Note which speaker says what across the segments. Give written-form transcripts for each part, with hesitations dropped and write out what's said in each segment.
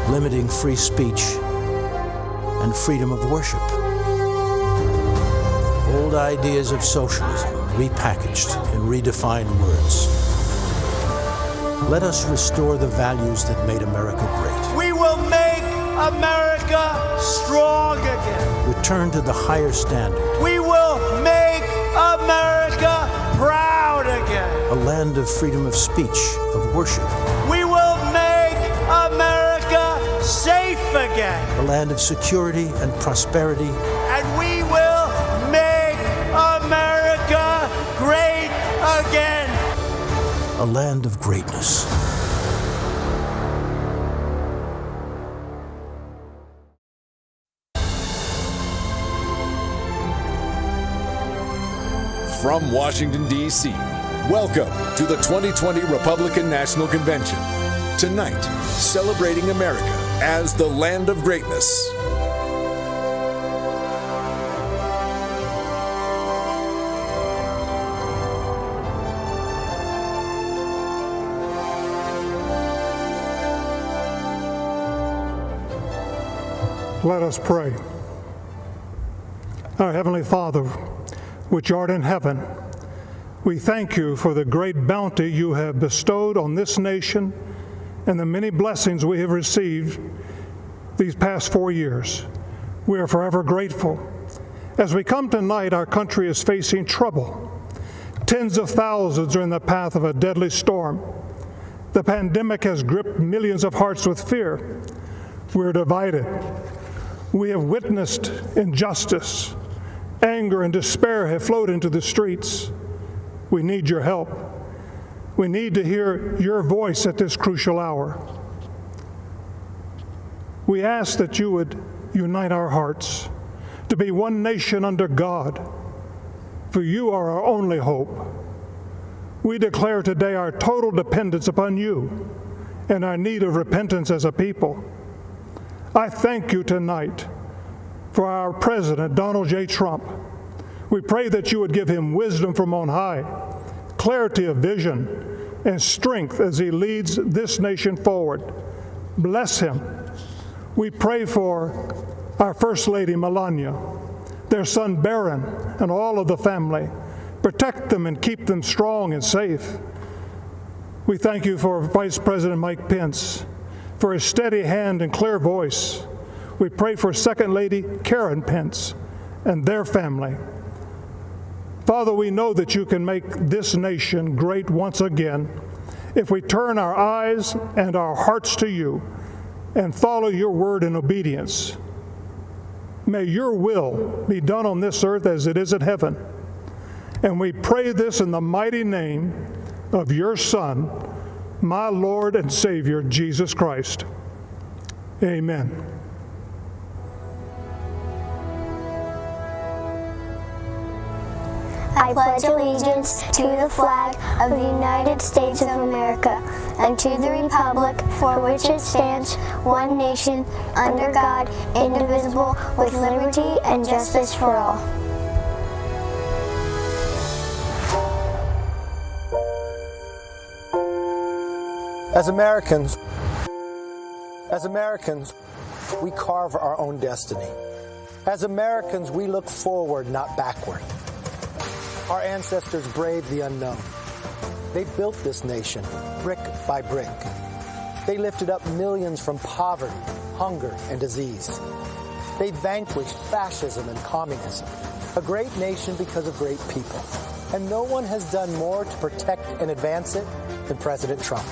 Speaker 1: limiting free speech and freedom of worship. Old ideas of socialism repackaged in redefined words. Let us restore the values that made America great.
Speaker 2: We will make America strong again.
Speaker 1: Return to the higher standard.
Speaker 2: We will make America proud again.
Speaker 1: A land of freedom of speech, of worship.
Speaker 2: We will make America safe again.
Speaker 1: A land of security and prosperity.
Speaker 2: And we will make America great again.
Speaker 1: A land of greatness.
Speaker 3: From Washington, D.C., welcome to the 2020 Republican National Convention. Tonight, celebrating America as the land of greatness.
Speaker 4: Let us pray. Our Heavenly Father, which art in heaven, we thank you for the great bounty you have bestowed on this nation and the many blessings we have received these past 4 years. We are forever grateful. As we come tonight, our country is facing trouble. Tens of thousands are in the path of a deadly storm. The pandemic has gripped millions of hearts with fear. We're divided. We have witnessed injustice. Anger and despair have flowed into the streets. We need your help. We need to hear your voice at this crucial hour. We ask that you would unite our hearts to be one nation under God, for you are our only hope. We declare today our total dependence upon you and our need of repentance as a people. I thank you tonight for our President, Donald J. Trump. We pray that you would give him wisdom from on high, clarity of vision, and strength as he leads this nation forward. Bless him. We pray for our First Lady, Melania, their son, Barron, and all of the family. Protect them and keep them strong and safe. We thank you for Vice President Mike Pence, for his steady hand and clear voice. We pray for Second Lady Karen Pence and their family. Father, we know that you can make this nation great once again if we turn our eyes and our hearts to you and follow your word in obedience. May your will be done on this earth as it is in heaven. And we pray this in the mighty name of your Son, my Lord and Savior, Jesus Christ. Amen.
Speaker 5: I pledge allegiance to the flag of the United States of America and to the republic for which it stands, one nation, under God, indivisible, with liberty and justice for all.
Speaker 6: As Americans, we carve our own destiny. As Americans, we look forward, not backward. Our ancestors braved the unknown. They built this nation, brick by brick. They lifted up millions from poverty, hunger, and disease. They vanquished fascism and communism. A great nation because of great people. And no one has done more to protect and advance it than President Trump.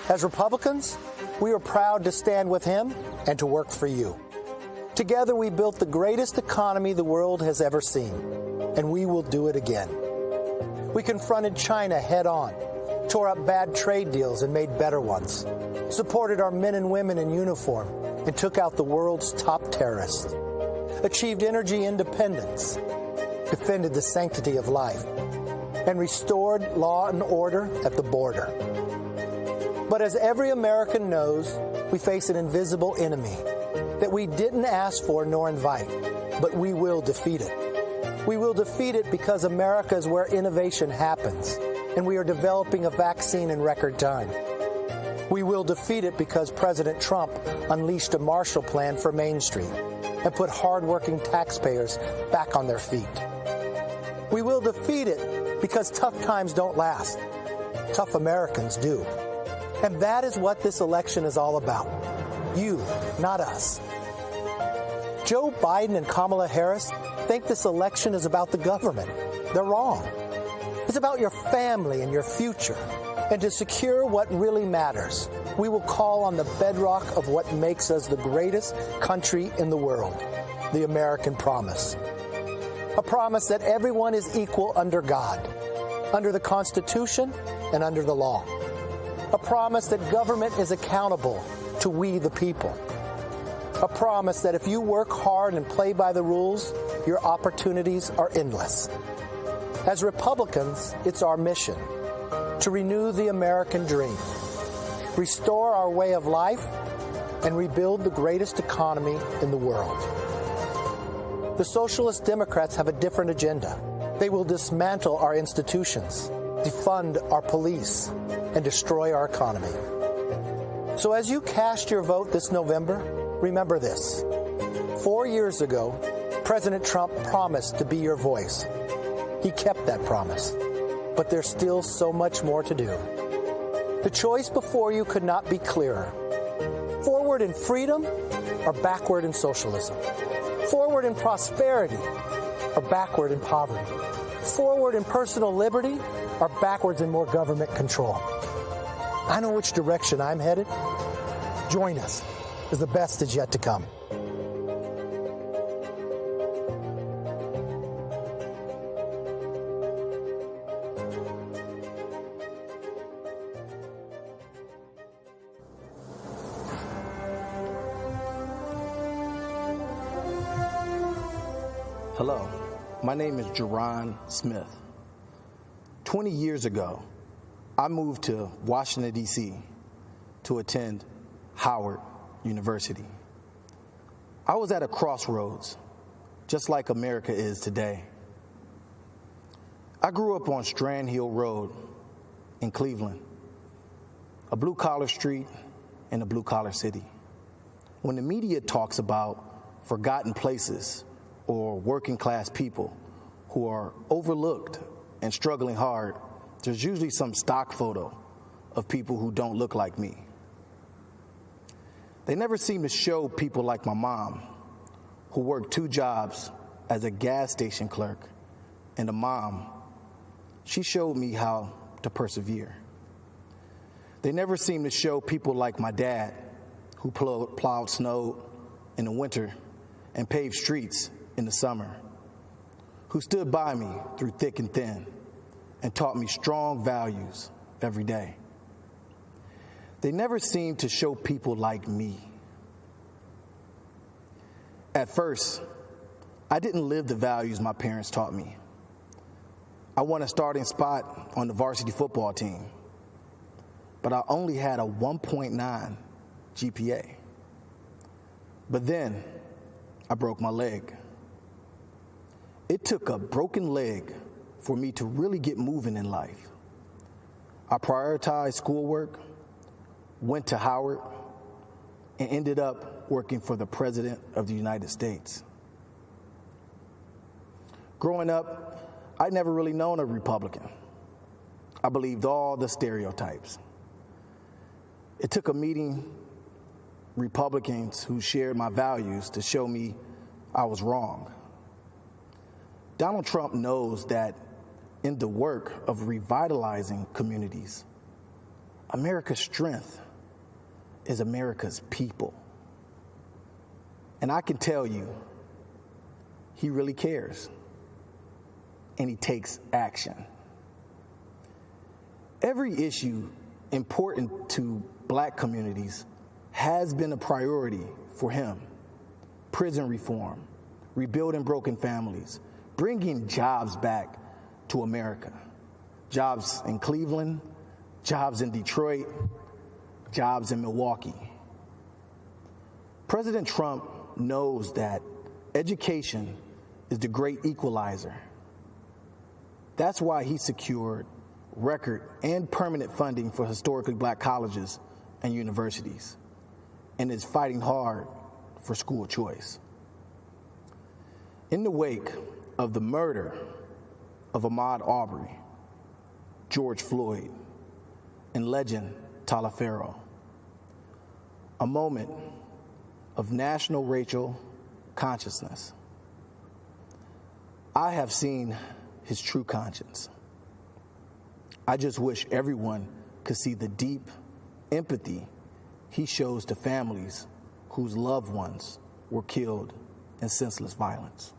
Speaker 6: As Republicans, we are proud to stand with him and to work for you. Together, we built the greatest economy the world has ever seen, and we will do it again. We confronted China head-on, tore up bad trade deals and made better ones, supported our men and women in uniform, and took out the world's top terrorists, achieved energy independence, defended the sanctity of life, and restored law and order at the border. But as every American knows, we face an invisible enemy that we didn't ask for nor invite, but we will defeat it. We will defeat it because America is where innovation happens, and we are developing a vaccine in record time. We will defeat it because President Trump unleashed a Marshall Plan for Main Street and put hardworking taxpayers back on their feet. We will defeat it because tough times don't last. Tough Americans do. And that is what this election is all about. You, not us. Joe Biden and Kamala Harris think this election is about the government. They're wrong. It's about your family and your future. And to secure what really matters, we will call on the bedrock of what makes us the greatest country in the world, the American promise. A promise that everyone is equal under God, under the Constitution, and under the law. A promise that government is accountable to we the people. A promise that if you work hard and play by the rules, your opportunities are endless. As Republicans, it's our mission to renew the American dream, restore our way of life, and rebuild the greatest economy in the world. The Socialist Democrats have a different agenda. They will dismantle our institutions, defund our police, and destroy our economy. So as you cast your vote this November, remember this. 4 years ago, President Trump promised to be your voice. He kept that promise, but there's still so much more to do. The choice before you could not be clearer. Forward in freedom or backward in socialism. Forward in prosperity or backward in poverty. Forward in personal liberty or backwards in more government control. I know which direction I'm headed. Join us, as the best is yet to come.
Speaker 7: Hello, my name is Jerron Smith. 20 years ago, I moved to Washington, D.C. to attend Howard University. I was at a crossroads, just like America is today. I grew up on Strand Hill Road in Cleveland, a blue-collar street in a blue-collar city. When the media talks about forgotten places or working-class people who are overlooked and struggling hard, there's usually some stock photo of people who don't look like me. They never seem to show people like my mom, who worked 2 jobs as a gas station clerk, and a mom. She showed me how to persevere. They never seem to show people like my dad, who plowed snow in the winter and paved streets in the summer, who stood by me through thick and thin and taught me strong values every day. They never seem to show people like me. At first, I didn't live the values my parents taught me. I won a starting spot on the varsity football team, but I only had a 1.9 GPA. But then I broke my leg. It took a broken leg for me to really get moving in life. I prioritized schoolwork, went to Howard, and ended up working for the President of the United States. Growing up, I'd never really known a Republican. I believed all the stereotypes. It took a meeting Republicans who shared my values to show me I was wrong. Donald Trump knows that in the work of revitalizing communities, America's strength is America's people. And I can tell you, he really cares, and he takes action. Every issue important to Black communities has been a priority for him. Prison reform, rebuilding broken families, bringing jobs back to America. Jobs in Cleveland, jobs in Detroit, jobs in Milwaukee. President Trump knows that education is the great equalizer. That's why he secured record and permanent funding for historically black colleges and universities, and is fighting hard for school choice. In the wake of the murder of Ahmaud Arbery, George Floyd, and legend Taliaferro, a moment of national racial consciousness, I have seen his true conscience. I just wish everyone could see the deep empathy he shows to families whose loved ones were killed in senseless violence.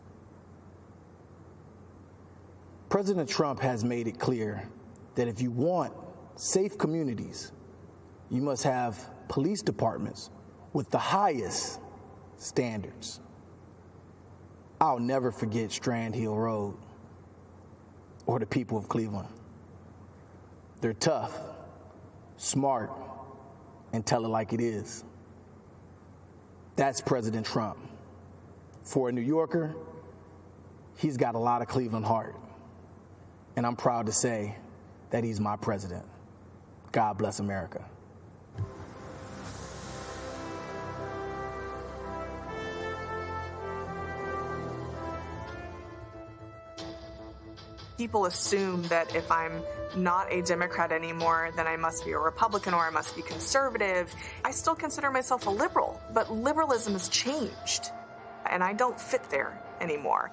Speaker 7: President Trump has made it clear that if you want safe communities, you must have police departments with the highest standards. I'll never forget Strand Hill Road or the people of Cleveland. They're tough, smart, and tell it like it is. That's President Trump. For a New Yorker, he's got a lot of Cleveland heart. And I'm proud to say that he's my president. God bless America.
Speaker 8: People assume that if I'm not a Democrat anymore, then I must be a Republican or I must be conservative. I still consider myself a liberal, but liberalism has changed, and I don't fit there anymore.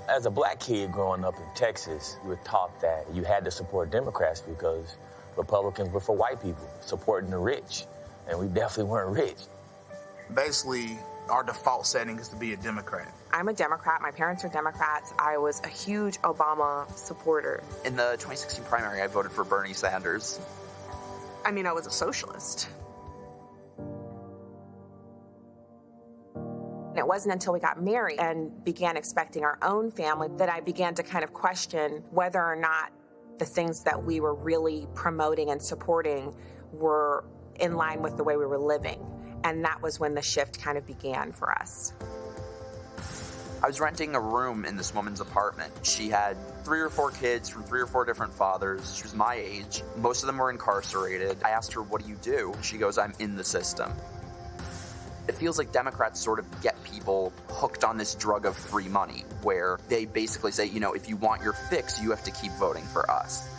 Speaker 9: As a black kid growing up in Texas, you were taught that you had to support Democrats because Republicans were for white people, supporting the rich, and we definitely weren't rich.
Speaker 10: Basically, our default setting is to be a Democrat.
Speaker 8: I'm a Democrat. My parents are Democrats. I was a huge Obama supporter.
Speaker 11: In the 2016 primary, I voted for Bernie Sanders.
Speaker 8: I mean, I was a socialist. It wasn't until we got married and began expecting our own family that I began to kind of question whether or not the things that we were really promoting and supporting were in line with the way we were living. And that was when the shift kind of began for us.
Speaker 11: I was renting a room in this woman's apartment. She had 3 or 4 kids from 3 or 4 different fathers. She was my age. Most of them were incarcerated. I asked her, "What do you do?" She goes, "I'm in the system." It feels like Democrats sort of get people hooked on this drug of free money, where they basically say, you know, if you want your fix, you have to keep voting for us.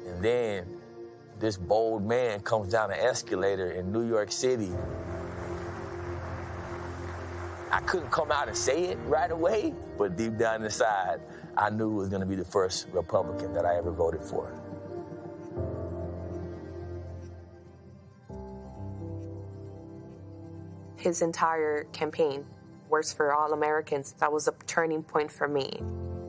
Speaker 9: And then this bold man comes down an escalator in New York City. I couldn't come out and say it right away, but deep down inside, I knew it was going to be the first Republican that I ever voted for.
Speaker 8: His entire campaign, Worse for All Americans, that was a turning point for me.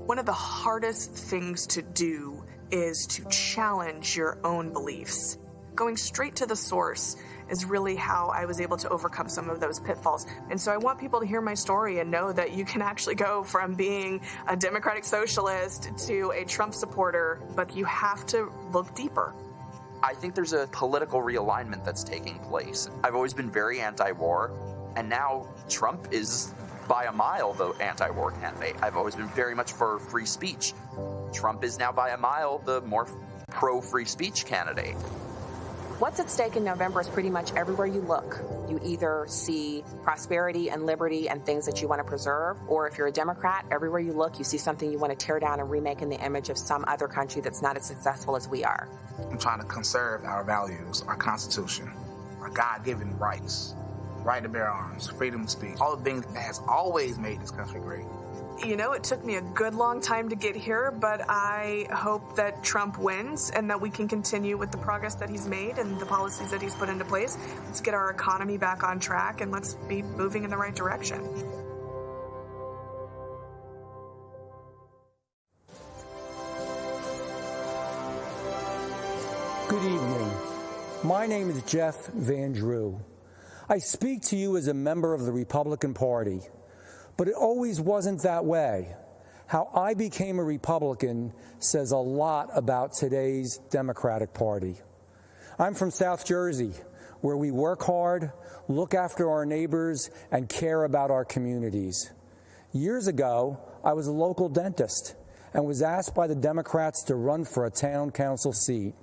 Speaker 8: One of the hardest things to do is to challenge your own beliefs. Going straight to the source is really how I was able to overcome some of those pitfalls. And so I want people to hear my story and know that you can actually go from being a Democratic socialist to a Trump supporter, but you have to look deeper.
Speaker 11: I think there's a political realignment that's taking place. I've always been very anti-war, and now Trump is by a mile the anti-war candidate. I've always been very much for free speech. Trump is now by a mile the more pro-free speech candidate.
Speaker 8: What's at stake in November is pretty much everywhere you look. You either see prosperity and liberty and things that you want to preserve, or if you're a Democrat, everywhere you look, you see something you want to tear down and remake in the image of some other country that's not as successful as we are.
Speaker 10: I'm trying to conserve our values, our Constitution, our God-given rights, right to bear arms, freedom of speech, all the things that has always made this country great.
Speaker 8: You know, it took me a good long time to get here, but I hope that Trump wins and that we can continue with the progress that he's made and the policies that he's put into place. Let's get our economy back on track and let's be moving in the right direction.
Speaker 12: Good evening. My name is Jeff Van Drew. I speak to you as a member of the Republican Party. But it always wasn't that way. How I became a Republican says a lot about today's Democratic Party. I'm from South Jersey, where we work hard, look after our neighbors, and care about our communities. Years ago, I was a local dentist and was asked by the Democrats to run for a town council seat.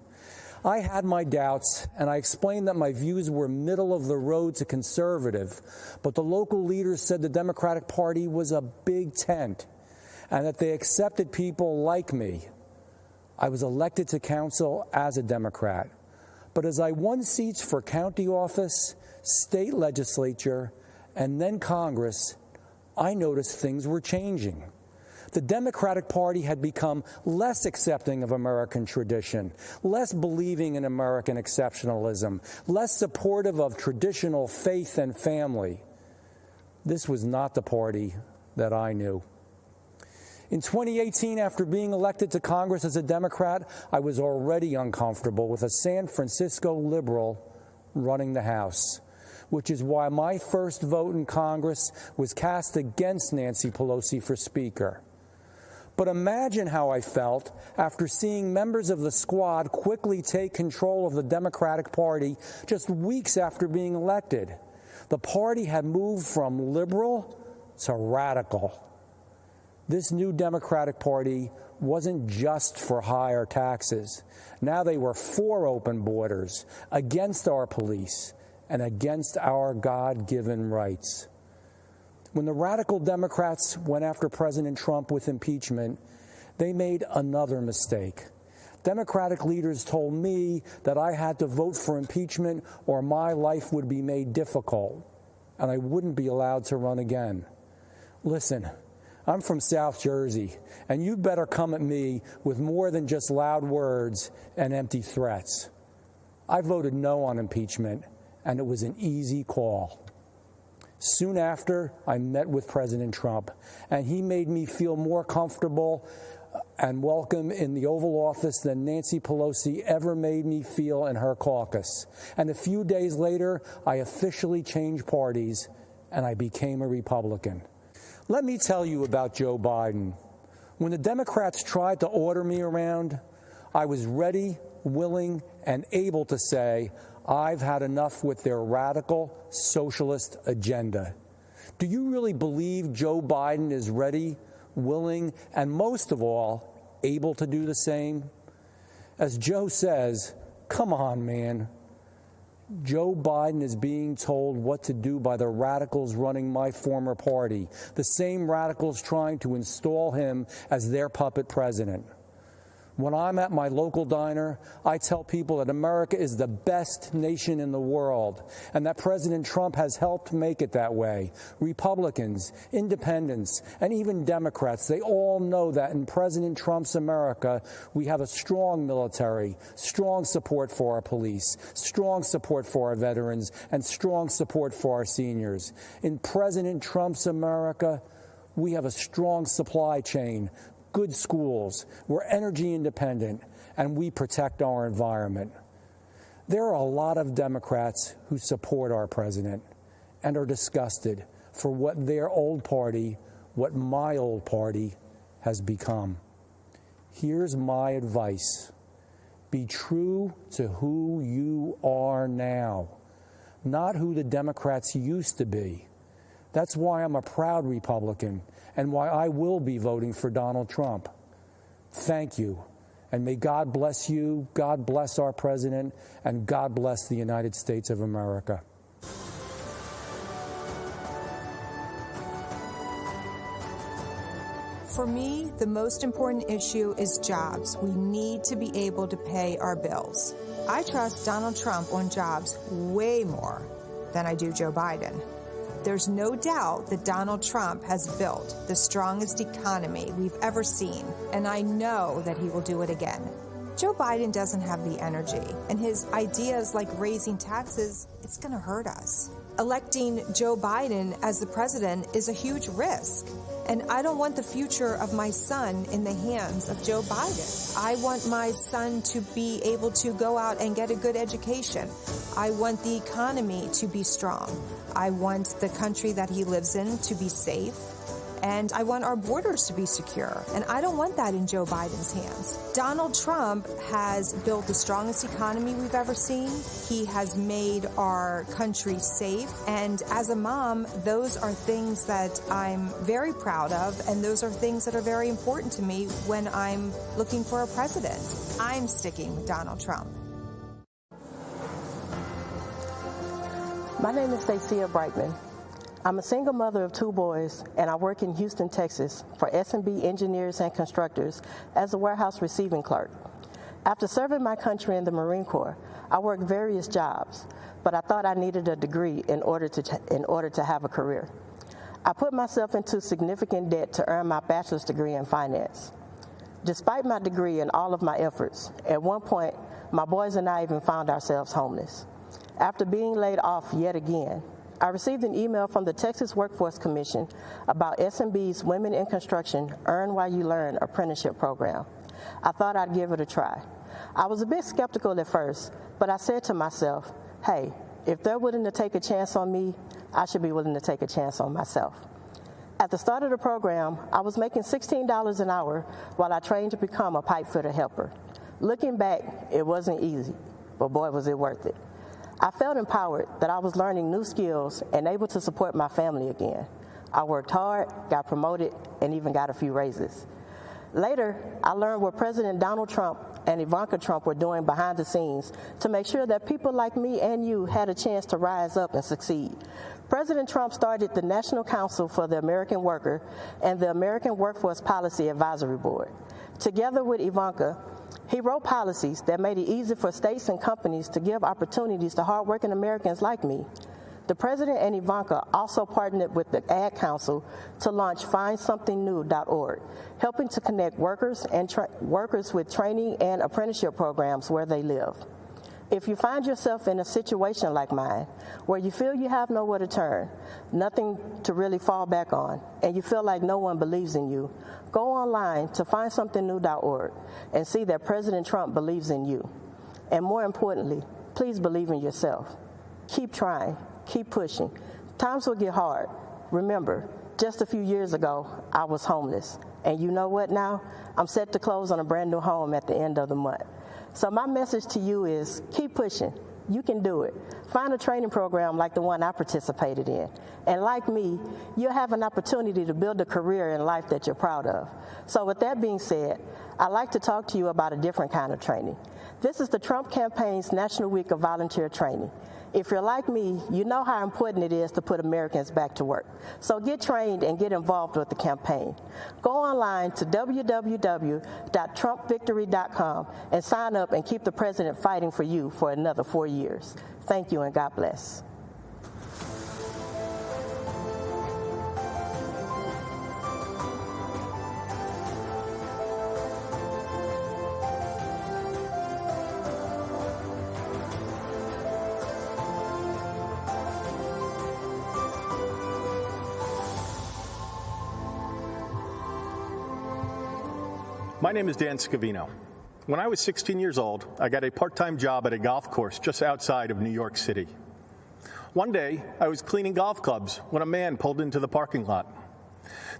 Speaker 12: I had my doubts, and I explained that my views were middle of the road to conservative, but the local leaders said the Democratic Party was a big tent and that they accepted people like me. I was elected to council as a Democrat, but as I won seats for county office, state legislature, and then Congress, I noticed things were changing. The Democratic Party had become less accepting of American tradition, less believing in American exceptionalism, less supportive of traditional faith and family. This was not the party that I knew. In 2018, after being elected to Congress as a Democrat, I was already uncomfortable with a San Francisco liberal running the House, which is why my first vote in Congress was cast against Nancy Pelosi for Speaker. But imagine how I felt after seeing members of the squad quickly take control of the Democratic Party just weeks after being elected. The party had moved from liberal to radical. This new Democratic Party wasn't just for higher taxes. Now they were for open borders, against our police, and against our God-given rights. When the radical Democrats went after President Trump with impeachment, they made another mistake. Democratic leaders told me that I had to vote for impeachment or my life would be made difficult, and I wouldn't be allowed to run again. Listen, I'm from South Jersey, and you better come at me with more than just loud words and empty threats. I voted no on impeachment, and it was an easy call. Soon after, I met with President Trump, and he made me feel more comfortable and welcome in the Oval Office than Nancy Pelosi ever made me feel in her caucus. And a few days later, I officially changed parties, and I became a Republican. Let me tell you about Joe Biden. When the Democrats tried to order me around, I was ready, willing, and able to say, I've had enough with their radical socialist agenda. Do you really believe Joe Biden is ready, willing, and most of all, able to do the same? As Joe says, come on, man. Joe Biden is being told what to do by the radicals running my former party, the same radicals trying to install him as their puppet president. When I'm at my local diner, I tell people that America is the best nation in the world and that President Trump has helped make it that way. Republicans, independents, and even Democrats, they all know that in President Trump's America, we have a strong military, strong support for our police, strong support for our veterans, and strong support for our seniors. In President Trump's America, we have a strong supply chain, good schools, we're energy independent, and we protect our environment. There are a lot of Democrats who support our president and are disgusted for what their old party, what my old party, has become. Here's my advice. Be true to who you are now, not who the Democrats used to be. That's why I'm a proud Republican and why I will be voting for Donald Trump. Thank you, and may God bless you, God bless our president, and God bless the United States of America.
Speaker 13: For me, the most important issue is jobs. We need to be able to pay our bills. I trust Donald Trump on jobs way more than I do Joe Biden. There's no doubt that Donald Trump has built the strongest economy we've ever seen, and I know that he will do it again. Joe Biden doesn't have the energy, and his ideas like raising taxes, it's going to hurt us. Electing Joe Biden as the president is a huge risk, and I don't want the future of my son in the hands of Joe Biden. I want my son to be able to go out and get a good education. I want the economy to be strong. I want the country that he lives in to be safe. and I want our borders to be secure. And I don't want that in Joe Biden's hands. Donald Trump has built the strongest economy we've ever seen. He has made our country safe. And as a mom, those are things that I'm very proud of, and those are things that are very important to me when I'm looking for a president. I'm sticking with Donald Trump.
Speaker 14: My name is Stacia Brightman. I'm a single mother of 2 boys, and I work in Houston, Texas for S&B Engineers and Constructors as a warehouse receiving clerk. After serving my country in the Marine Corps, I worked various jobs, but I thought I needed a degree in order to have a career. I put myself into significant debt to earn my bachelor's degree in finance. Despite my degree and all of my efforts, at one point, my boys and I even found ourselves homeless. After being laid off yet again, I received an email from the Texas Workforce Commission about S&B's Women in Construction Earn While You Learn apprenticeship program. I thought I'd give it a try. I was a bit skeptical at first, but I said to myself, hey, if they're willing to take a chance on me, I should be willing to take a chance on myself. At the start of the program, I was making $16 an hour while I trained to become a pipe fitter helper. Looking back, it wasn't easy, but boy, was it worth it. I felt empowered that I was learning new skills and able to support my family again. I worked hard, got promoted, and even got a few raises. Later, I learned what President Donald Trump and Ivanka Trump were doing behind the scenes to make sure that people like me and you had a chance to rise up and succeed. President Trump started the National Council for the American Worker and the American Workforce Policy Advisory Board. Together with Ivanka, he wrote policies that made it easy for states and companies to give opportunities to hardworking Americans like me. The President and Ivanka also partnered with the Ad Council to launch FindSomethingNew.org, helping to connect workers and workers with training and apprenticeship programs where they live. If you find yourself in a situation like mine, where you feel you have nowhere to turn, nothing to really fall back on, and you feel like no one believes in you, go online to FindSomethingNew.org and see that President Trump believes in you. And more importantly, please believe in yourself. Keep trying. Keep pushing. Times will get hard. Remember, just a few years ago, I was homeless. And you know what now? I'm set to close on a brand new home at the end of the month. So my message to you is keep pushing. You can do it. Find a training program like the one I participated in. And like me, you'll have an opportunity to build a career in life that you're proud of. So with that being said, I'd like to talk to you about a different kind of training. This is the Trump campaign's National Week of Volunteer Training. If you're like me, you know how important it is to put Americans back to work. So get trained and get involved with the campaign. Go online to www.trumpvictory.com and sign up and keep the president fighting for you for another 4 years. Thank you and God bless.
Speaker 15: My name is Dan Scavino. When I was 16 years old, I got a part-time job at a golf course just outside of New York City. One day, I was cleaning golf clubs when a man pulled into the parking lot.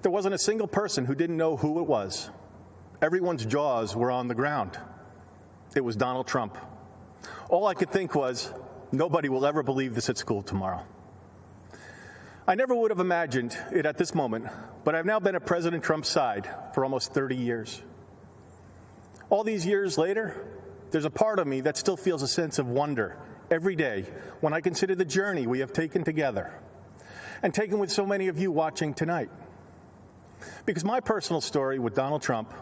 Speaker 15: There wasn't a single person who didn't know who it was. Everyone's jaws were on the ground. It was Donald Trump. All I could think was, nobody will ever believe this at school tomorrow. I never would have imagined it at this moment, but I've now been at President Trump's side for almost 30 years. All these years later, there's a part of me that still feels a sense of wonder every day when I consider the journey we have taken together and taken with so many of you watching tonight. Because my personal story with Donald Trump,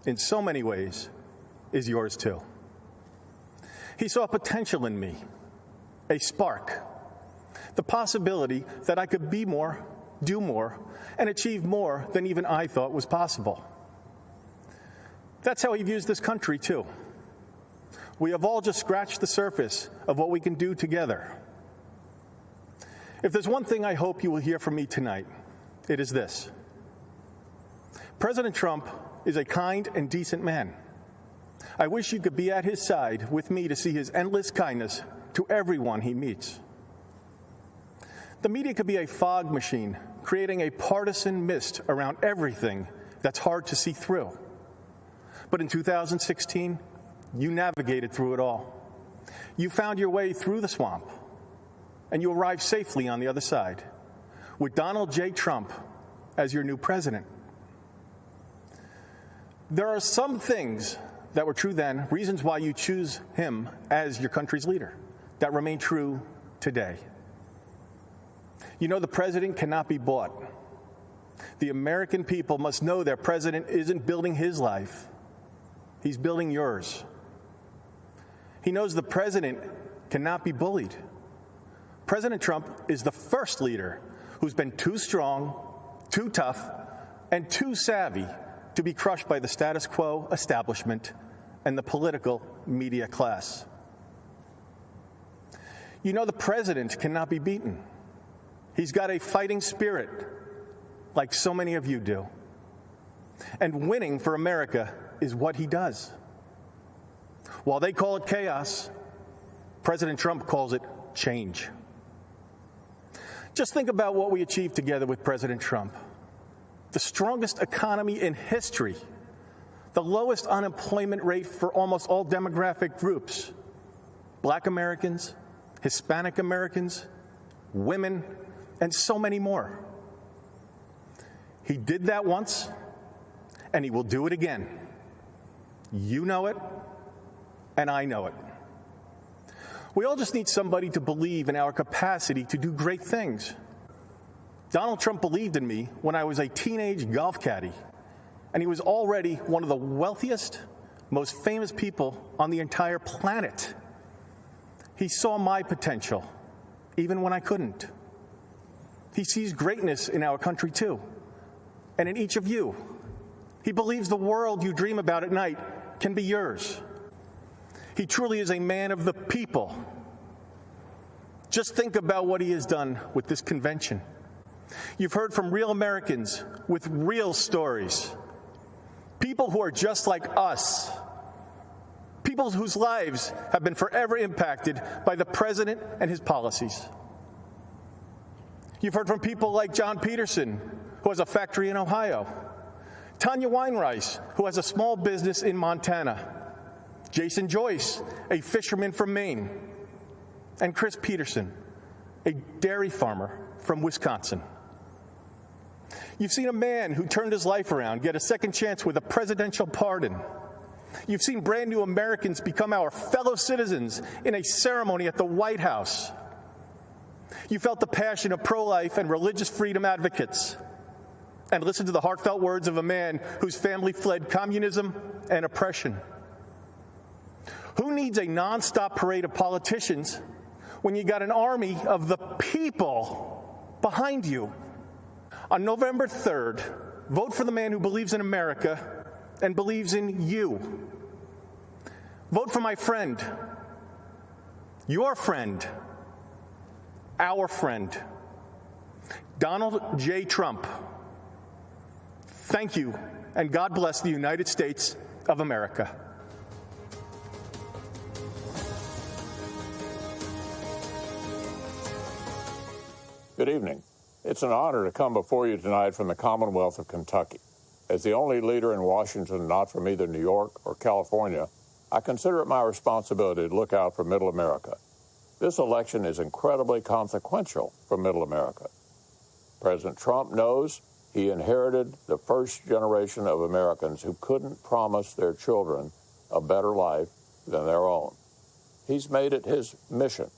Speaker 15: in so many ways, is yours too. He saw potential in me, a spark, the possibility that I could be more, do more, and achieve more than even I thought was possible. That's how he views this country, too. We have all just scratched the surface of what we can do together. If there's one thing I hope you will hear from me tonight, it is this. President Trump is a kind and decent man. I wish you could be at his side with me to see his endless kindness to everyone he meets. The media could be a fog machine creating a partisan mist around everything that's hard to see through. But in 2016, you navigated through it all. You found your way through the swamp, and you arrived safely on the other side, with Donald J. Trump as your new president. There are some things that were true then, reasons why you choose him as your country's leader, that remain true today. You know, the president cannot be bought. The American people must know their president isn't building his life. He's building yours. He knows the president cannot be bullied. President Trump is the first leader who's been too strong, too tough, and too savvy to be crushed by the status quo establishment and the political media class. You know, the president cannot be beaten. He's got a fighting spirit, like so many of you do. And winning for America is what he does. While they call it chaos, President Trump calls it change. Just think about what we achieved together with President Trump. The strongest economy in history, the lowest unemployment rate for almost all demographic groups, Black Americans, Hispanic Americans, women, and so many more. He did that once, and he will do it again. You know it, and I know it. We all just need somebody to believe in our capacity to do great things. Donald Trump believed in me when I was a teenage golf caddy, and he was already one of the wealthiest, most famous people on the entire planet. He saw my potential, even when I couldn't. He sees greatness in our country, too, and in each of you. He believes the world you dream about at night can be yours. He truly is a man of the people. Just think about what he has done with this convention. You've heard from real Americans with real stories. People who are just like us. People whose lives have been forever impacted by the president and his policies. You've heard from people like John Peterson, who has a factory in Ohio. Tanya Weinreich, who has a small business in Montana. Jason Joyce, a fisherman from Maine. And Chris Peterson, a dairy farmer from Wisconsin. You've seen a man who turned his life around get a second chance with a presidential pardon. You've seen brand new Americans become our fellow citizens in a ceremony at the White House. You felt the passion of pro-life and religious freedom advocates, and listened to the heartfelt words of a man whose family fled communism and oppression. Who needs a nonstop parade of politicians when you got an army of the people behind you? On November 3rd, vote for the man who believes in America and believes in you. Vote for my friend, your friend, our friend, Donald J. Trump. Thank you, and God bless the United States of America.
Speaker 16: Good evening. It's an honor to come before you tonight from the Commonwealth of Kentucky. As the only leader in Washington not from either New York or California, I consider it my responsibility to look out for Middle America. This election is incredibly consequential for Middle America. President Trump knows he inherited the first generation of Americans who couldn't promise their children a better life than their own. He's made it his mission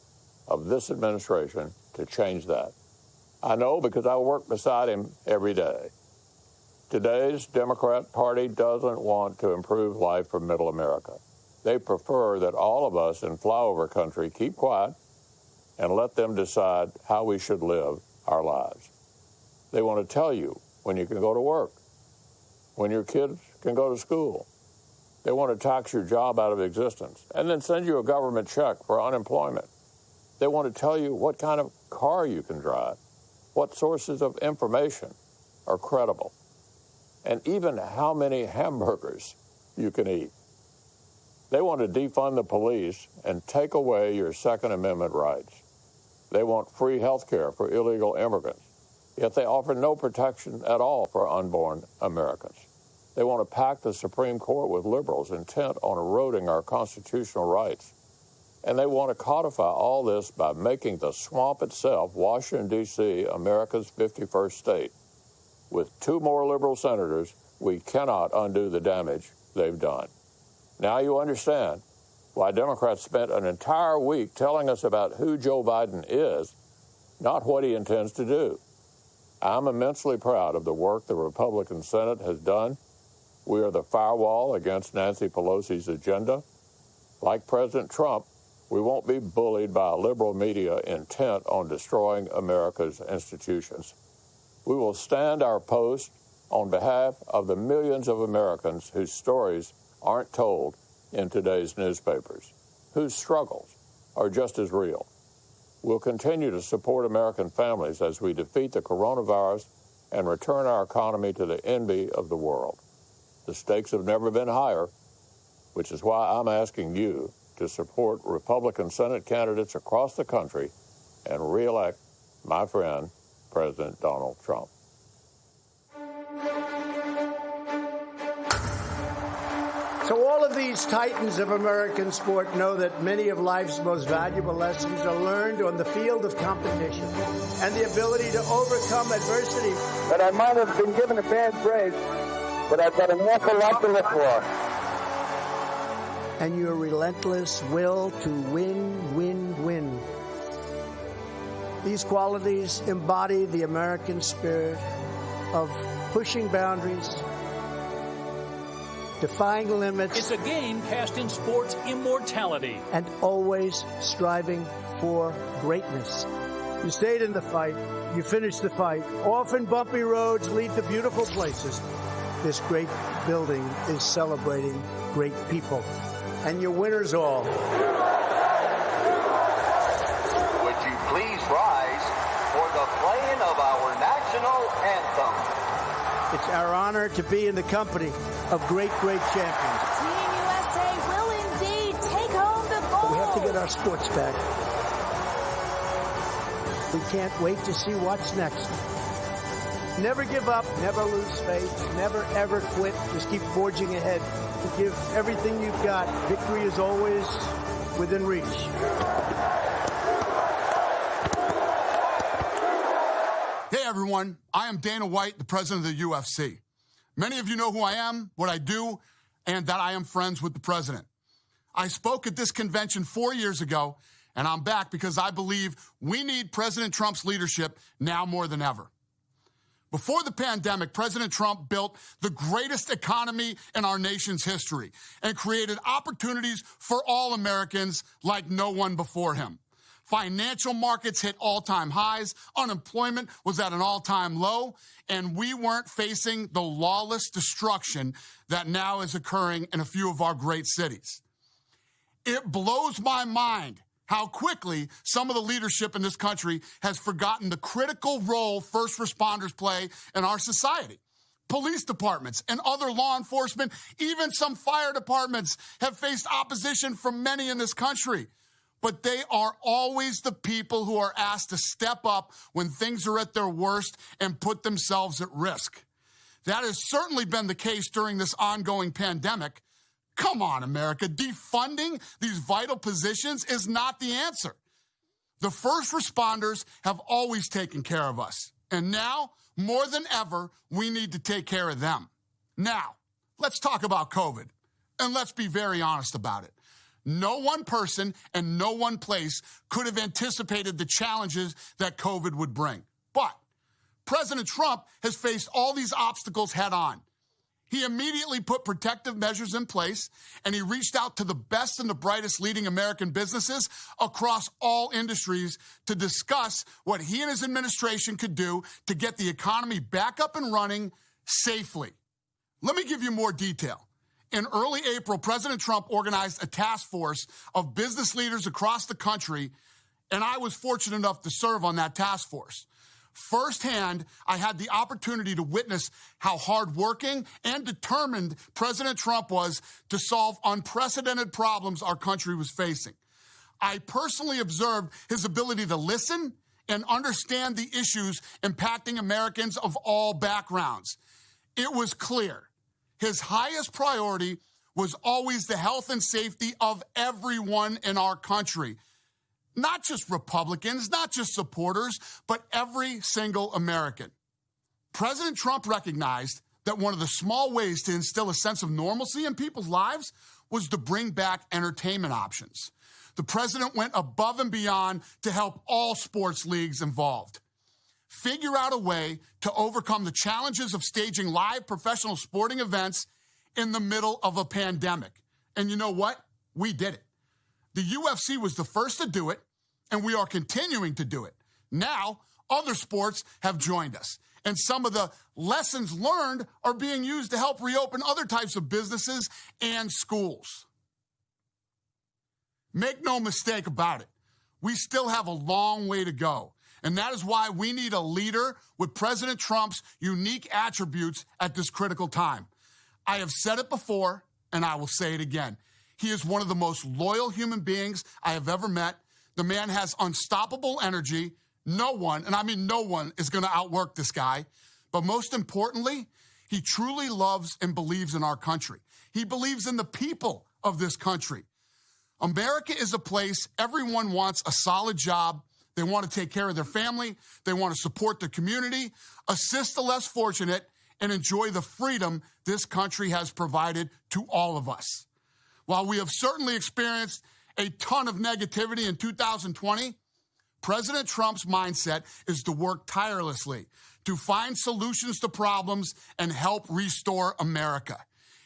Speaker 16: of this administration to change that. I know because I work beside him every day. Today's Democrat Party doesn't want to improve life for Middle America. They prefer that all of us in flyover country keep quiet and let them decide how we should live our lives. They want to tell you when you can go to work, when your kids can go to school. They want to tax your job out of existence and then send you a government check for unemployment. They want to tell you what kind of car you can drive, what sources of information are credible, and even how many hamburgers you can eat. They want to defund the police and take away your Second Amendment rights. They want free health care for illegal immigrants Yet they offer no protection at all for unborn Americans. They want to pack the Supreme Court with liberals intent on eroding our constitutional rights. And they want to codify all this by making the swamp itself, Washington, D.C., America's 51st state. With 2 more liberal senators, we cannot undo the damage they've done. Now you understand why Democrats spent an entire week telling us about who Joe Biden is, not what he intends to do. I'm immensely proud of the work the Republican Senate has done. We are the firewall against Nancy Pelosi's agenda. Like President Trump, we won't be bullied by a liberal media intent on destroying America's institutions. We will stand our post on behalf of the millions of Americans whose stories aren't told in today's newspapers, whose struggles are just as real. We'll continue to support American families as we defeat the coronavirus and return our economy to the envy of the world. The stakes have never been higher, which is why I'm asking you to support Republican Senate candidates across the country and re-elect my friend, President Donald Trump.
Speaker 2: So all of these titans of American sport know that many of life's most valuable lessons are learned on the field of competition and the ability to overcome adversity.
Speaker 17: But I might have been given a bad break, but I've got an awful lot to live for.
Speaker 2: And your relentless will to win, win, win. These qualities embody the American spirit of pushing boundaries, defying limits.
Speaker 18: It's a game cast in sports immortality.
Speaker 2: And always striving for greatness. You stayed in the fight. You finished the fight. Often bumpy roads lead to beautiful places. This great building is celebrating great people. And your winners all.
Speaker 19: Would you please rise for the playing of our national anthem?
Speaker 2: It's our honor to be in the company of great, great champions.
Speaker 20: Team USA will indeed take home the gold.
Speaker 2: But we have to get our sports back. We can't wait to see what's next. Never give up, never lose faith, never ever quit. Just keep forging ahead. Give everything you've got. Victory is always within reach.
Speaker 21: Hey everyone, I am Dana White, the president of the UFC. Many of you know who I am, what I do, and that I am friends with the president. I spoke at this convention 4 years ago, and I'm back because I believe we need President Trump's leadership now more than ever. Before the pandemic, President Trump built the greatest economy in our nation's history and created opportunities for all Americans like no one before him. Financial markets hit all-time highs, unemployment was at an all-time low, and we weren't facing the lawless destruction that now is occurring in a few of our great cities. It blows my mind how quickly some of the leadership in this country has forgotten the critical role first responders play in our society. Police departments and other law enforcement, even some fire departments, have faced opposition from many in this country. But they are always the people who are asked to step up when things are at their worst and put themselves at risk. That has certainly been the case during this ongoing pandemic. Come on, America. Defunding these vital positions is not the answer. The first responders have always taken care of us. And now, more than ever, we need to take care of them. Now, let's talk about COVID. And let's be very honest about it. No one person and no one place could have anticipated the challenges that COVID would bring. But President Trump has faced all these obstacles head on. He immediately put protective measures in place, and he reached out to the best and the brightest leading American businesses across all industries to discuss what he and his administration could do to get the economy back up and running safely. Let me give you more detail. In early April, President Trump organized a task force of business leaders across the country, and I was fortunate enough to serve on that task force. Firsthand, I had the opportunity to witness how hardworking and determined President Trump was to solve unprecedented problems our country was facing. I personally observed his ability to listen and understand the issues impacting Americans of all backgrounds. It was clear his highest priority was always the health and safety of everyone in our country. Not just Republicans, not just supporters, but every single American. President Trump recognized that one of the small ways to instill a sense of normalcy in people's lives was to bring back entertainment options. The president went above and beyond to help all sports leagues involved. Figure out a way to overcome the challenges of staging live professional sporting events in the middle of a pandemic. And you know what? We did it. The UFC was the first to do it, and we are continuing to do it. Now, other sports have joined us, and some of the lessons learned are being used to help reopen other types of businesses and schools. Make no mistake about it. We still have a long way to go, and that is why we need a leader with President Trump's unique attributes at this critical time. I have said it before, and I will say it again. He is one of the most loyal human beings I have ever met. The man has unstoppable energy. No one, and I mean no one, is going to outwork this guy. But most importantly, he truly loves and believes in our country. He believes in the people of this country. America is a place everyone wants a solid job. They want to take care of their family. They want to support the community, assist the less fortunate, and enjoy the freedom this country has provided to all of us. While we have certainly experienced a ton of negativity in 2020, President Trump's mindset is to work tirelessly to find solutions to problems and help restore America.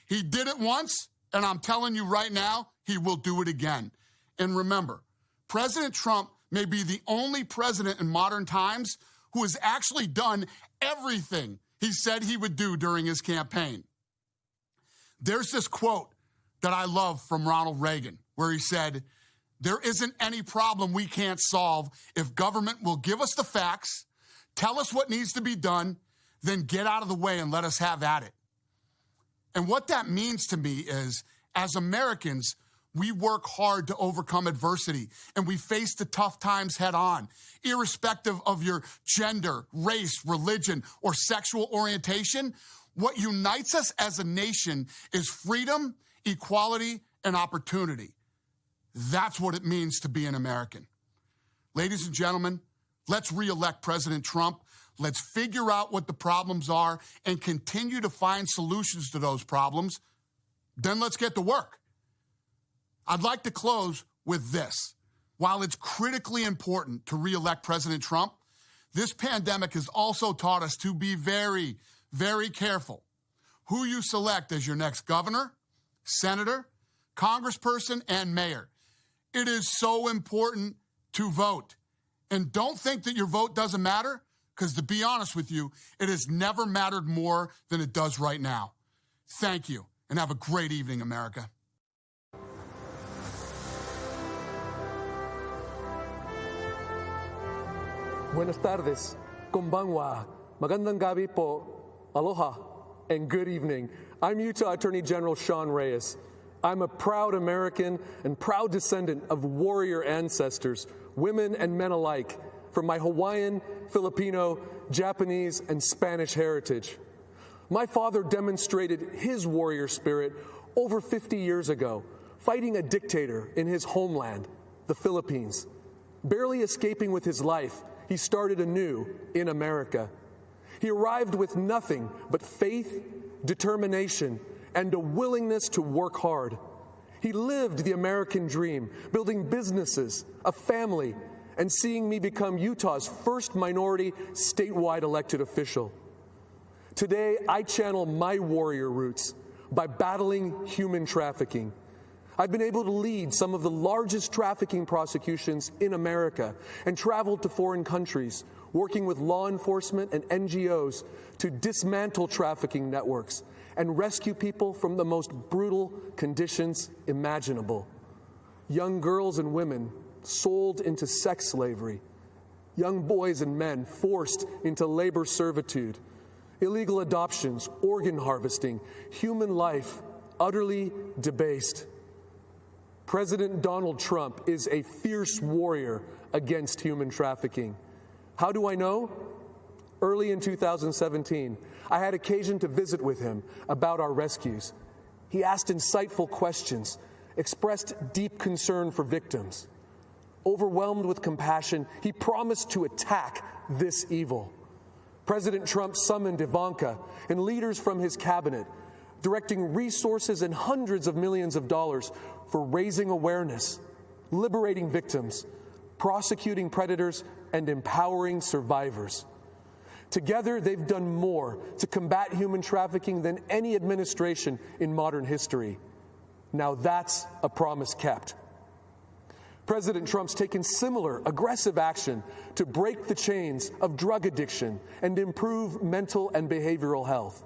Speaker 21: He did it once, and I'm telling you right now, he will do it again. And remember, President Trump may be the only president in modern times who has actually done everything he said he would do during his campaign. There's this quote that I love from Ronald Reagan, where he said, "There isn't any problem we can't solve if government will give us the facts, tell us what needs to be done, then get out of the way and let us have at it." And what that means to me is, as Americans, we work hard to overcome adversity, and we face the tough times head on, irrespective of your gender, race, religion, or sexual orientation. What unites us as a nation is freedom, equality, and opportunity. That's what it means to be an American. Ladies and gentlemen, let's re-elect President Trump. Let's figure out what the problems are and continue to find solutions to those problems. Then let's get to work. I'd like to close with this. While it's critically important to re-elect President Trump, this pandemic has also taught us to be very, very careful who you select as your next governor, senator, congressperson, and mayor. It is so important to vote. And don't think that your vote doesn't matter, because to be honest with you, it has never mattered more than it does right now. Thank you, and have a great evening, America.
Speaker 1: Buenas tardes, konbanwa, magandang gabi po, aloha, and good evening. I'm Utah Attorney General Sean Reyes. I'm a proud American and proud descendant of warrior ancestors, women and men alike, from my Hawaiian, Filipino, Japanese, and Spanish heritage. My father demonstrated his warrior spirit over 50 years ago, fighting a dictator in his homeland, the Philippines. Barely escaping with his life, he started anew in America. He arrived with nothing but faith, determination, and a willingness to work hard. He lived the American dream, building businesses, a family, and seeing me become Utah's first minority statewide elected official. Today, I channel my warrior roots by battling human trafficking. I've been able to lead some of the largest trafficking prosecutions in America and traveled to foreign countries, working with law enforcement and NGOs to dismantle trafficking networks and rescue people from the most brutal conditions imaginable. Young girls and women sold into sex slavery, young boys and men forced into labor servitude, illegal adoptions, organ harvesting, human life utterly debased. President Donald Trump is a fierce warrior against human trafficking. How do I know? Early in 2017, I had occasion to visit with him about our rescues. He asked insightful questions, expressed deep concern for victims. Overwhelmed with compassion, he promised to attack this evil. President Trump summoned Ivanka and leaders from his cabinet, directing resources and hundreds of millions of dollars for raising awareness, liberating victims, prosecuting predators, and empowering survivors. Together, they've done more to combat human trafficking than any administration in modern history. Now that's a promise kept. President Trump's taken similar aggressive action to break the chains of drug addiction and improve mental and behavioral health.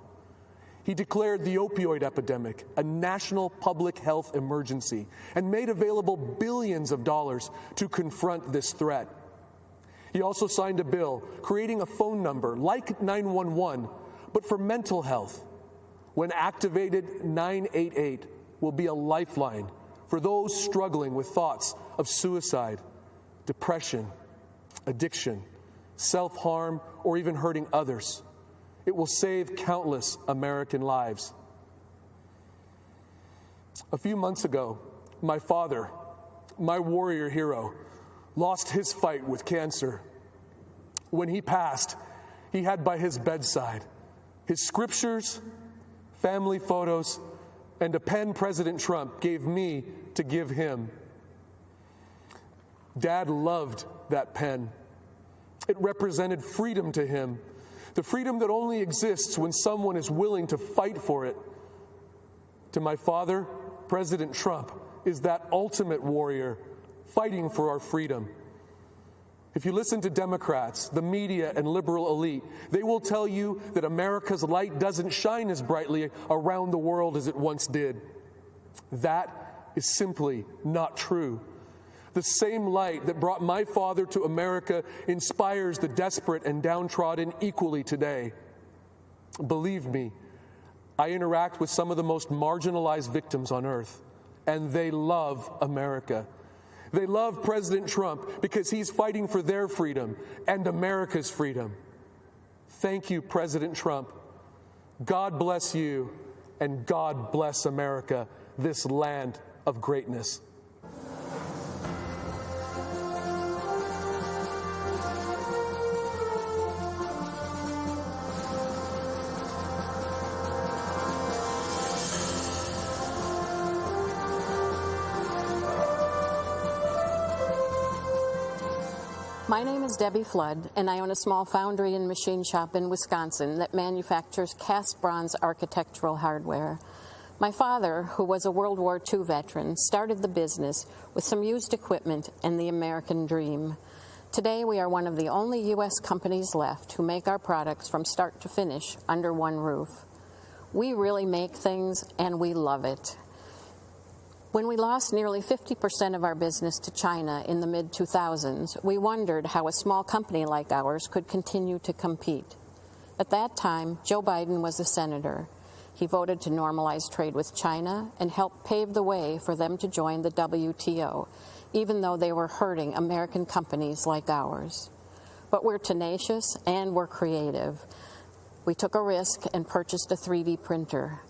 Speaker 1: He declared the opioid epidemic a national public health emergency and made available billions of dollars to confront this threat. He also signed a bill creating a phone number like 911, but for mental health. When activated, 988 will be a lifeline for those struggling with thoughts of suicide, depression, addiction, self-harm, or even hurting others. It will save countless American lives. A few months ago, my father, my warrior hero, lost his fight with cancer. When he passed, he had by his bedside his scriptures, family photos, and a pen President Trump gave me to give him. Dad loved that pen. It represented freedom to him, the freedom that only exists when someone is willing to fight for it. To my father, President Trump is that ultimate warrior fighting for our freedom. If you listen to Democrats, the media, and liberal elite, they will tell you that America's light doesn't shine as brightly around the world as it once did. That is simply not true. The same light that brought my father to America inspires the desperate and downtrodden equally today. Believe me, I interact with some of the most marginalized victims on earth, and they love America. They love President Trump because he's fighting for their freedom and America's freedom. Thank you, President Trump. God bless you, and God bless America, this land of greatness.
Speaker 3: My name is Debbie Flood, and I own a small foundry and machine shop in Wisconsin that manufactures cast bronze architectural hardware. My father, who was a World War II veteran, started the business with some used equipment and the American dream. Today, we are one of the only U.S. companies left who make our products from start to finish under one roof. We really make things, and we love it. When we lost nearly 50% of our business to China in the mid-2000s, we wondered how a small company like ours could continue to compete. At that time, Joe Biden was a senator. He voted to normalize trade with China and helped pave the way for them to join the WTO, even though they were hurting American companies like ours. But we're tenacious and we're creative. We took a risk and purchased a 3D printer.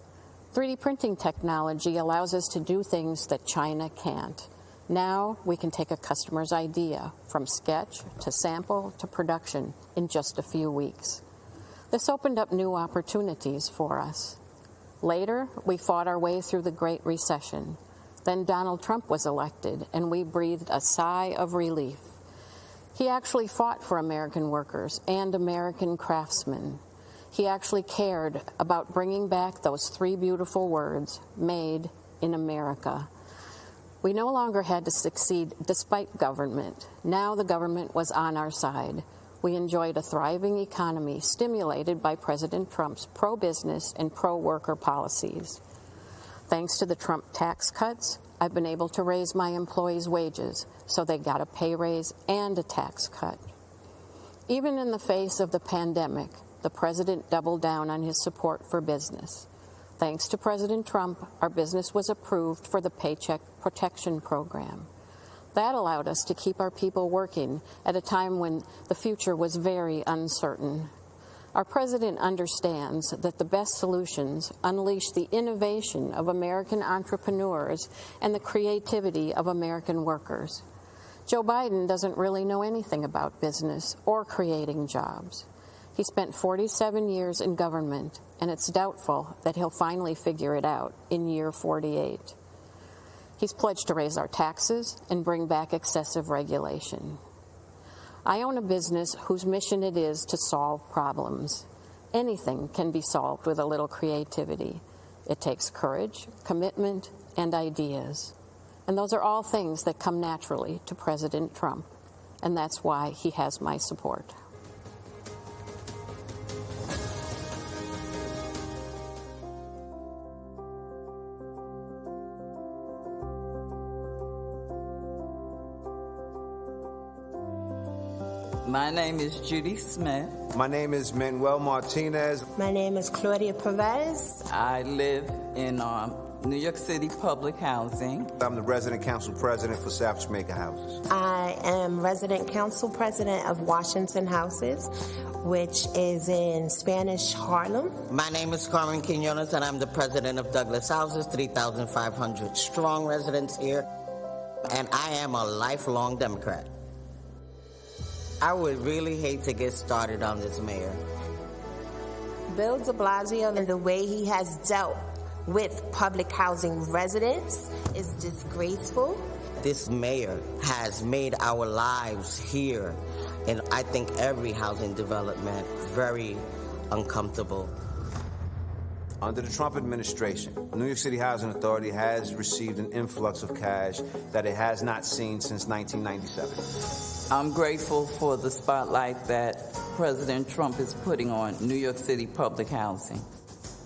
Speaker 3: 3D printing technology allows us to do things that China can't. Now we can take a customer's idea from sketch to sample to production in just a few weeks. This opened up new opportunities for us. Later, we fought our way through the Great Recession. Then Donald Trump was elected, and we breathed a sigh of relief. He actually fought for American workers and American craftsmen. He actually cared about bringing back those three beautiful words, made in America. We no longer had to succeed despite government. Now the government was on our side. We enjoyed a thriving economy stimulated by President Trump's pro-business and pro-worker policies. Thanks to the Trump tax cuts, I've been able to raise my employees' wages, so they got a pay raise and a tax cut. Even in the face of the pandemic, the president doubled down on his support for business. Thanks to President Trump, our business was approved for the Paycheck Protection Program. That allowed us to keep our people working at a time when the future was very uncertain. Our president understands that the best solutions unleash the innovation of American entrepreneurs and the creativity of American workers. Joe Biden doesn't really know anything about business or creating jobs. He spent 47 years in government, and it's doubtful that he'll finally figure it out in year 48. He's pledged to raise our taxes and bring back excessive regulation. I own a business whose mission it is to solve problems. Anything can be solved with a little creativity. It takes courage, commitment, and ideas. And those are all things that come naturally to President Trump. And that's why he has my support.
Speaker 4: My name is Judy Smith.
Speaker 22: My name is Manuel Martinez.
Speaker 23: My name is Claudia Perez.
Speaker 4: I live in New York City Public Housing.
Speaker 22: I'm the resident council president for South Jamaica Houses.
Speaker 23: I am resident council president of Washington Houses, which is in Spanish Harlem.
Speaker 24: My name is Carmen Quinones, and I'm the president of Douglas Houses, 3,500 strong residents here. And I am a lifelong Democrat. I would really hate to get started on this mayor.
Speaker 23: Bill de Blasio and the way he has dealt with public housing residents is disgraceful.
Speaker 24: This mayor has made our lives here, and I think every housing development, very uncomfortable.
Speaker 22: Under the Trump administration, New York City Housing Authority has received an influx of cash that it has not seen since 1997.
Speaker 4: I'm grateful for the spotlight that President Trump is putting on New York City public housing.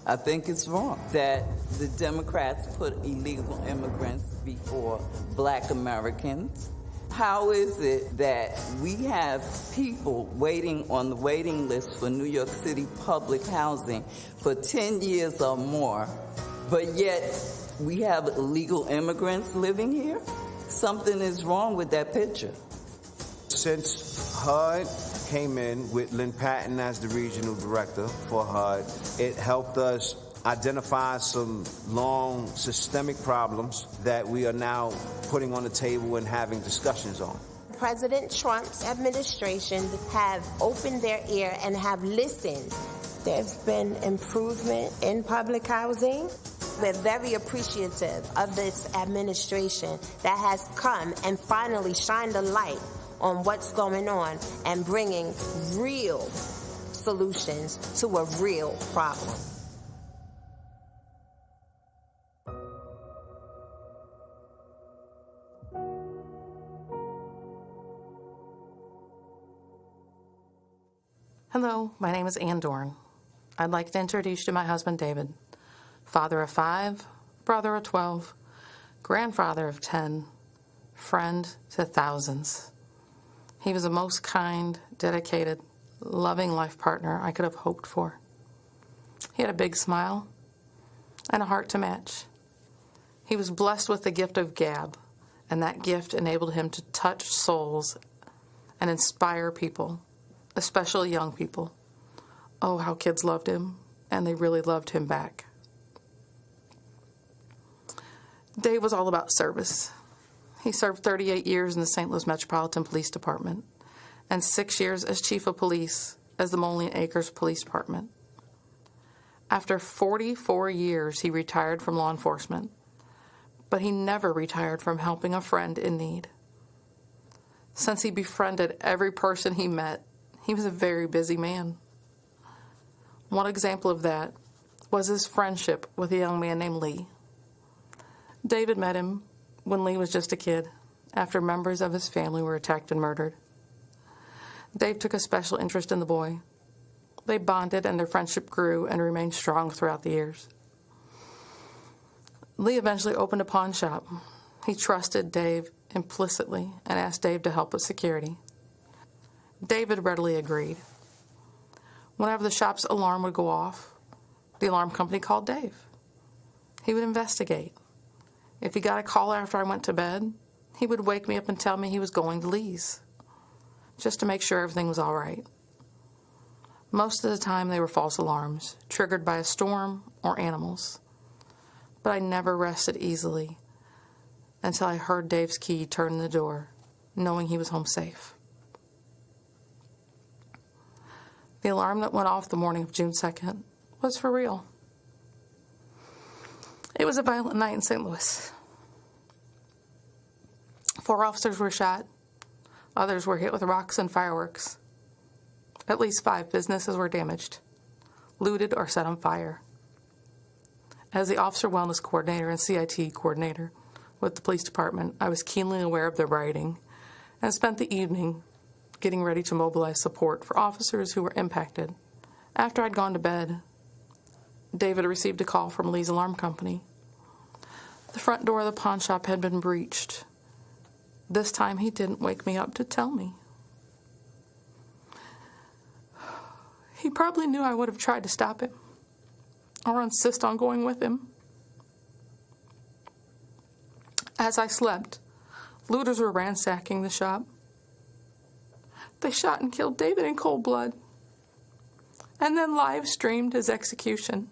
Speaker 4: I think it's wrong that the Democrats put illegal immigrants before Black Americans. How is it that we have people waiting on the waiting list for New York City public housing for 10 years or more, but yet we have illegal immigrants living here? Something is wrong with that picture.
Speaker 22: Since HUD came in with Lynn Patton as the regional director for HUD, it helped us identify some long systemic problems that we are now putting on the table and having discussions on.
Speaker 23: President Trump's administration have opened their ear and have listened. There's been improvement in public housing. We're very appreciative of this administration that has come and finally shined a light on what's going on and bringing real solutions to a real problem.
Speaker 25: Hello, my name is Ann Dorn. I'd like to introduce you to my husband, David, father of 5, brother of 12, grandfather of 10, friend to thousands. He was the most kind, dedicated, loving life partner I could have hoped for. He had a big smile and a heart to match. He was blessed with the gift of gab, and that gift enabled him to touch souls and inspire people, especially young people. Oh, how kids loved him, and they really loved him back. Dave was all about service. He served 38 years in the St. Louis Metropolitan Police Department and 6 years as chief of police as the Moline Acres Police Department. After 44 years, he retired from law enforcement, but he never retired from helping a friend in need. Since he befriended every person he met, he was a very busy man. One example of that was his friendship with a young man named Lee. David met him when Lee was just a kid, after members of his family were attacked and murdered. Dave took a special interest in the boy. They bonded, and their friendship grew and remained strong throughout the years. Lee eventually opened a pawn shop. He trusted Dave implicitly and asked Dave to help with security. David readily agreed. Whenever the shop's alarm would go off, the alarm company called Dave. He would investigate. If he got a call after I went to bed, He would wake me up and tell me he was going to Lee's, just to make sure everything was all right. Most of the time they were false alarms, triggered by a storm or animals. But I never rested easily until I heard Dave's key turn in the door, knowing he was home safe. The alarm that went off the morning of June 2nd was for real. It was a violent night in St. Louis. 4 officers were shot. Others were hit with rocks and fireworks. At least 5 businesses were damaged, looted, or set on fire. As the Officer Wellness Coordinator and CIT Coordinator with the police department, I was keenly aware of the rioting and spent the evening getting ready to mobilize support for officers who were impacted. After I'd gone to bed, David received a call from Lee's Alarm Company. The front door of the pawn shop had been breached. This time he didn't wake me up to tell me. He probably knew I would have tried to stop him or insist on going with him. As I slept, looters were ransacking the shop. They shot and killed David in cold blood, and then live streamed his execution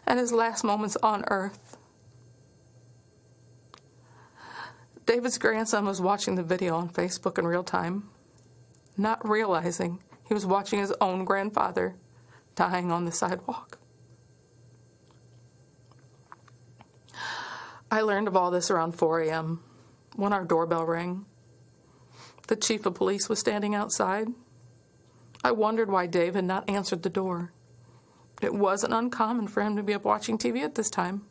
Speaker 25: and his last moments on earth. David's grandson was watching the video on Facebook in real time, not realizing he was watching his own grandfather dying on the sidewalk. I learned of all this around 4 a.m. when our doorbell rang. The chief of police was standing outside. I wondered why Dave had not answered the door. It wasn't uncommon for him to be up watching TV at this time.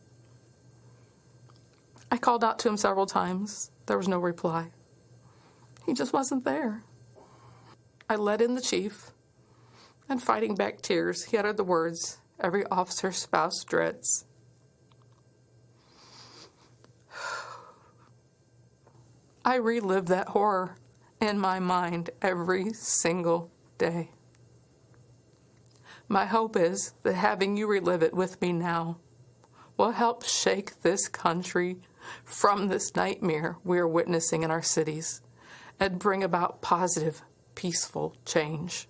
Speaker 25: I called out to him several times. There was no reply. He just wasn't there. I let in the chief, and fighting back tears, he uttered the words every officer's spouse dreads. I relive that horror in my mind every single day. My hope is that having you relive it with me now will help shake this country from this nightmare we are witnessing in our cities and bring about positive, peaceful change.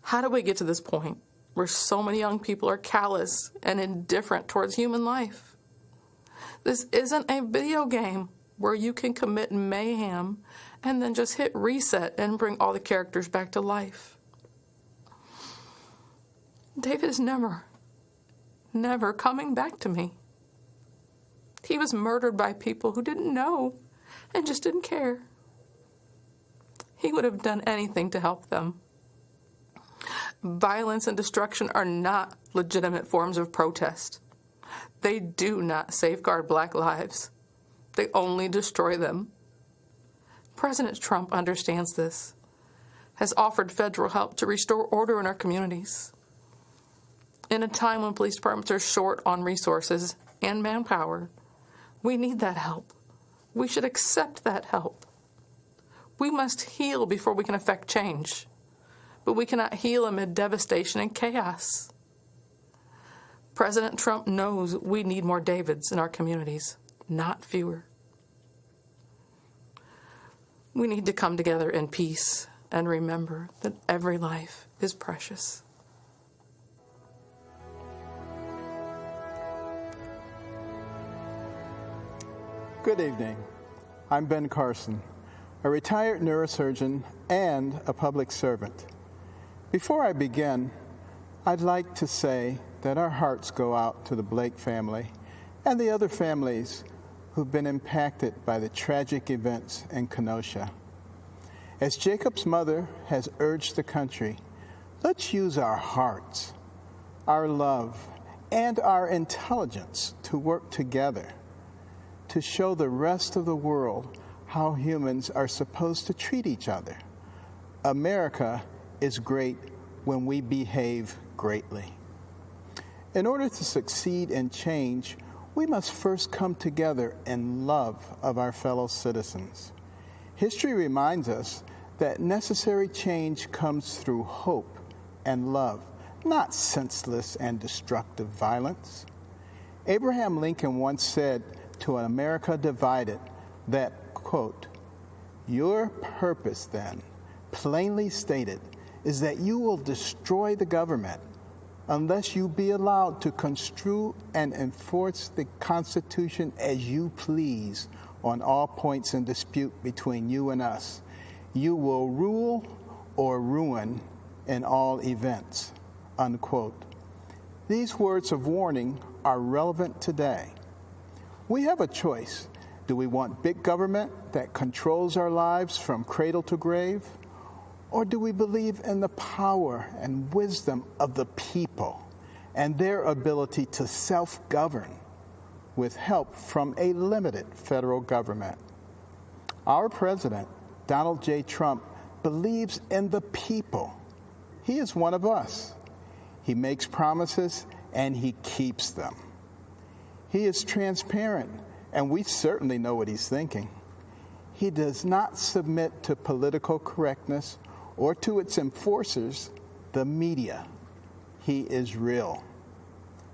Speaker 25: How do we get to this point where so many young people are callous and indifferent towards human life? This isn't a video game where you can commit mayhem and then just hit reset and bring all the characters back to life. David is never coming back to me. He was murdered by people who didn't know and just didn't care. He would have done anything to help them. Violence and destruction are not legitimate forms of protest. They do not safeguard Black lives. They only destroy them. President Trump understands this, has offered federal help to restore order in our communities. In a time when police departments are short on resources and manpower, we need that help. We should accept that help. We must heal before we can effect change, but we cannot heal amid devastation and chaos. President Trump knows we need more Davids in our communities, not fewer. We need to come together in peace and remember that every life is precious.
Speaker 5: Good evening. I'm Ben Carson, a retired neurosurgeon and a public servant. Before I begin, I'd like to say that our hearts go out to the Blake family and the other families who've been impacted by the tragic events in Kenosha. As Jacob's mother has urged the country, let's use our hearts, our love, and our intelligence to work together to show the rest of the world how humans are supposed to treat each other. America is great when we behave greatly. In order to succeed in change, we must first come together in love of our fellow citizens. History reminds us that necessary change comes through hope and love, not senseless and destructive violence. Abraham Lincoln once said, "To an America divided, that, quote, "Your purpose then, plainly stated, is that you will destroy the government unless you be allowed to construe and enforce the Constitution as you please on all points in dispute between you and us. You will rule or ruin in all events," unquote. These words of warning are relevant today. We have a choice. Do we want big government that controls our lives from cradle to grave? Or do we believe in the power and wisdom of the people and their ability to self-govern with help from a limited federal government? Our president, Donald J. Trump, believes in the people. He is one of us. He makes promises and he keeps them. He is transparent, and we certainly know what he's thinking. He does not submit to political correctness or to its enforcers, the media. He is real.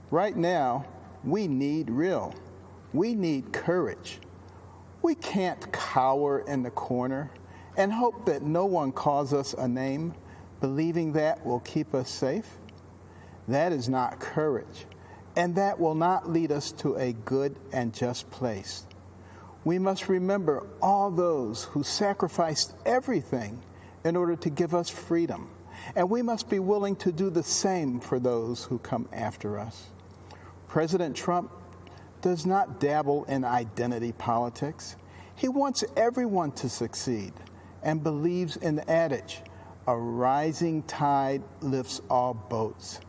Speaker 5: Right now, we need real. We need courage. We can't cower in the corner and hope that no one calls us a name, believing that will keep us safe. That is not courage, and that will not lead us to a good and just place. We must remember all those who sacrificed everything in order to give us freedom, and we must be willing to do the same for those who come after us. President Trump does not dabble in identity politics. He wants everyone to succeed and believes in the adage, "A rising tide lifts all boats."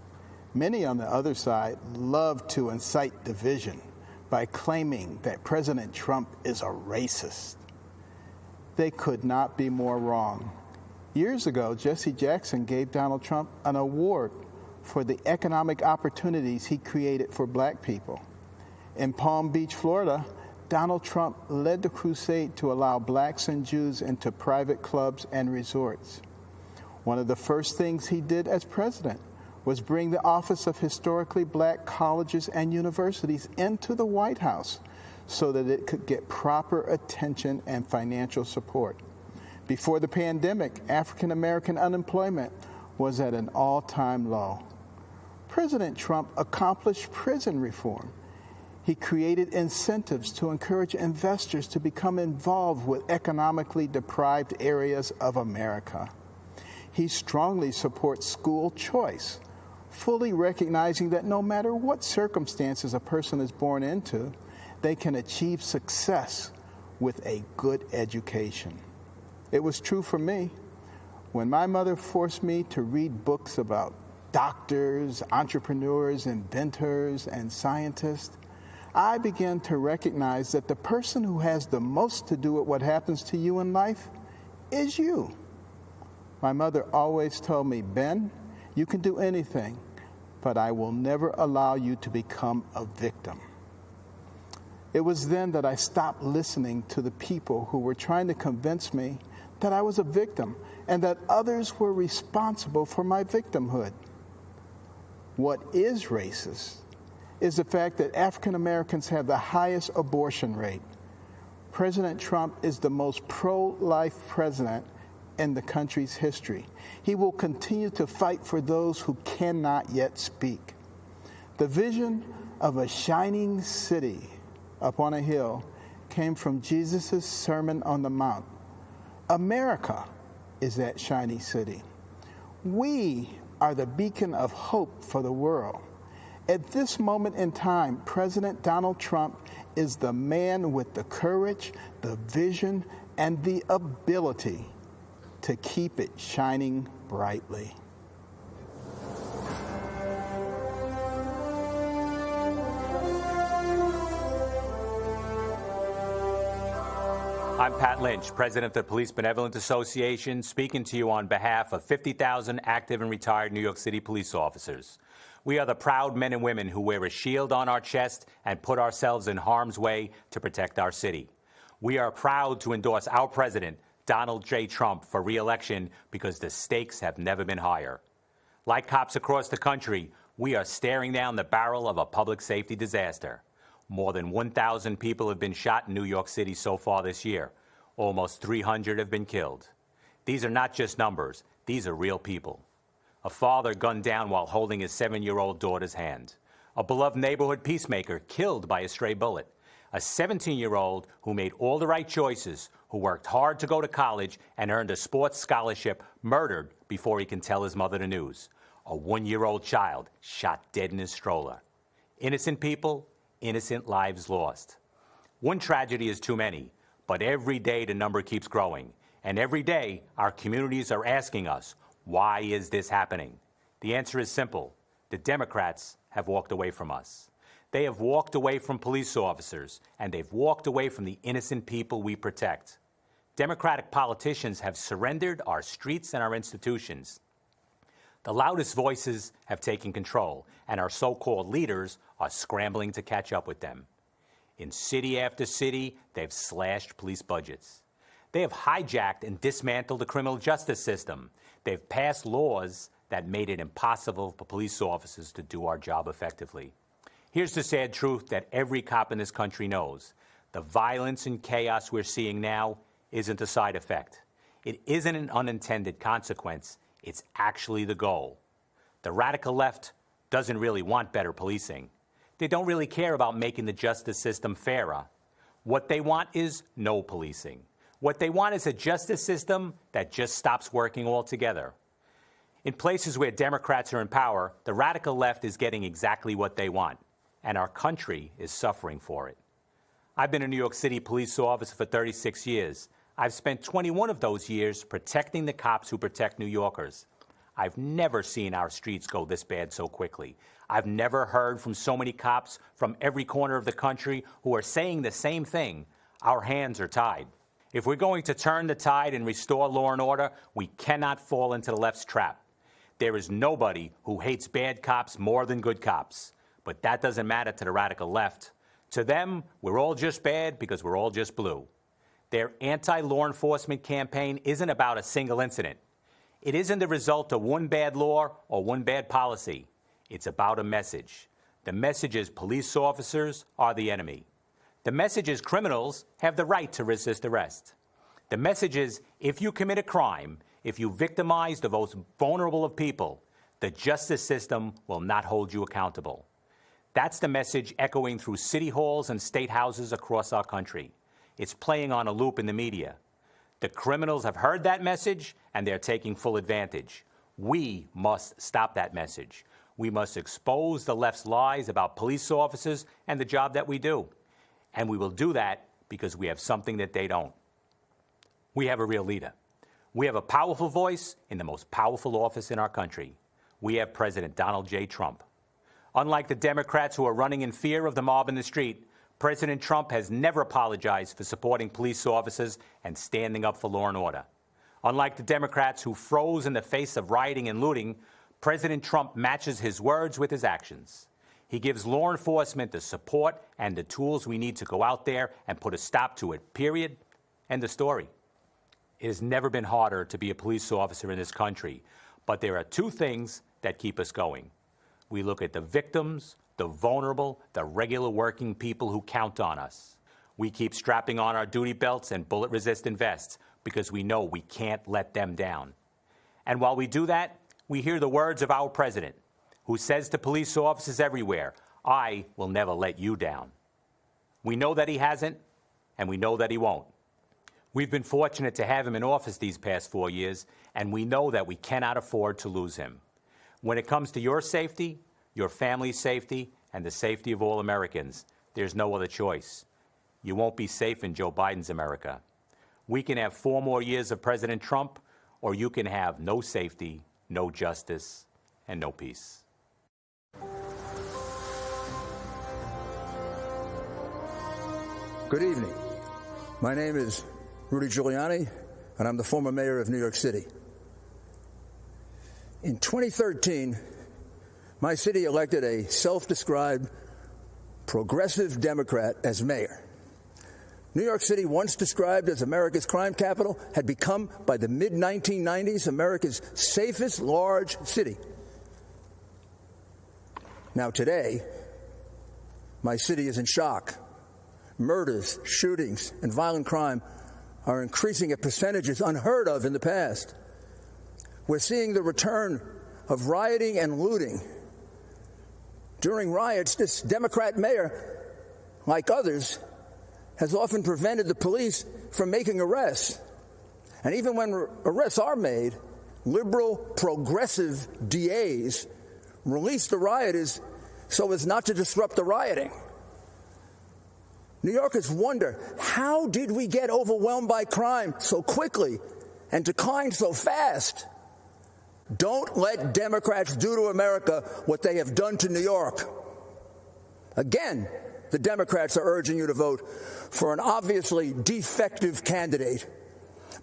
Speaker 5: Many on the other side love to incite division by claiming that President Trump is a racist. They could not be more wrong. Years ago, Jesse Jackson gave Donald Trump an award for the economic opportunities he created for black people. In Palm Beach, Florida, Donald Trump led the crusade to allow blacks and Jews into private clubs and resorts. One of the first things he did as president was bring the Office of Historically Black Colleges and Universities into the White House so that it could get proper attention and financial support. Before the pandemic, African American unemployment was at an all-time low. President Trump accomplished prison reform. He created incentives to encourage investors to become involved with economically deprived areas of America. He strongly supports school choice, fully recognizing that no matter what circumstances a person is born into, they can achieve success with a good education. It was true for me. When my mother forced me to read books about doctors, entrepreneurs, inventors, and scientists, I began to recognize that the person who has the most to do with what happens to you in life is you. My mother always told me, "Ben, you can do anything, but I will never allow you to become a victim." It was then that I stopped listening to the people who were trying to convince me that I was a victim and that others were responsible for my victimhood. What is racist is the fact that African Americans have the highest abortion rate. President Trump is the most pro-life president in the country's history. He will continue to fight for those who cannot yet speak. The vision of a shining city up on a hill came from Jesus' Sermon on the Mount. America is that shiny city. We are the beacon of hope for the world. At this moment in time, President Donald Trump is the man with the courage, the vision, and the ability to keep it shining brightly.
Speaker 6: I'm Pat Lynch, president of the Police Benevolent Association, speaking to you on behalf of 50,000 active and retired New York City police officers. We are the proud men and women who wear a shield on our chest and put ourselves in harm's way to protect our city. We are proud to endorse our president, Donald J. Trump, for re-election because the stakes have never been higher. Like cops across the country, we are staring down the barrel of a public safety disaster. More than 1,000 people have been shot in New York City so far this year. Almost 300 have been killed. These are not just numbers. These are real people. A father gunned down while holding his 7-year-old daughter's hand. A beloved neighborhood peacemaker killed by a stray bullet. A 17-year-old who made all the right choices, who worked hard to go to college and earned a sports scholarship, murdered before he can tell his mother the news. A 1-year-old child shot dead in his stroller. Innocent people, innocent lives lost. One tragedy is too many, but every day the number keeps growing. And every day our communities are asking us, why is this happening? The answer is simple. The Democrats have walked away from us. They have walked away from police officers, and they've walked away from the innocent people we protect. Democratic politicians have surrendered our streets and our institutions. The loudest voices have taken control, and our so-called leaders are scrambling to catch up with them. In city after city, they've slashed police budgets. They have hijacked and dismantled the criminal justice system. They've passed laws that made it impossible for police officers to do our job effectively. Here's the sad truth that every cop in this country knows. The violence and chaos we're seeing now isn't a side effect. It isn't an unintended consequence. It's actually the goal. The radical left doesn't really want better policing. They don't really care about making the justice system fairer. What they want is no policing. What they want is a justice system that just stops working altogether. In places where Democrats are in power, the radical left is getting exactly what they want, and our country is suffering for it. I've been a New York City police officer for 36 years. I've spent 21 of those years protecting the cops who protect New Yorkers. I've never seen our streets go this bad so quickly. I've never heard from so many cops from every corner of the country who are saying the same thing. Our hands are tied. If we're going to turn the tide and restore law and order, we cannot fall into the left's trap. There is nobody who hates bad cops more than good cops. But that doesn't matter to the radical left. To them, we're all just bad because we're all just blue. Their anti-law enforcement campaign isn't about a single incident. It isn't the result of one bad law or one bad policy. It's about a message. The message is police officers are the enemy. The message is criminals have the right to resist arrest. The message is if you commit a crime, if you victimize the most vulnerable of people, the justice system will not hold you accountable. That's the message echoing through city halls and state houses across our country. It's playing on a loop in the media. The criminals have heard that message, and they're taking full advantage. We must stop that message. We must expose the left's lies about police officers and the job that we do. And we will do that because we have something that they don't. We have a real leader. We have a powerful voice in the most powerful office in our country. We have President Donald J. Trump. Unlike the Democrats who are running in fear of the mob in the street, President Trump has never apologized for supporting police officers and standing up for law and order. Unlike the Democrats who froze in the face of rioting and looting, President Trump matches his words with his actions. He gives law enforcement the support and the tools we need to go out there and put a stop to it, period. End of story. It has never been harder to be a police officer in this country, but there are two things that keep us going. We look at the victims, the vulnerable, the regular working people who count on us. We keep strapping on our duty belts and bullet-resistant vests because we know we can't let them down. And while we do that, we hear the words of our president, who says to police officers everywhere, I will never let you down. We know that he hasn't, and we know that he won't. We've been fortunate to have him in office these past 4 years, and we know that we cannot afford to lose him. When it comes to your safety, your family's safety, and the safety of all Americans, there's no other choice. You won't be safe in Joe Biden's America. We can have 4 more years of President Trump, or you can have no safety, no justice, and no peace.
Speaker 7: Good evening. My name is Rudy Giuliani, and I'm the former mayor of New York City. In 2013, my city elected a self-described progressive Democrat as mayor. New York City, once described as America's crime capital, had become, by the mid-1990s, America's safest large city. Now today, My city is in shock. Murders, shootings, and violent crime are increasing at percentages unheard of in the past. We're seeing the return of rioting and looting. During riots, this Democrat mayor, like others, has often prevented the police from making arrests. And even when arrests are made, liberal, progressive DAs release the rioters so as not to disrupt the rioting. New Yorkers wonder, how did we get overwhelmed by crime so quickly and decline so fast? Don't let Democrats do to America what they have done to New York. Again, the Democrats are urging you to vote for an obviously defective candidate.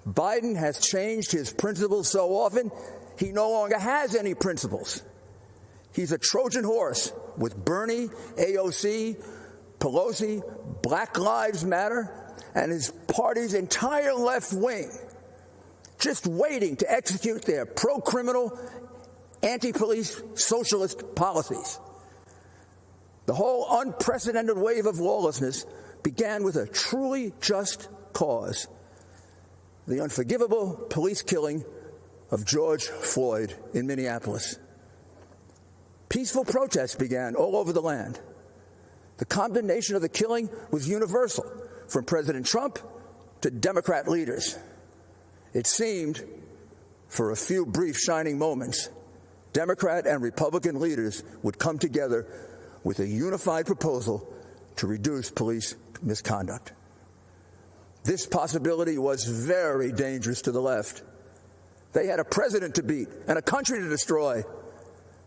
Speaker 7: Biden has changed his principles so often, he no longer has any principles. He's a Trojan horse with Bernie, AOC, Pelosi, Black Lives Matter, and his party's entire left wing, just waiting to execute their pro-criminal, anti-police socialist policies. The whole unprecedented wave of lawlessness began with a truly just cause: the unforgivable police killing of George Floyd in Minneapolis. Peaceful protests began all over the land. The condemnation of the killing was universal, from President Trump to Democrat leaders. It seemed, for a few brief shining moments, Democrat and Republican leaders would come together with a unified proposal to reduce police misconduct. This possibility was very dangerous to the left. They had a president to beat and a country to destroy.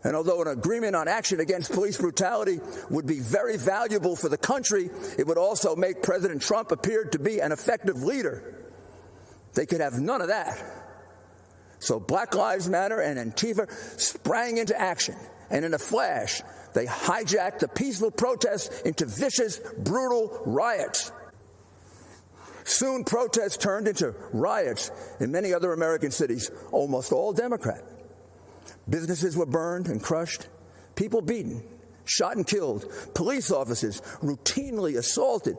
Speaker 7: And although an agreement on action against police brutality would be very valuable for the country, it would also make President Trump appear to be an effective leader. They could have none of that. So Black Lives Matter and Antifa sprang into action, and in a flash, they hijacked the peaceful protests into vicious, brutal riots. Soon, protests turned into riots in many other American cities, almost all Democrat. Businesses were burned and crushed, people beaten, shot and killed, police officers routinely assaulted,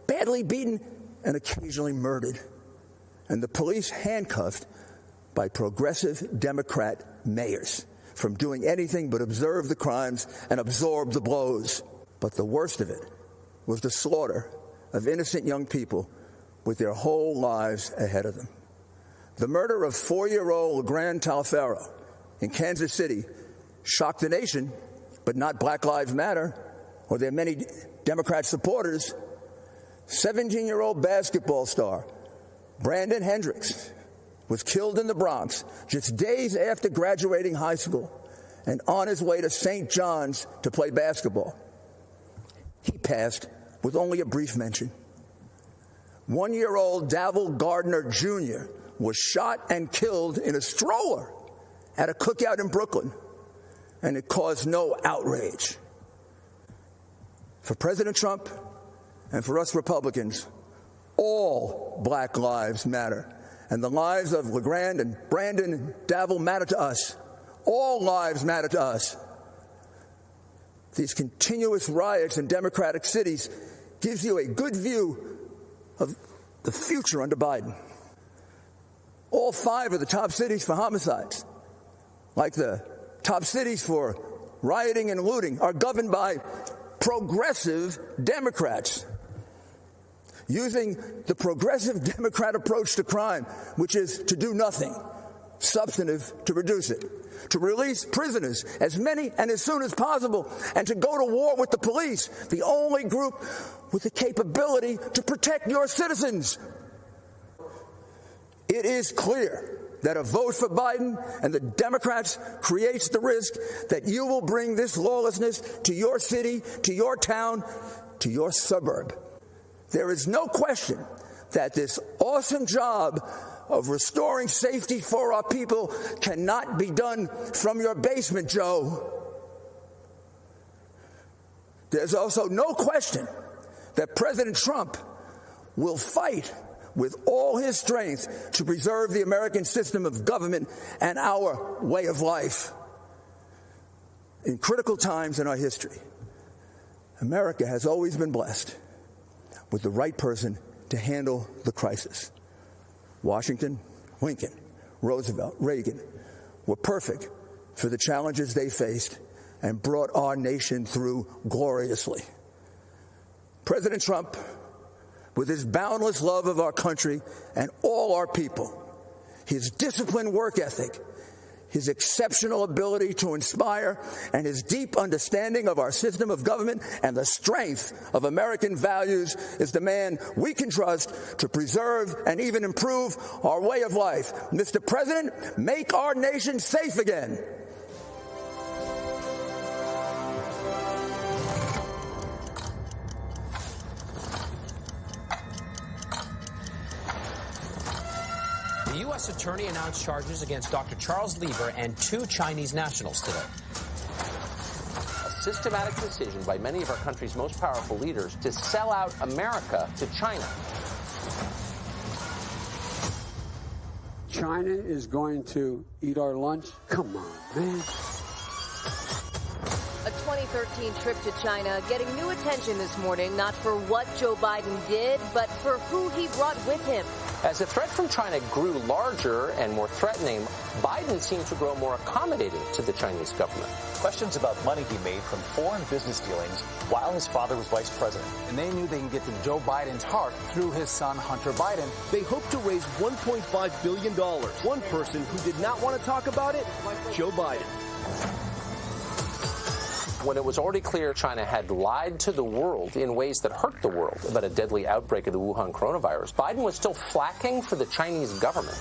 Speaker 7: badly beaten, and occasionally murdered, and the police handcuffed by progressive Democrat mayors from doing anything but observe the crimes and absorb the blows. But the worst of it was the slaughter of innocent young people with their whole lives ahead of them. The murder of 4-year-old LeGrand Talfaro in Kansas City shocked the nation, but not Black Lives Matter or their many Democrat supporters. 17-year-old basketball star Brandon Hendricks was killed in the Bronx just days after graduating high school and on his way to St. John's to play basketball. He passed with only a brief mention. 1-year-old Davil Gardner Jr. was shot and killed in a stroller at a cookout in Brooklyn, and it caused no outrage. For President Trump and for us Republicans, all Black lives matter, and the lives of LeGrand and Brandon and Davil matter to us. All lives matter to us. These continuous riots in Democratic cities gives you a good view of the future under Biden. All 5 of the top cities for homicides, like the top cities for rioting and looting, are governed by progressive Democrats, using the progressive Democrat approach to crime, which is to do nothing substantive to reduce it, to release prisoners, as many and as soon as possible, and to go to war with the police, the only group with the capability to protect your citizens. It is clear that a vote for Biden and the Democrats creates the risk that you will bring this lawlessness to your city, to your town, to your suburb. There is no question that this awesome job of restoring safety for our people cannot be done from your basement, Joe. There's also no question that President Trump will fight with all his strength to preserve the American system of government and our way of life in critical times in our history. America has always been blessed with the right person to handle the crisis. Washington, Lincoln, Roosevelt, Reagan were perfect for the challenges they faced and brought our nation through gloriously. President Trump, with his boundless love of our country and all our people, his disciplined work ethic, his exceptional ability to inspire, and his deep understanding of our system of government and the strength of American values is the man we can trust to preserve and even improve our way of life. Mr. President, make our nation safe again.
Speaker 8: The U.S. attorney announced charges against Dr. Charles Lieber and 2 Chinese nationals today. A systematic decision by many of our country's most powerful leaders to sell out America to China.
Speaker 9: China is going to eat our lunch? Come on, man.
Speaker 10: A 2013 trip to China getting new attention this morning, not for what Joe Biden did, but for who he brought with him.
Speaker 8: As the threat from China grew larger and more threatening, Biden seemed to grow more accommodating to the Chinese government.
Speaker 11: Questions about money he made from foreign business dealings while his father was vice president.
Speaker 12: And they knew they can get to Joe Biden's heart through his son, Hunter Biden.
Speaker 26: They hoped to raise $1.5 billion. One person who did not want to talk about it, Joe Biden.
Speaker 8: When it was already clear China had lied to the world in ways that hurt the world about a deadly outbreak of the Wuhan coronavirus, Biden was still flacking for the Chinese government.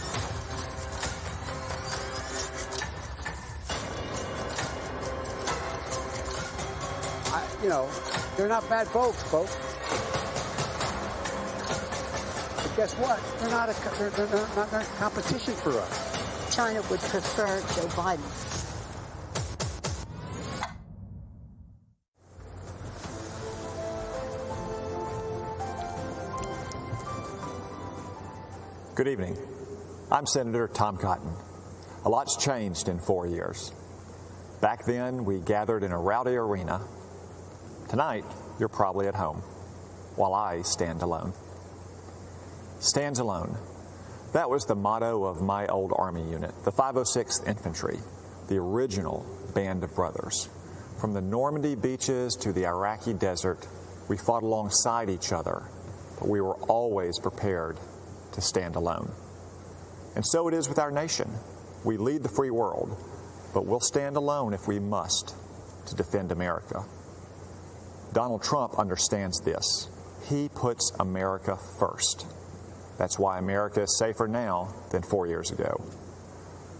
Speaker 9: They're not bad folks. But guess what? They're not a competition for us.
Speaker 27: China would prefer Joe Biden.
Speaker 28: Good evening. I'm Senator Tom Cotton. A lot's changed in 4 years. Back then, we gathered in a rowdy arena. Tonight, you're probably at home, while I stand alone. Stands alone. That was the motto of my old Army unit, the 506th Infantry, the original band of brothers. From the Normandy beaches to the Iraqi desert, we fought alongside each other, but we were always prepared to stand alone. And so it is with our nation. We lead the free world, but we'll stand alone if we must to defend America. Donald Trump understands this. He puts America first. That's why America is safer now than 4 years ago.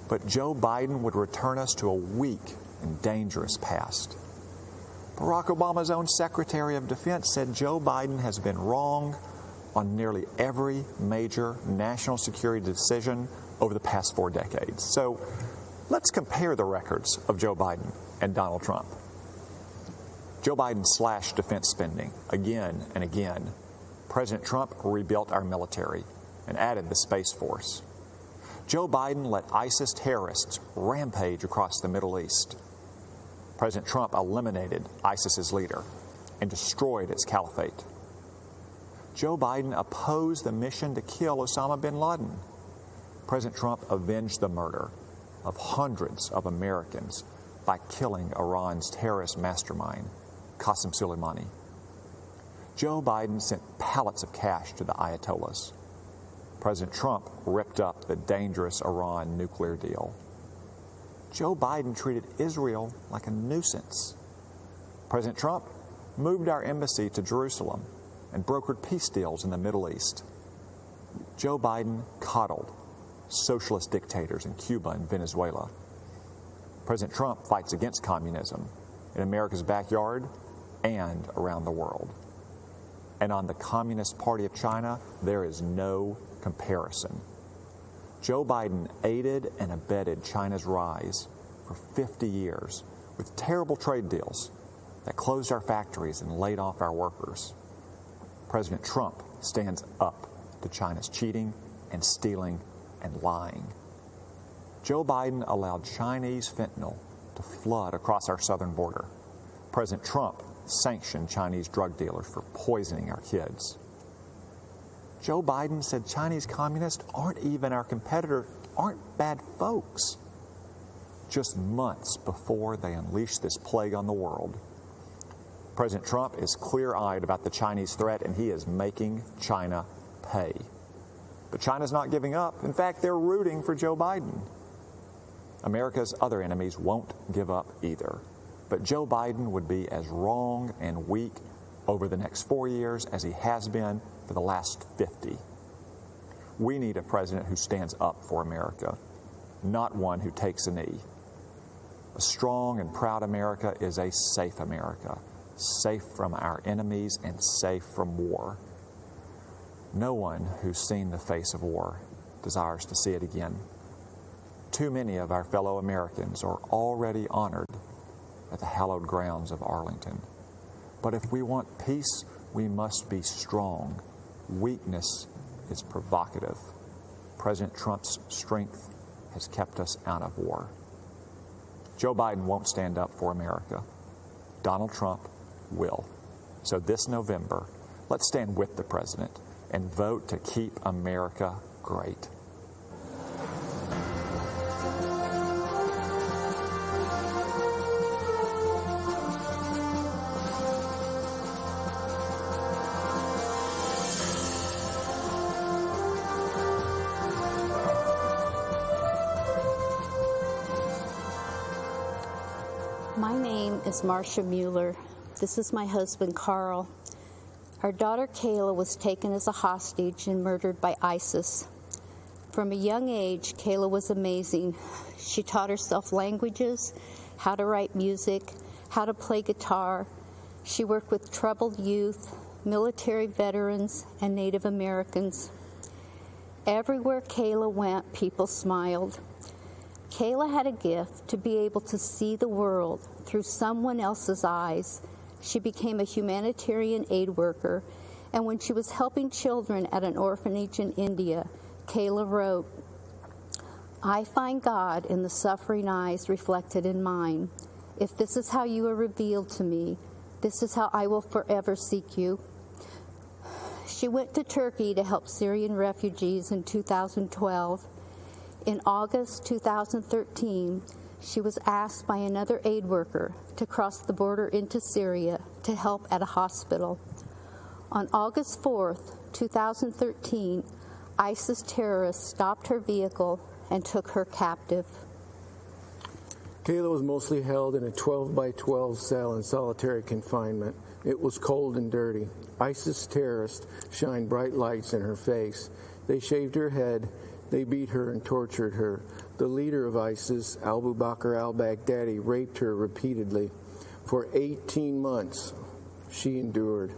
Speaker 28: But Joe Biden would return us to a weak and dangerous past. Barack Obama's own Secretary of Defense said Joe Biden has been wrong on nearly every major national security decision over the past 4 decades. So let's compare the records of Joe Biden and Donald Trump. Joe Biden slashed defense spending again and again. President Trump rebuilt our military and added the Space Force. Joe Biden let ISIS terrorists rampage across the Middle East. President Trump eliminated ISIS's leader and destroyed its caliphate. Joe Biden opposed the mission to kill Osama bin Laden. President Trump avenged the murder of hundreds of Americans by killing Iran's terrorist mastermind, Qasem Soleimani. Joe Biden sent pallets of cash to the Ayatollahs. President Trump ripped up the dangerous Iran nuclear deal. Joe Biden treated Israel like a nuisance. President Trump moved our embassy to Jerusalem and brokered peace deals in the Middle East. Joe Biden coddled socialist dictators in Cuba and Venezuela. President Trump fights against communism in America's backyard and around the world. And on the Communist Party of China, there is no comparison. Joe Biden aided and abetted China's rise for 50 years with terrible trade deals that closed our factories and laid off our workers. President Trump stands up to China's cheating and stealing and lying. Joe Biden allowed Chinese fentanyl to flood across our southern border. President Trump sanction Chinese drug dealers for poisoning our kids. Joe Biden said Chinese communists aren't even our competitor, aren't bad folks. Just months before they unleash this plague on the world. President Trump is clear-eyed about the Chinese threat, and he is making China pay. But China's not giving up. In fact, they're rooting for Joe Biden. America's other enemies won't give up either. But Joe Biden would be as wrong and weak over the next 4 years as he has been for the last 50. We need a president who stands up for America, not one who takes a knee. A strong and proud America is a safe America, safe from our enemies and safe from war. No one who's seen the face of war desires to see it again. Too many of our fellow Americans are already honored at the hallowed grounds of Arlington. But if we want peace, we must be strong. Weakness is provocative. President Trump's strength has kept us out of war. Joe Biden won't stand up for America. Donald Trump will. So this November, let's stand with the president and vote to keep America great.
Speaker 27: My name is Marcia Mueller. This is my husband, Carl. Our daughter, Kayla, was taken as a hostage and murdered by ISIS. From a young age, Kayla was amazing. She taught herself languages, how to write music, how to play guitar. She worked with troubled youth, military veterans, and Native Americans. Everywhere Kayla went, people smiled. Kayla had a gift to be able to see the world through someone else's eyes. She became a humanitarian aid worker, and when she was helping children at an orphanage in India, Kayla wrote, "I find God in the suffering eyes reflected in mine. If this is how you are revealed to me, this is how I will forever seek you." She went to Turkey to help Syrian refugees in 2012. In August 2013, she was asked by another aid worker to cross the border into Syria to help at a hospital. On August 4th, 2013, ISIS terrorists stopped her vehicle and took her captive.
Speaker 13: Kayla was mostly held in a 12-by-12 cell in solitary confinement. It was cold and dirty. ISIS terrorists shined bright lights in her face. They shaved her head. They beat her and tortured her. The leader of ISIS, Abu Bakr al-Baghdadi, raped her repeatedly. For 18 months, she endured.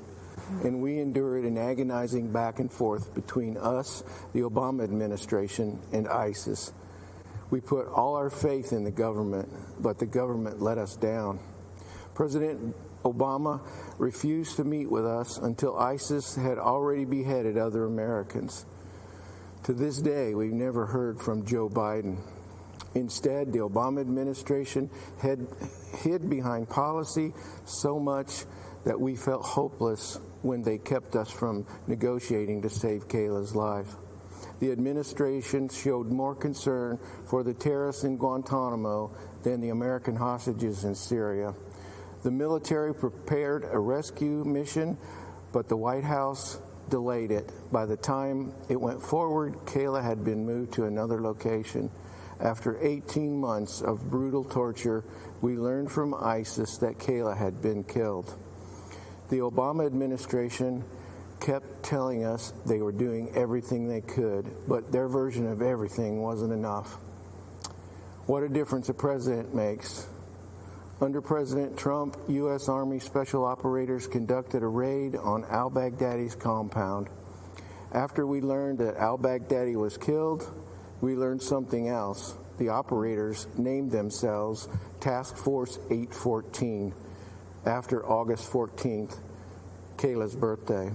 Speaker 13: And we endured an agonizing back and forth between us, the Obama administration, and ISIS. We put all our faith in the government, but the government let us down. President Obama refused to meet with us until ISIS had already beheaded other Americans. To this day, we've never heard from Joe Biden. Instead, the Obama administration had hid behind policy so much that we felt hopeless when they kept us from negotiating to save Kayla's life. The administration showed more concern for the terrorists in Guantanamo than the American hostages in Syria. The military prepared a rescue mission, but the White House delayed it. By the time it went forward, Kayla had been moved to another location. After 18 months of brutal torture, we learned from ISIS that Kayla had been killed. The Obama administration kept telling us they were doing everything they could, but their version of everything wasn't enough. What a difference a president makes. Under President Trump, U.S. Army Special Operators conducted a raid on al-Baghdadi's compound. After we learned that al-Baghdadi was killed, we learned something else. The operators named themselves Task Force 814 after August 14th, Kayla's birthday.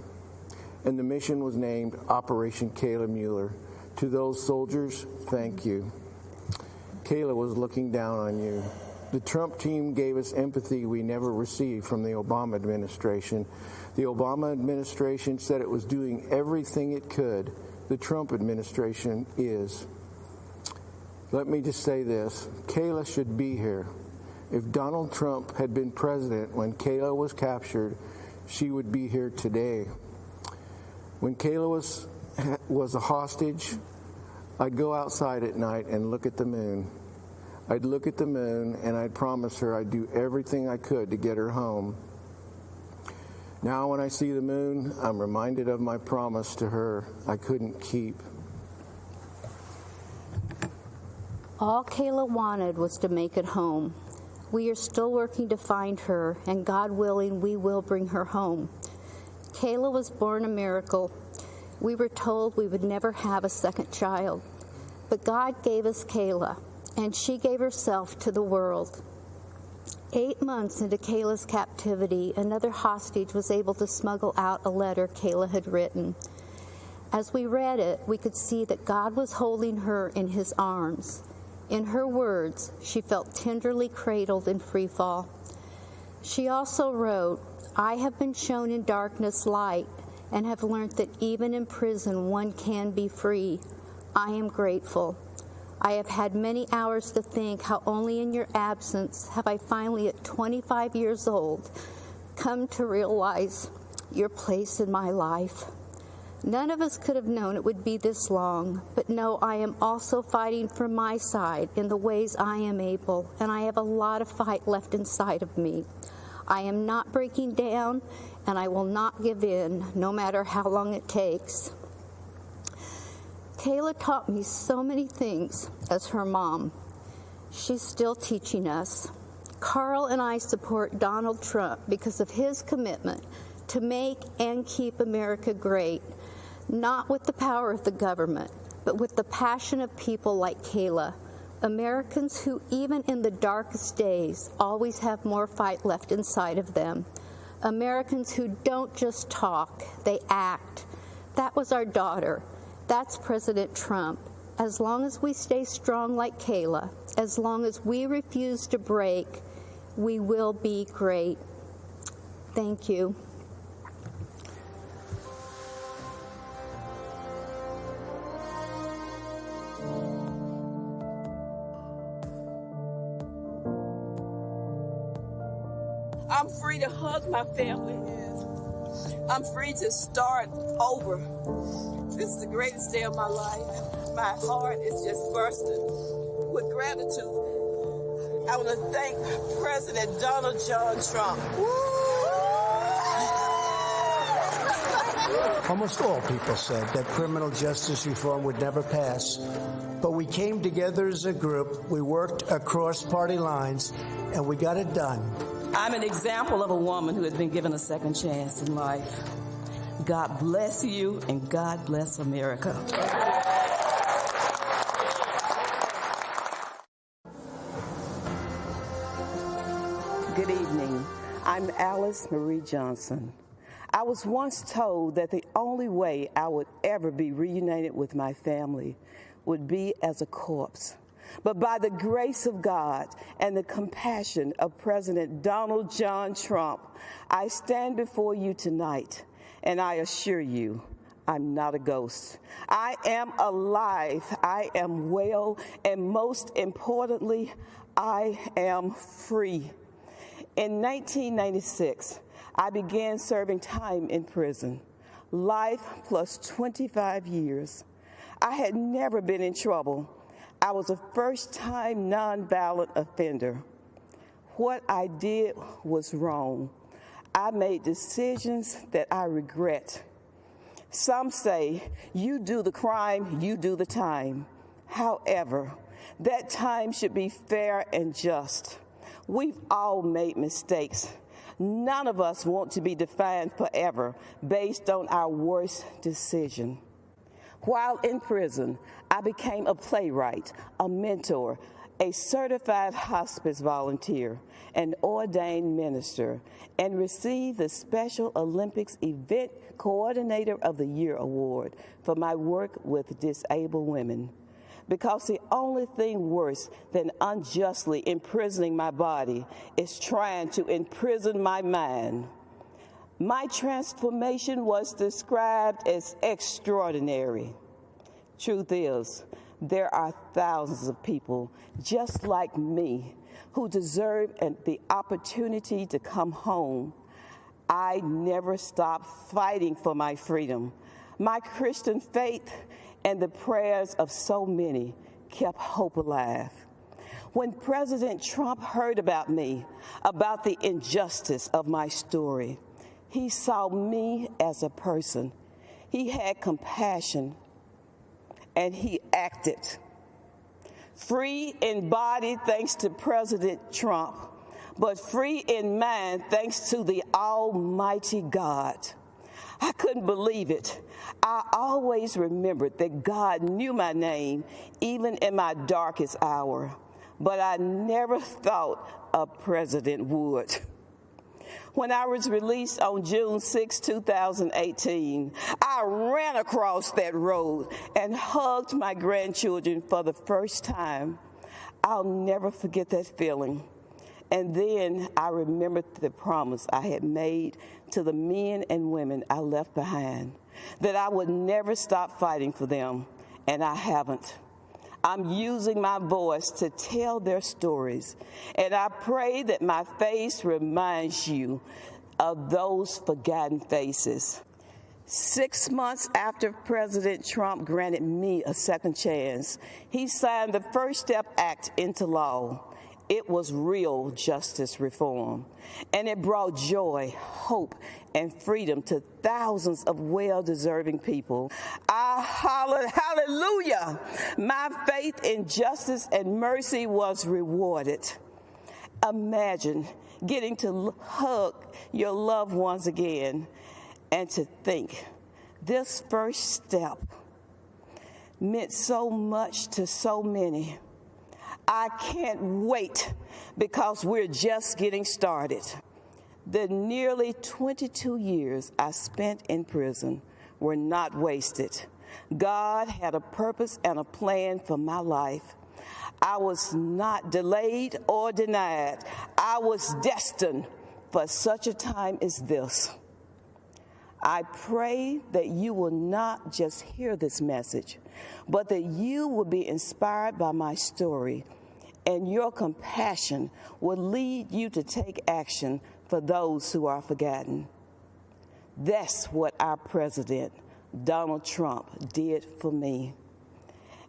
Speaker 13: And the mission was named Operation Kayla Mueller. To those soldiers, thank you. Kayla was looking down on you. The Trump team gave us empathy we never received from the Obama administration. The Obama administration said it was doing everything it could. The Trump administration is. Let me just say this. Kayla should be here. If Donald Trump had been president when Kayla was captured, she would be here today. When Kayla was a hostage, I'd go outside at night and look at the moon. I'd look at the moon and I'd promise her I'd do everything I could to get her home. Now when I see the moon, I'm reminded of my promise to her I couldn't keep.
Speaker 27: All Kayla wanted was to make it home. We are still working to find her, and God willing, we will bring her home. Kayla was born a miracle. We were told we would never have a second child. But God gave us Kayla, and she gave herself to the world. 8 months into Kayla's captivity, another hostage was able to smuggle out a letter Kayla had written. As we read it, we could see that God was holding her in his arms. In her words, she felt tenderly cradled in free fall. She also wrote, "I have been shown in darkness light and have learned that even in prison one can be free. I am grateful. I have had many hours to think how only in your absence have I finally, at 25 years old, come to realize your place in my life. None of us could have known it would be this long, but no, I am also fighting for my side in the ways I am able, and I have a lot of fight left inside of me. I am not breaking down, and I will not give in, no matter how long it takes." Kayla taught me so many things as her mom. She's still teaching us. Carl and I support Donald Trump because of his commitment to make and keep America great, not with the power of the government, but with the passion of people like Kayla, Americans who, even in the darkest days, always have more fight left inside of them. Americans who don't just talk, they act. That was our daughter. That's President Trump. As long as we stay strong like Kayla, as long as we refuse to break, we will be great. Thank you.
Speaker 2: I'm free to hug my family. I'm free to start over. This is the greatest day of my life. My heart is just bursting with gratitude. I want to thank President Donald John Trump.
Speaker 14: Almost all people said that criminal justice reform would never pass. But we came together as a group, we worked across party lines, and we got it done.
Speaker 2: I'm an example of a woman who has been given a second chance in life. God bless you, and God bless America.
Speaker 15: Good evening. I'm Alice Marie Johnson. I was once told that the only way I would ever be reunited with my family would be as a corpse. But by the grace of God and the compassion of President Donald John Trump, I stand before you tonight, and I assure you, I'm not a ghost. I am alive, I am well, and most importantly, I am free. In 1996, I began serving time in prison, life plus 25 years. I had never been in trouble. I was a first-time nonviolent offender. What I did was wrong. I made decisions that I regret. Some say, you do the crime, you do the time. However, that time should be fair and just. We've all made mistakes. None of us want to be defined forever based on our worst decision. While in prison, I became a playwright, a mentor, a certified hospice volunteer, an ordained minister, and received the Special Olympics Event Coordinator of the Year award for my work with disabled women. because the only thing worse than unjustly imprisoning my body is trying to imprison my mind. My transformation was described as extraordinary. Truth is, there are thousands of people just like me who deserve the opportunity to come home. I never stopped fighting for my freedom. My Christian faith and the prayers of so many kept hope alive. When President Trump heard about me, about the injustice of my story, he saw me as a person. He had compassion, and he acted. Free in body thanks to President Trump, but free in mind thanks to the Almighty God. I couldn't believe it. I always remembered that God knew my name even in my darkest hour, but I never thought a president would. When I was released on June 6, 2018, I ran across that road and hugged my grandchildren for the first time. I'll never forget that feeling. And then I remembered the promise I had made to the men and women I left behind, that I would never stop fighting for them, and I haven't. I'm using my voice to tell their stories, and I pray that my face reminds you of those forgotten faces. 6 months after President Trump granted me a second chance, he signed the First Step Act into law. It was real justice reform, and it brought joy, hope, and freedom to thousands of well-deserving people. I hollered, hallelujah! My faith in justice and mercy was rewarded. Imagine getting to hug your loved ones again, and to think this first step meant so much to so many. I can't wait because we're just getting started. The nearly 22 years I spent in prison were not wasted. God had a purpose and a plan for my life. I was not delayed or denied. I was destined for such a time as this. I pray that you will not just hear this message, but that you will be inspired by my story, and your compassion will lead you to take action for those who are forgotten. That's what our president, Donald Trump, did for me.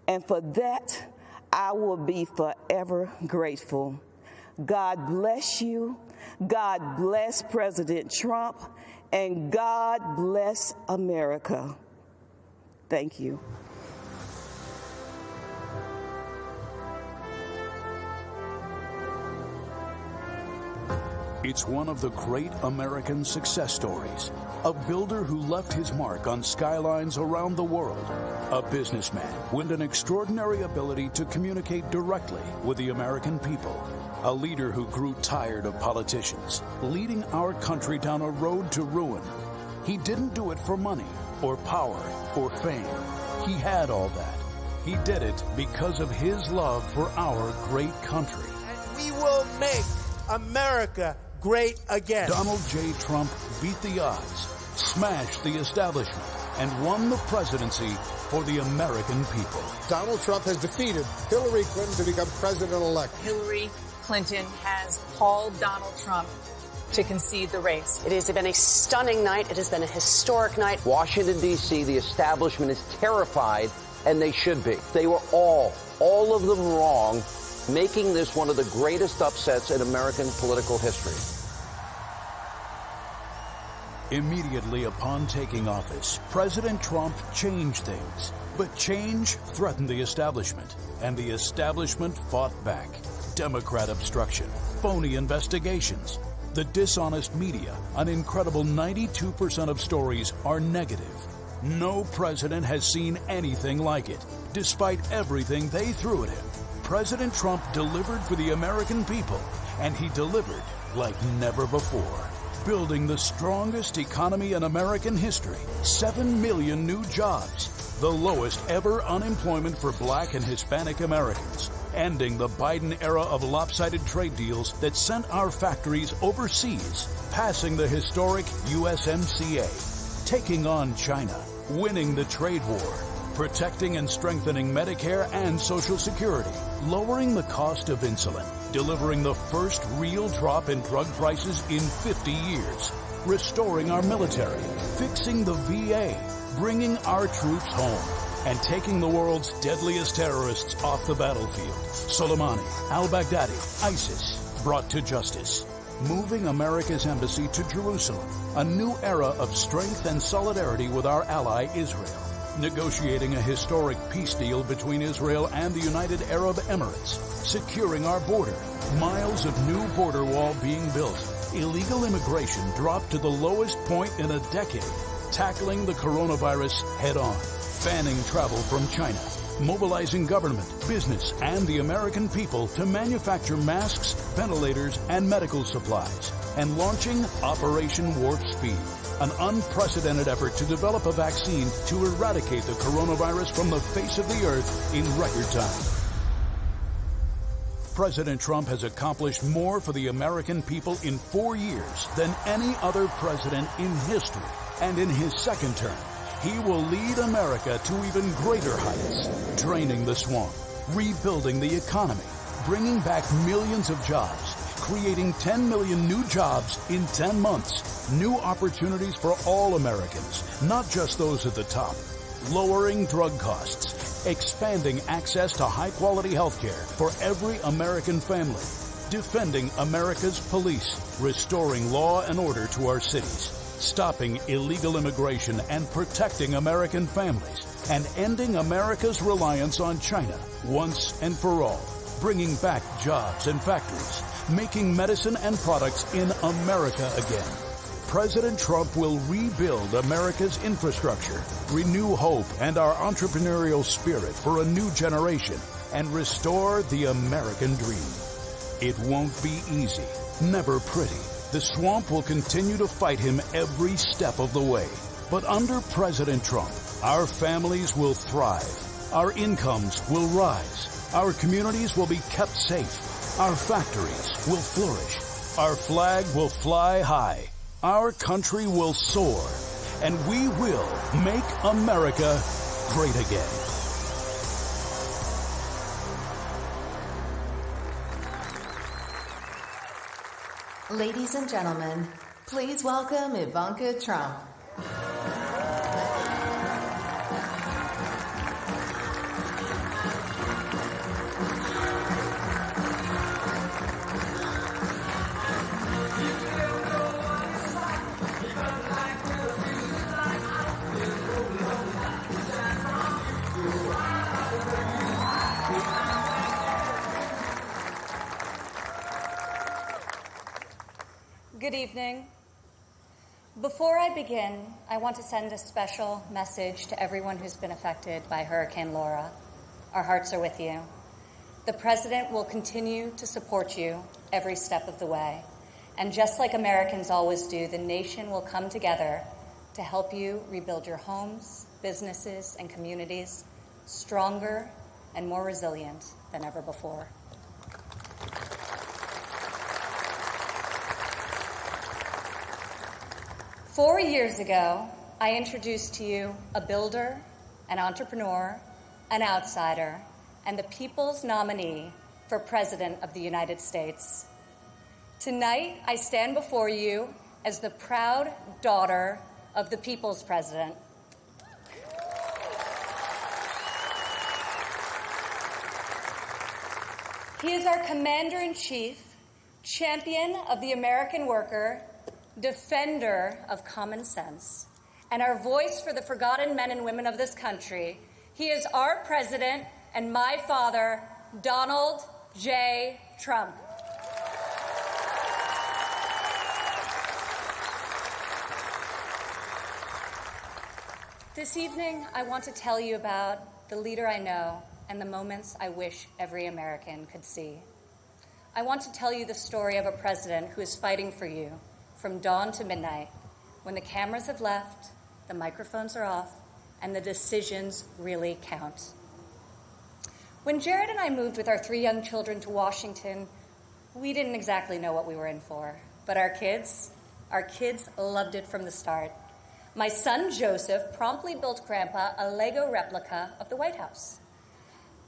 Speaker 15: And for that, I will be forever grateful. God bless you. God bless President Trump. And God bless America. Thank you.
Speaker 1: It's one of the great American success stories. A builder who left his mark on skylines around the world. A businessman with an extraordinary ability to communicate directly with the American people. A leader who grew tired of politicians, leading our country down a road to ruin. He didn't do it for money or power or fame. He had all that. He did it because of his love for our great country.
Speaker 3: And we will make America great again.
Speaker 1: Donald J. Trump beat the odds, smashed the establishment, and won the presidency for the American people.
Speaker 16: Donald Trump has defeated Hillary Clinton to become president-elect.
Speaker 17: Hillary Clinton has called Donald Trump to concede the race.
Speaker 18: It has been a stunning night. It has been a historic night.
Speaker 8: Washington, D.C., the establishment is terrified, and they should be. They were all of them wrong, making this one of the greatest upsets in American political history.
Speaker 1: Immediately upon taking office, President Trump changed things. But change threatened the establishment, and the establishment fought back. Democrat obstruction, phony investigations, the dishonest media, an incredible 92% of stories are negative. No president has seen anything like it. Despite everything they threw at him, President Trump delivered for the American people, and he delivered like never before. Building the strongest economy in American history, 7 million new jobs, the lowest ever unemployment for Black and Hispanic Americans, ending the Biden era of lopsided trade deals that sent our factories overseas, passing the historic USMCA, taking on China, winning the trade war, protecting and strengthening Medicare and Social Security, lowering the cost of insulin, delivering the first real drop in drug prices in 50 years, restoring our military, fixing the VA, bringing our troops home, and taking the world's deadliest terrorists off the battlefield. Soleimani, al-Baghdadi, ISIS, brought to justice. Moving America's embassy to Jerusalem, a new era of strength and solidarity with our ally Israel. Negotiating a historic peace deal between Israel and the United Arab Emirates. Securing our border. Miles of new border wall being built. Illegal immigration dropped to the lowest point in a decade. Tackling the coronavirus head-on. Banning travel from China. Mobilizing government, business, and the American people to manufacture masks, ventilators, and medical supplies. And launching Operation Warp Speed, an unprecedented effort to develop a vaccine to eradicate the coronavirus from the face of the earth in record time. President Trump has accomplished more for the American people in 4 years than any other president in history. And in his second term, he will lead America to even greater heights, draining the swamp, rebuilding the economy, bringing back millions of jobs, creating 10 million new jobs in 10 months, new opportunities for all Americans, not just those at the top, lowering drug costs, expanding access to high-quality health care for every American family, defending America's police, restoring law and order to our cities, stopping illegal immigration and protecting American families, and ending America's reliance on China once and for all, bringing back jobs and factories, making medicine and products in America again. President Trump will rebuild America's infrastructure, renew hope and our entrepreneurial spirit for a new generation, and restore the American dream. It won't be easy, never pretty. The swamp will continue to fight him every step of the way. But under President Trump, our families will thrive. Our incomes will rise. Our communities will be kept safe. Our factories will flourish. Our flag will fly high. Our country will soar. And we will make America great again.
Speaker 4: Ladies and gentlemen, please welcome Ivanka Trump.
Speaker 19: Good evening. Before I begin, I want to send a special message to everyone who's been affected by Hurricane Laura. Our hearts are with you. The President will continue to support you every step of the way. And just like Americans always do, the nation will come together to help you rebuild your homes, businesses, and communities stronger and more resilient than ever before. Four years ago, I introduced to you a builder, an entrepreneur, an outsider, and the people's nominee for President of the United States. Tonight, I stand before you as the proud daughter of the people's president. He is our commander-in-chief, champion of the American worker, defender of common sense, and our voice for the forgotten men and women of this country. He is our president and my father, Donald J. Trump. This evening, I want to tell you about the leader I know and the moments I wish every American could see. I want to tell you the story of a president who is fighting for you from dawn to midnight, when the cameras have left, the microphones are off, and the decisions really count. When Jared and I moved with our 3 young children to Washington, we didn't exactly know what we were in for, but our kids loved it from the start. My son Joseph promptly built Grandpa a Lego replica of the White House.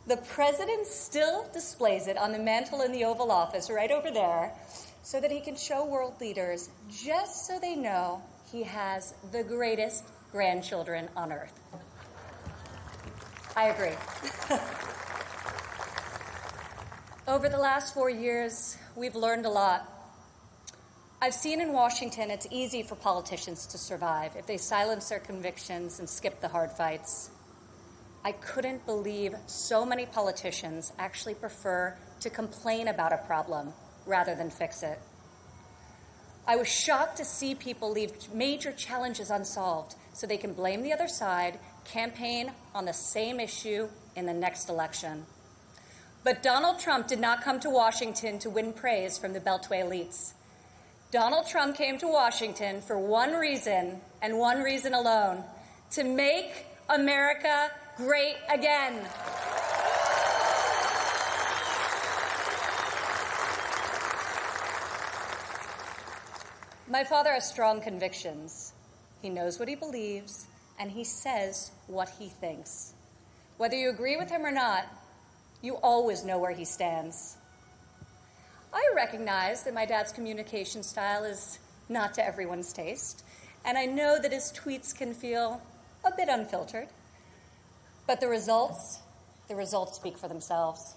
Speaker 19: The president still displays it on the mantle in the Oval Office right over there so that he can show world leaders just so they know he has the greatest grandchildren on earth. I agree. Over the last 4 years, we've learned a lot. I've seen in Washington it's easy for politicians to survive if they silence their convictions and skip the hard fights. I couldn't believe so many politicians actually prefer to complain about a problem rather than fix it. I was shocked to see people leave major challenges unsolved so they can blame the other side, campaign on the same issue in the next election. But Donald Trump did not come to Washington to win praise from the Beltway elites. Donald Trump came to Washington for one reason and one reason alone: to make America great again. My father has strong convictions. He knows what he believes, and he says what he thinks. Whether you agree with him or not, you always know where he stands. I recognize that my dad's communication style is not to everyone's taste, and I know that his tweets can feel a bit unfiltered. But the results speak for themselves.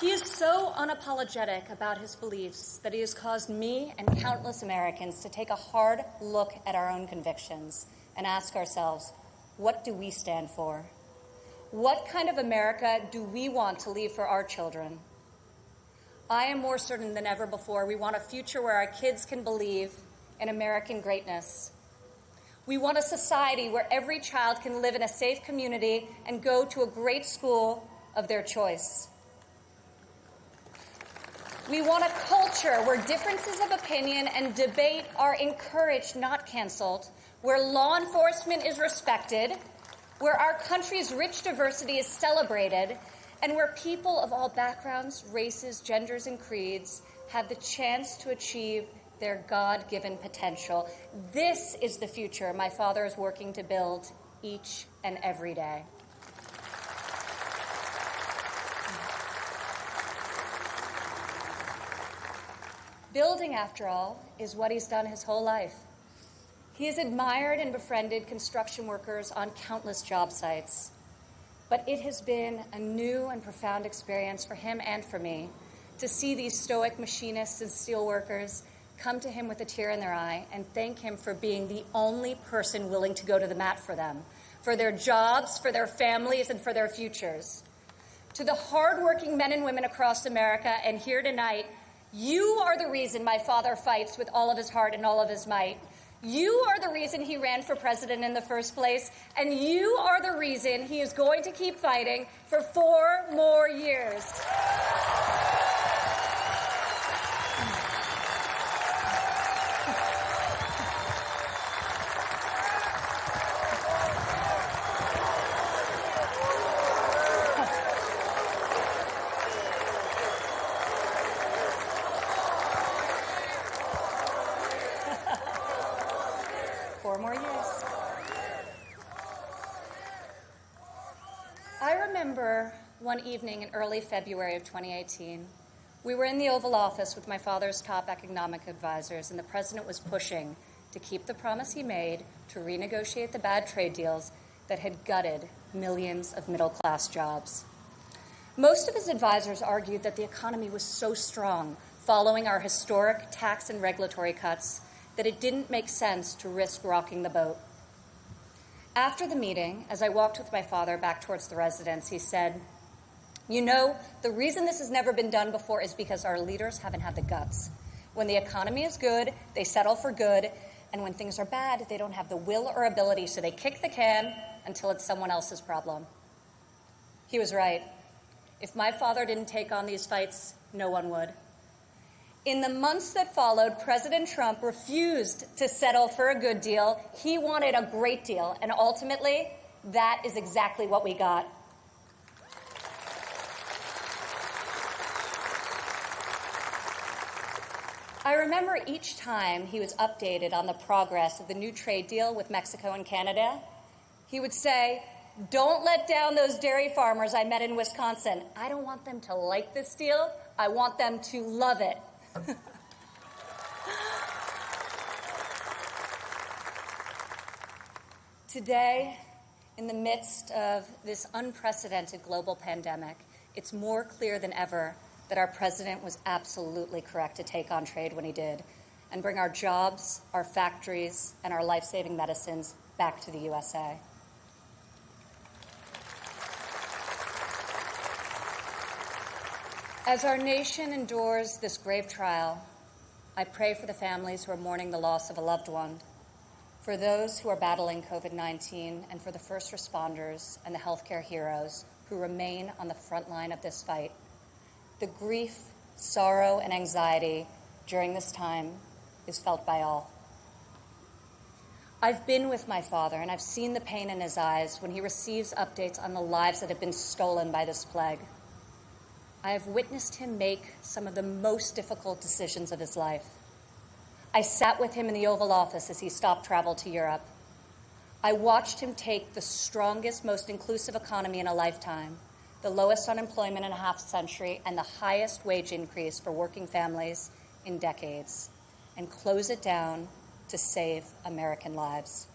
Speaker 19: He is so unapologetic about his beliefs that he has caused me and countless Americans to take a hard look at our own convictions and ask ourselves, what do we stand for? What kind of America do we want to leave for our children? I am more certain than ever before we want a future where our kids can believe in American greatness. We want a society where every child can live in a safe community and go to a great school of their choice. We want a culture where differences of opinion and debate are encouraged, not canceled, where law enforcement is respected, where our country's rich diversity is celebrated, and where people of all backgrounds, races, genders, and creeds have the chance to achieve their God-given potential. This is the future my father is working to build each and every day. Building, after all, is what he's done his whole life. He has admired and befriended construction workers on countless job sites. But it has been a new and profound experience for him and for me to see these stoic machinists and steelworkers come to him with a tear in their eye and thank him for being the only person willing to go to the mat for them, for their jobs, for their families, and for their futures. To the hardworking men and women across America and here tonight, you are the reason my father fights with all of his heart and all of his might. You are the reason he ran for president in the first place, and you are the reason he is going to keep fighting for 4 more years. One evening in early February of 2018, we were in the Oval Office with my father's top economic advisors, and the president was pushing to keep the promise he made to renegotiate the bad trade deals that had gutted millions of middle-class jobs. Most of his advisors argued that the economy was so strong following our historic tax and regulatory cuts that it didn't make sense to risk rocking the boat. After the meeting, as I walked with my father back towards the residence, he said, "You know, the reason this has never been done before is because our leaders haven't had the guts. When the economy is good, they settle for good, and when things are bad, they don't have the will or ability, so they kick the can until it's someone else's problem." He was right. If my father didn't take on these fights, no one would. In the months that followed, President Trump refused to settle for a good deal. He wanted a great deal, and ultimately, that is exactly what we got. I remember each time he was updated on the progress of the new trade deal with Mexico and Canada, he would say, "Don't let down those dairy farmers I met in Wisconsin. I don't want them to like this deal. I want them to love it." Today, in the midst of this unprecedented global pandemic, it's more clear than ever that our president was absolutely correct to take on trade when he did and bring our jobs, our factories, and our life-saving medicines back to the USA. As our nation endures this grave trial, I pray for the families who are mourning the loss of a loved one, for those who are battling COVID-19, and for the first responders and the healthcare heroes who remain on the front line of this fight. The grief, sorrow, and anxiety during this time is felt by all. I've been with my father, and I've seen the pain in his eyes when he receives updates on the lives that have been stolen by this plague. I have witnessed him make some of the most difficult decisions of his life. I sat with him in the Oval Office as he stopped travel to Europe. I watched him take the strongest, most inclusive economy in a lifetime, the lowest unemployment in a half century, and the highest wage increase for working families in decades, and close it down to save American lives.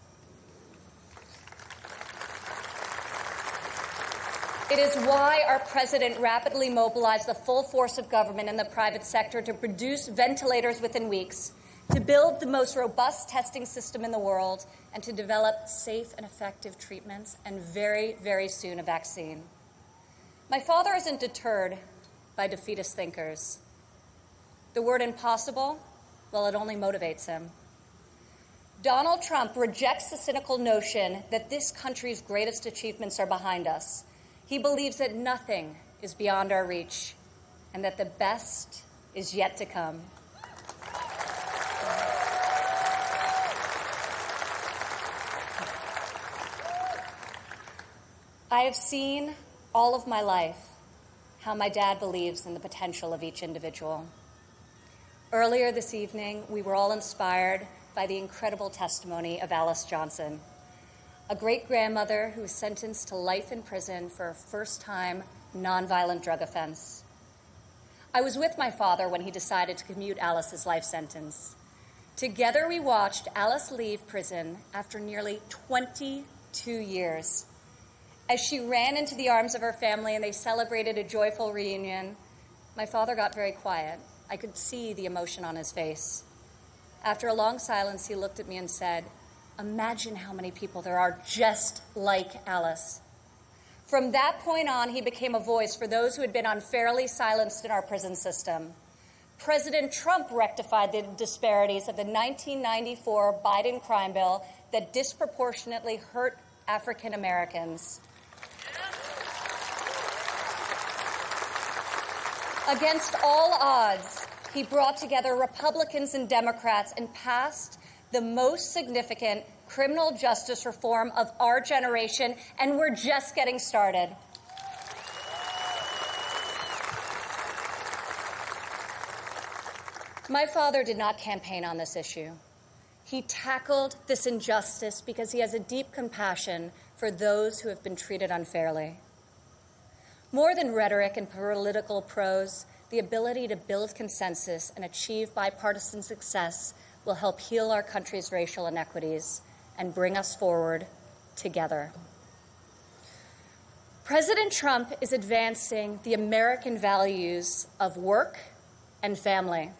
Speaker 19: It is why our president rapidly mobilized the full force of government and the private sector to produce ventilators within weeks, to build the most robust testing system in the world, and to develop safe and effective treatments, and very, very soon a vaccine. My father isn't deterred by defeatist thinkers. The word impossible, well, it only motivates him. Donald Trump rejects the cynical notion that this country's greatest achievements are behind us. He believes that nothing is beyond our reach and that the best is yet to come. I have seen all of my life how my dad believes in the potential of each individual. Earlier this evening, we were all inspired by the incredible testimony of Alice Johnson, a great-grandmother who was sentenced to life in prison for a first-time nonviolent drug offense. I was with my father when he decided to commute Alice's life sentence. Together, we watched Alice leave prison after nearly 22 years. As she ran into the arms of her family and they celebrated a joyful reunion, my father got very quiet. I could see the emotion on his face. After a long silence, he looked at me and said, "Imagine how many people there are just like Alice." From that point on, he became a voice for those who had been unfairly silenced in our prison system. President Trump rectified the disparities of the 1994 Biden crime bill that disproportionately hurt African Americans. Against all odds, he brought together Republicans and Democrats and passed the most significant criminal justice reform of our generation, and we're just getting started. My father did not campaign on this issue. He tackled this injustice because he has a deep compassion for those who have been treated unfairly. More than rhetoric and political prose, the ability to build consensus and achieve bipartisan success will help heal our country's racial inequities and bring us forward together. President Trump is advancing the American values of work and family.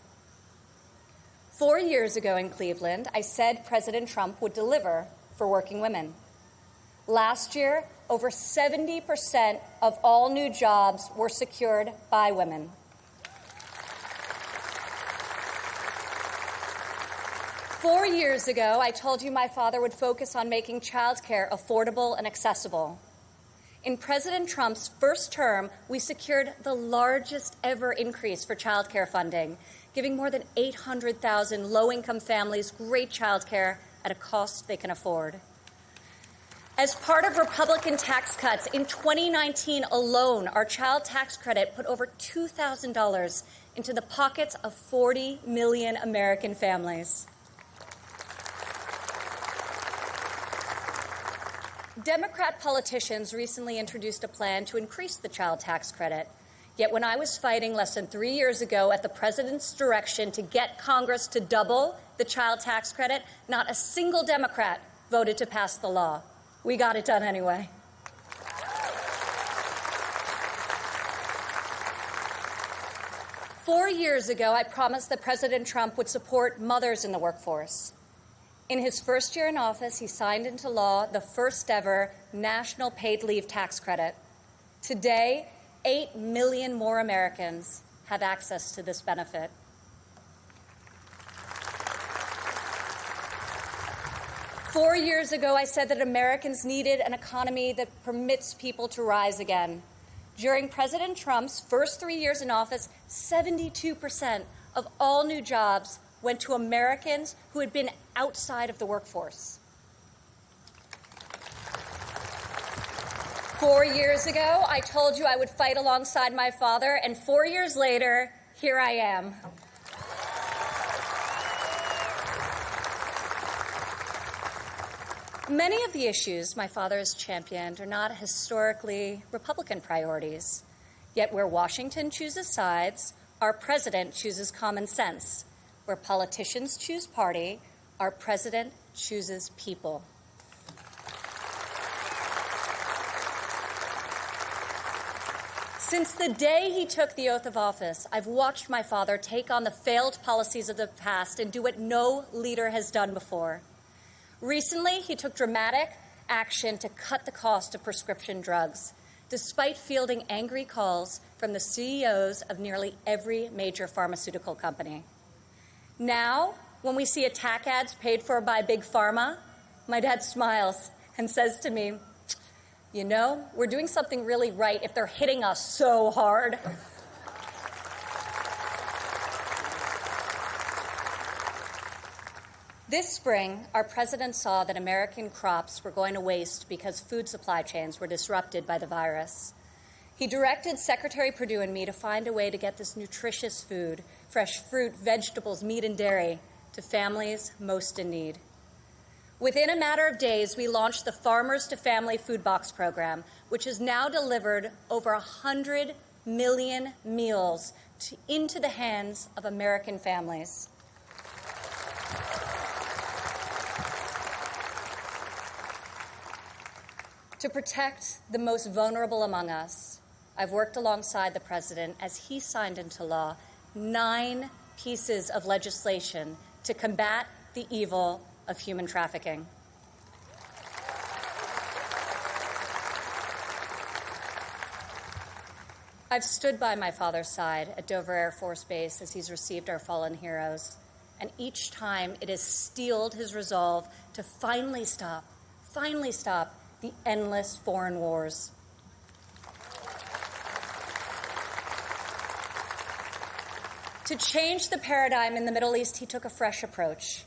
Speaker 19: 4 years ago in Cleveland, I said President Trump would deliver for working women. Last year, over 70% of all new jobs were secured by women. Four years ago, I told you my father would focus on making childcare affordable and accessible. In President Trump's first term, we secured the largest ever increase for child care funding, giving more than 800,000 low-income families great child care at a cost they can afford. As part of Republican tax cuts, in 2019 alone, our child tax credit put over $2,000 into the pockets of 40 million American families. Democrat politicians recently introduced a plan to increase the child tax credit. Yet when I was fighting less than 3 years ago at the president's direction to get Congress to double the child tax credit, not a single Democrat voted to pass the law. We got it done anyway. Four years ago, I promised that President Trump would support mothers in the workforce. In his first year in office, he signed into law the first ever national paid leave tax credit. Today, 8 million more Americans have access to this benefit. 4 years ago, I said that Americans needed an economy that permits people to rise again. During President Trump's first 3 years in office, 72% of all new jobs went to Americans who had been outside of the workforce. 4 years ago, I told you I would fight alongside my father, and 4 years later, here I am. Many of the issues my father has championed are not historically Republican priorities. Yet where Washington chooses sides, our president chooses common sense. Where politicians choose party, our president chooses people. Since the day he took the oath of office, I've watched my father take on the failed policies of the past and do what no leader has done before. Recently, he took dramatic action to cut the cost of prescription drugs, despite fielding angry calls from the CEOs of nearly every major pharmaceutical company. Now, when we see attack ads paid for by Big Pharma, my dad smiles and says to me, "You know, we're doing something really right if they're hitting us so hard." This spring, our president saw that American crops were going to waste because food supply chains were disrupted by the virus. He directed Secretary Perdue and me to find a way to get this nutritious food, fresh fruit, vegetables, meat, and dairy, to families most in need. Within a matter of days, we launched the Farmers to Family Food Box program, which has now delivered over 100 million meals into the hands of American families. To protect the most vulnerable among us, I've worked alongside the president as he signed into law 9 pieces of legislation to combat the evil of human trafficking. I've stood by my father's side at Dover Air Force Base as he's received our fallen heroes, and each time it has steeled his resolve to finally stop the endless foreign wars. To change the paradigm in the Middle East, he took a fresh approach.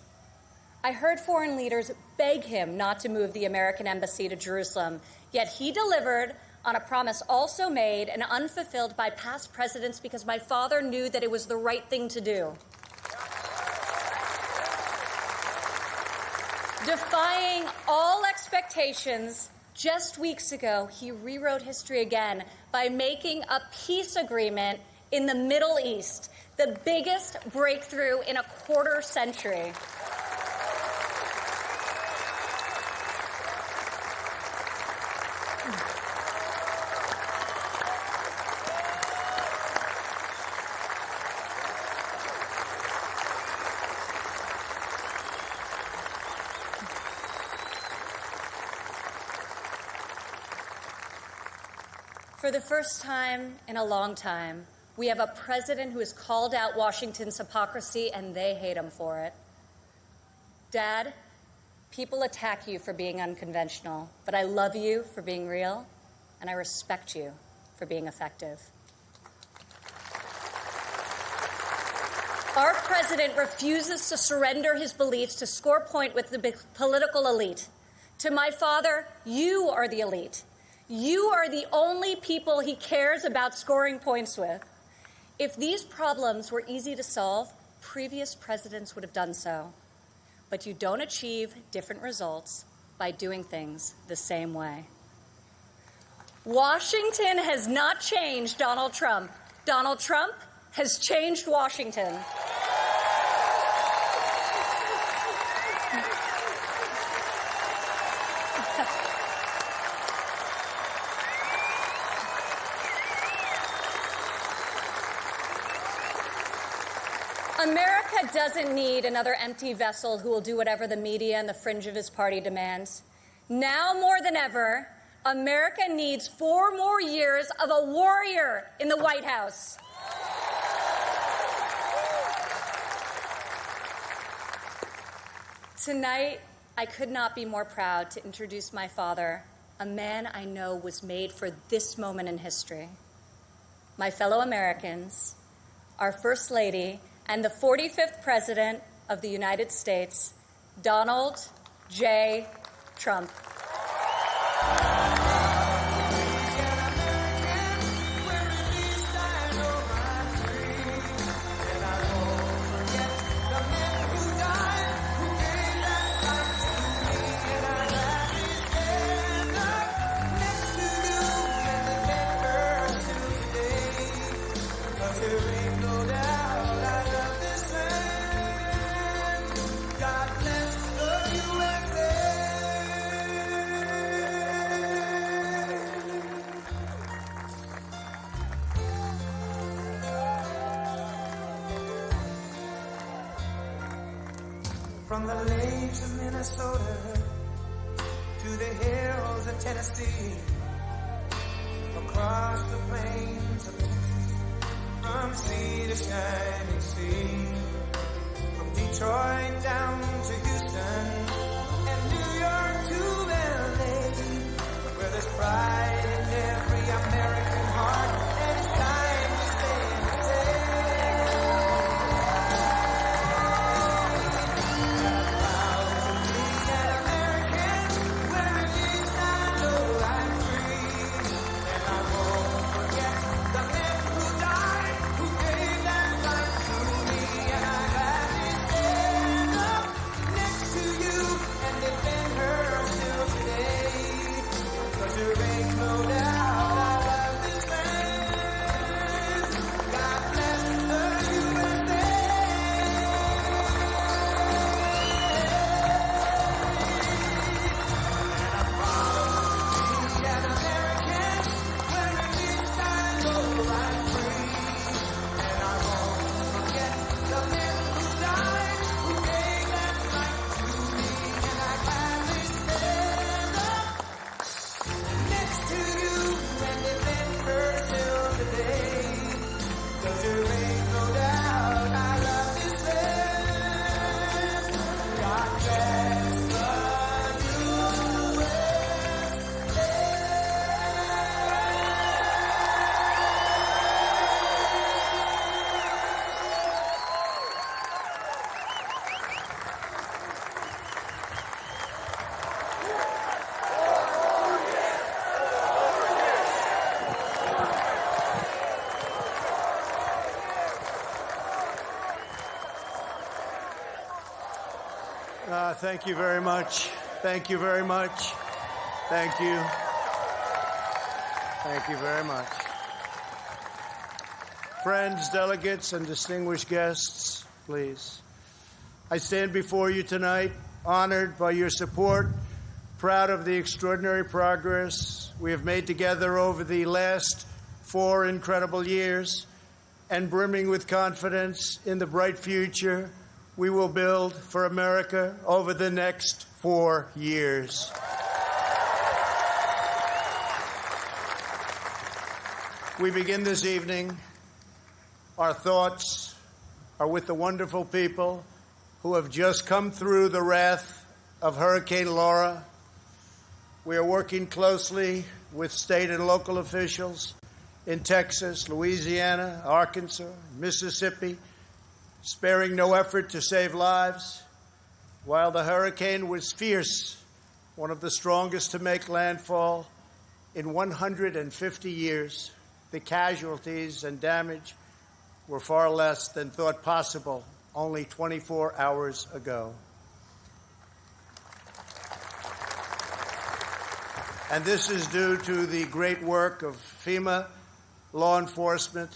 Speaker 19: I heard foreign leaders beg him not to move the American embassy to Jerusalem, yet he delivered on a promise also made and unfulfilled by past presidents because my father knew that it was the right thing to do. Defying all expectations, just weeks ago, he rewrote history again by making a peace agreement in the Middle East, the biggest breakthrough in a quarter century. For the first time in a long time, we have a president who has called out Washington's hypocrisy, and they hate him for it. Dad, people attack you for being unconventional, but I love you for being real. and I respect you for being effective. Our president refuses to surrender his beliefs to score point with the political elite. To my father, you are the elite. You are the only people he cares about scoring points with. If these problems were easy to solve, previous presidents would have done so. But you don't achieve different results by doing things the same way. Washington has not changed Donald Trump. Donald Trump has changed Washington. America doesn't need another empty vessel who will do whatever the media and the fringe of his party demands. Now more than ever, America needs 4 more years of a warrior in the White House. Tonight, I could not be more proud to introduce my father, a man I know was made for this moment in history. My fellow Americans, our First Lady, and the 45th President of the United States, Donald J. Trump.
Speaker 5: From the lakes of Minnesota to the hills of Tennessee, across the plains of Texas, from sea to shining sea, from Detroit down to Houston and New York to LA, where there's pride in every American heart, and it's time to stand and say,
Speaker 3: Thank you very much. Thank you very much. Thank you. Thank you very much. Friends, delegates, and distinguished guests, please. I stand before you tonight, honored by your support, proud of the extraordinary progress we have made together over the last 4 incredible years, and brimming with confidence in the bright future we will build for America over the next 4 years. We begin this evening. Our thoughts are with the wonderful people who have just come through the wrath of Hurricane Laura. We are working closely with state and local officials in Texas, Louisiana, Arkansas, Mississippi, sparing no effort to save lives. While the hurricane was fierce, one of the strongest to make landfall in 150 years, the casualties and damage were far less than thought possible only 24 hours ago. And this is due to the great work of FEMA, law enforcement,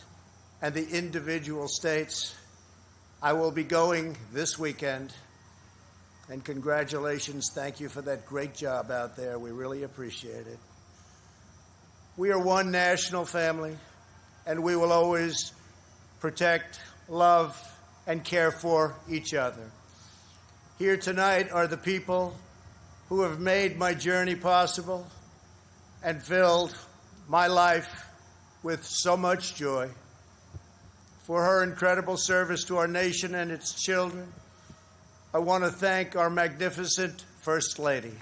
Speaker 3: and the individual states. I will be going this weekend, and congratulations. Thank you for that great job out there. We really appreciate it. We are one national family, and we will always protect, love, and care for each other. Here tonight are the people who have made my journey possible and filled my life with so much joy. For her incredible service to our nation and its children, I want to thank our magnificent First Lady.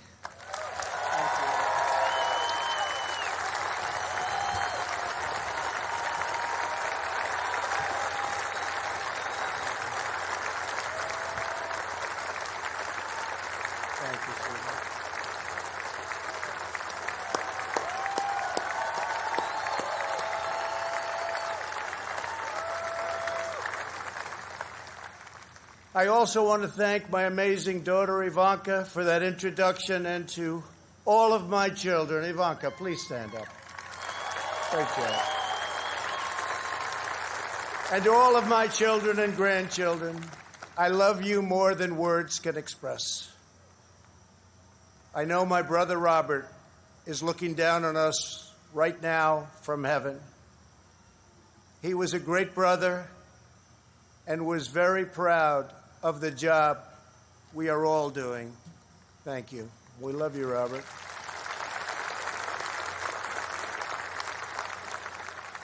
Speaker 3: I also want to thank my amazing daughter, Ivanka, for that introduction, and to all of my children. Ivanka, please stand up. Great job. And to all of my children and grandchildren, I love you more than words can express. I know my brother Robert is looking down on us right now from heaven. He was a great brother and was very proud of the job we are all doing. Thank you. We love you, Robert.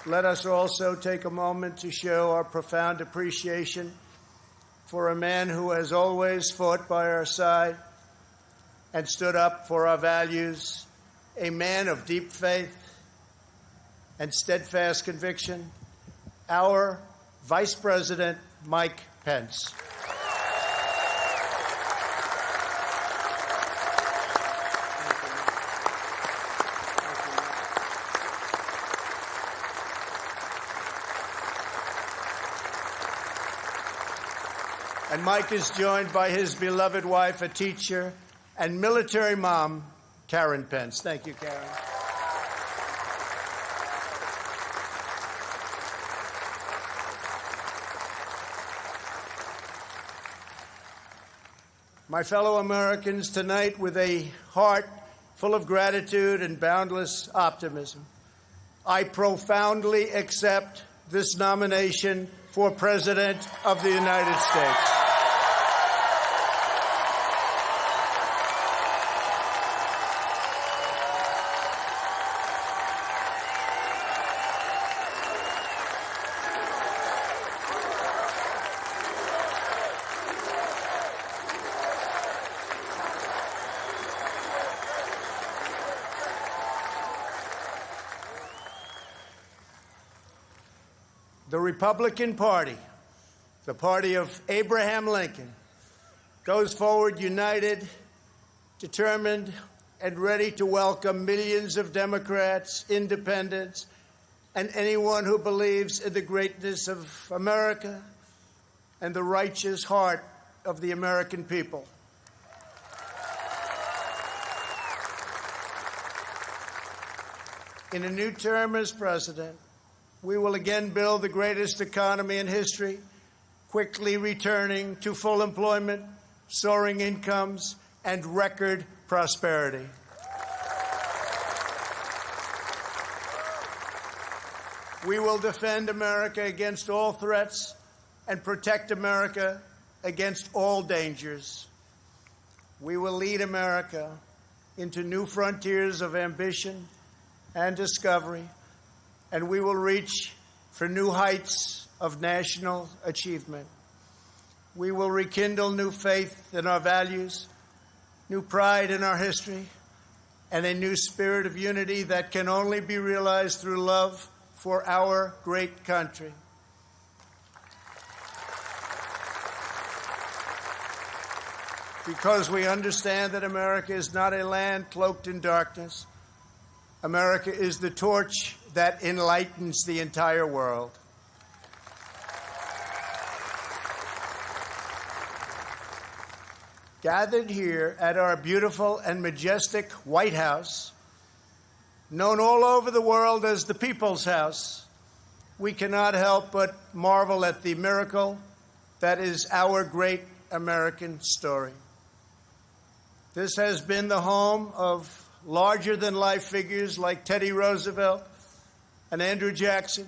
Speaker 3: Let us also take a moment to show our profound appreciation for a man who has always fought by our side and stood up for our values, a man of deep faith and steadfast conviction, our Vice President Mike Pence. And Mike is joined by his beloved wife, a teacher, and military mom, Karen Pence. Thank you, Karen. My fellow Americans, tonight, with a heart full of gratitude and boundless optimism, I profoundly accept this nomination for President of the United States. The Republican Party, the party of Abraham Lincoln, goes forward united, determined, and ready to welcome millions of Democrats, independents, and anyone who believes in the greatness of America and the righteous heart of the American people. In a new term as president, we will again build the greatest economy in history, quickly returning to full employment, soaring incomes, and record prosperity. We will defend America against all threats and protect America against all dangers. We will lead America into new frontiers of ambition and discovery, and we will reach for new heights of national achievement. We will rekindle new faith in our values, new pride in our history, and a new spirit of unity that can only be realized through love for our great country. Because we understand that America is not a land cloaked in darkness. America is the torch that enlightens the entire world. Gathered here at our beautiful and majestic White House, known all over the world as the People's House, we cannot help but marvel at the miracle that is our great American story. This has been the home of larger-than-life figures like Teddy Roosevelt and Andrew Jackson,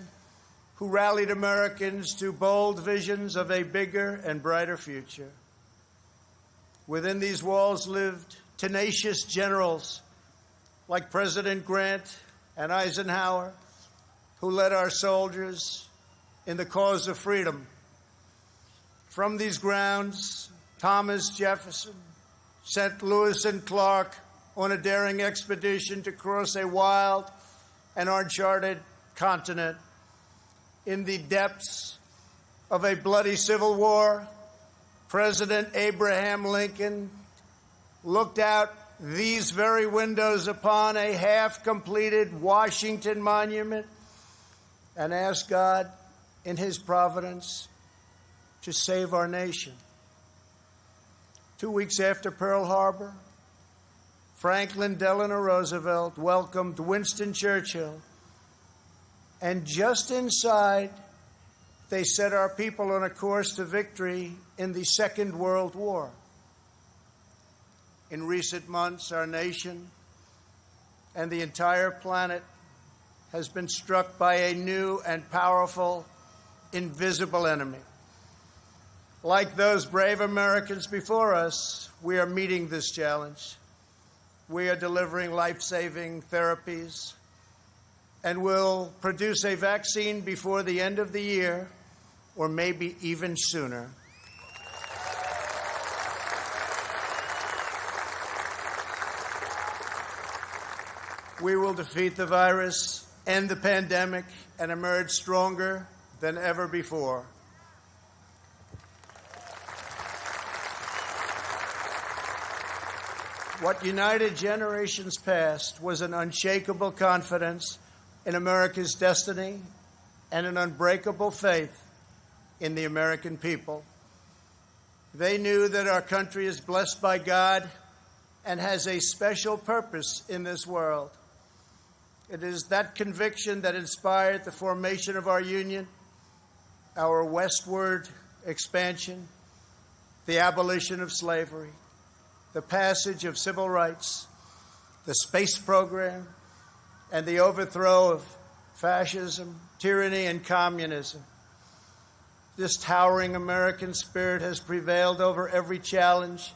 Speaker 3: who rallied Americans to bold visions of a bigger and brighter future. Within these walls lived tenacious generals like President Grant and Eisenhower, who led our soldiers in the cause of freedom. From these grounds, Thomas Jefferson sent Lewis and Clark on a daring expedition to cross a wild and uncharted continent. In the depths of a bloody civil war, President Abraham Lincoln looked out these very windows upon a half-completed Washington Monument and asked God, in his providence, to save our nation. 2 weeks after Pearl Harbor, Franklin Delano Roosevelt welcomed Winston Churchill, and just inside, they set our people on a course to victory in the Second World War. In recent months, our nation and the entire planet has been struck by a new and powerful, invisible enemy. Like those brave Americans before us, we are meeting this challenge. We are delivering life-saving therapies and will produce a vaccine before the end of the year, or maybe even sooner. We will defeat the virus, end the pandemic, and emerge stronger than ever before. What united generations past was an unshakable confidence in America's destiny and an unbreakable faith in the American people. They knew that our country is blessed by God and has a special purpose in this world. It is that conviction that inspired the formation of our union, our westward expansion, the abolition of slavery, the passage of civil rights, the space program, and the overthrow of fascism, tyranny, and communism. This towering American spirit has prevailed over every challenge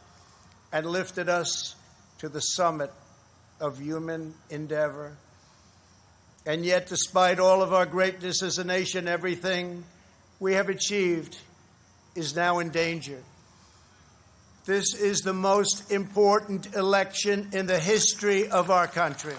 Speaker 3: and lifted us to the summit of human endeavor. And yet, despite all of our greatness as a nation, everything we have achieved is now in danger. This is the most important election in the history of our country.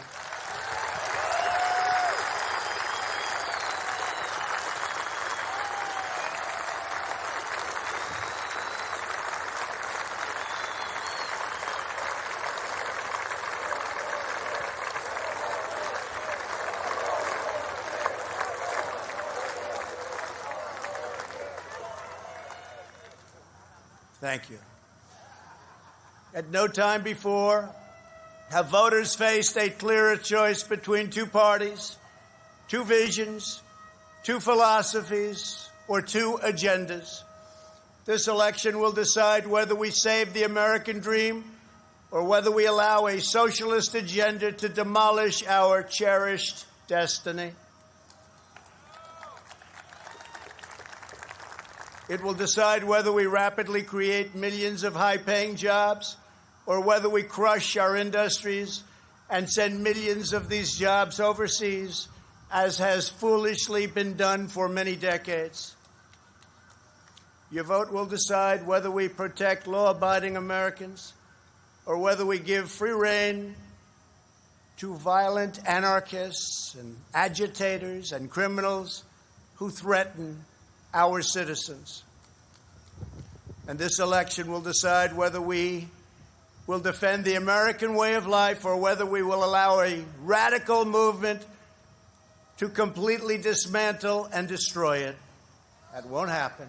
Speaker 3: Thank you. At no time before have voters faced a clearer choice between two parties, two visions, two philosophies, or two agendas. This election will decide whether we save the American dream or whether we allow a socialist agenda to demolish our cherished destiny. It will decide whether we rapidly create millions of high-paying jobs or whether we crush our industries and send millions of these jobs overseas, as has foolishly been done for many decades. Your vote will decide whether we protect law-abiding Americans or whether we give free rein to violent anarchists and agitators and criminals who threaten our citizens. And this election will decide whether we will defend the American way of life or whether we will allow a radical movement to completely dismantle and destroy it. That won't happen.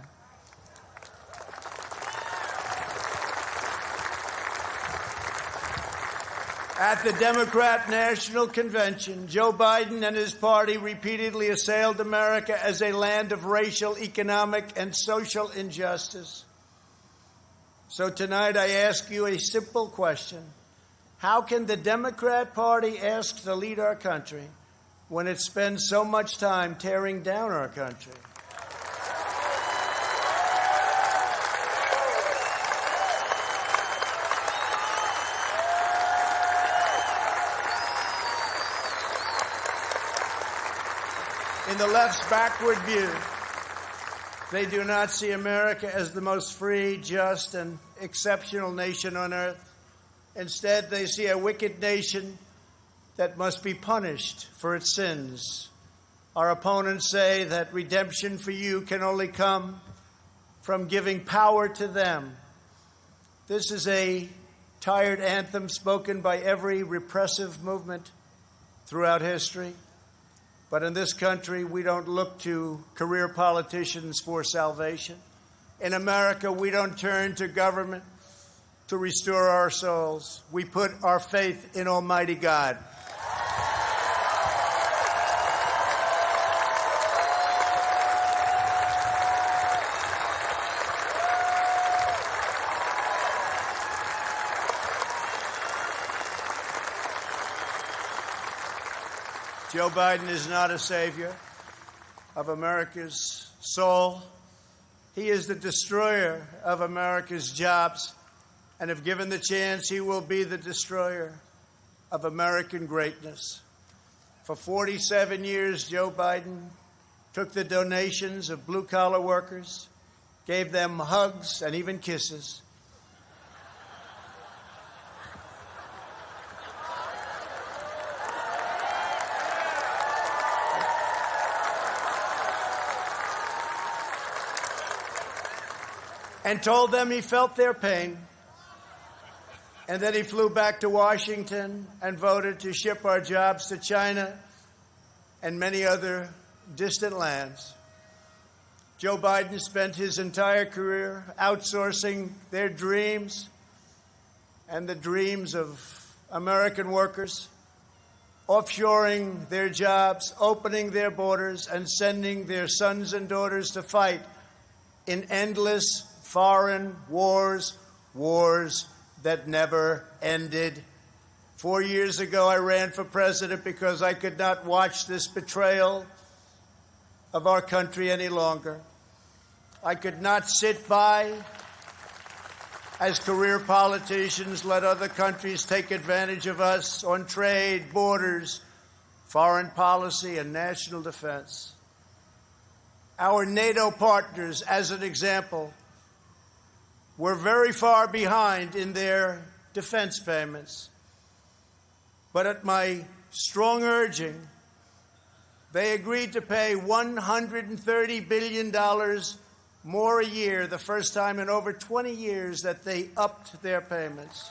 Speaker 3: At the Democrat National Convention, Joe Biden and his party repeatedly assailed America as a land of racial, economic, and social injustice. So tonight I ask you a simple question. How can the Democrat Party ask to lead our country when it spends so much time tearing down our country? In the left's backward view, they do not see America as the most free, just, and exceptional nation on earth. Instead, they see a wicked nation that must be punished for its sins. Our opponents say that redemption for you can only come from giving power to them. This is a tired anthem spoken by every repressive movement throughout history. But in this country, we don't look to career politicians for salvation. In America, we don't turn to government to restore our souls. We put our faith in Almighty God. Joe Biden is not a savior of America's soul. He is the destroyer of America's jobs, and if given the chance, he will be the destroyer of American greatness. For 47 years, Joe Biden took the donations of blue-collar workers, gave them hugs and even kisses. And told them he felt their pain. And then he flew back to Washington and voted to ship our jobs to China and many other distant lands. Joe Biden spent his entire career outsourcing their dreams and the dreams of American workers, offshoring their jobs, opening their borders, and sending their sons and daughters to fight in endless foreign wars, wars that never ended. 4 years ago, I ran for president because I could not watch this betrayal of our country any longer. I could not sit by as career politicians let other countries take advantage of us on trade, borders, foreign policy, and national defense. Our NATO partners, as an example, were very far behind in their defense payments. But at my strong urging, they agreed to pay $130 billion more a year, the first time in over 20 years that they upped their payments.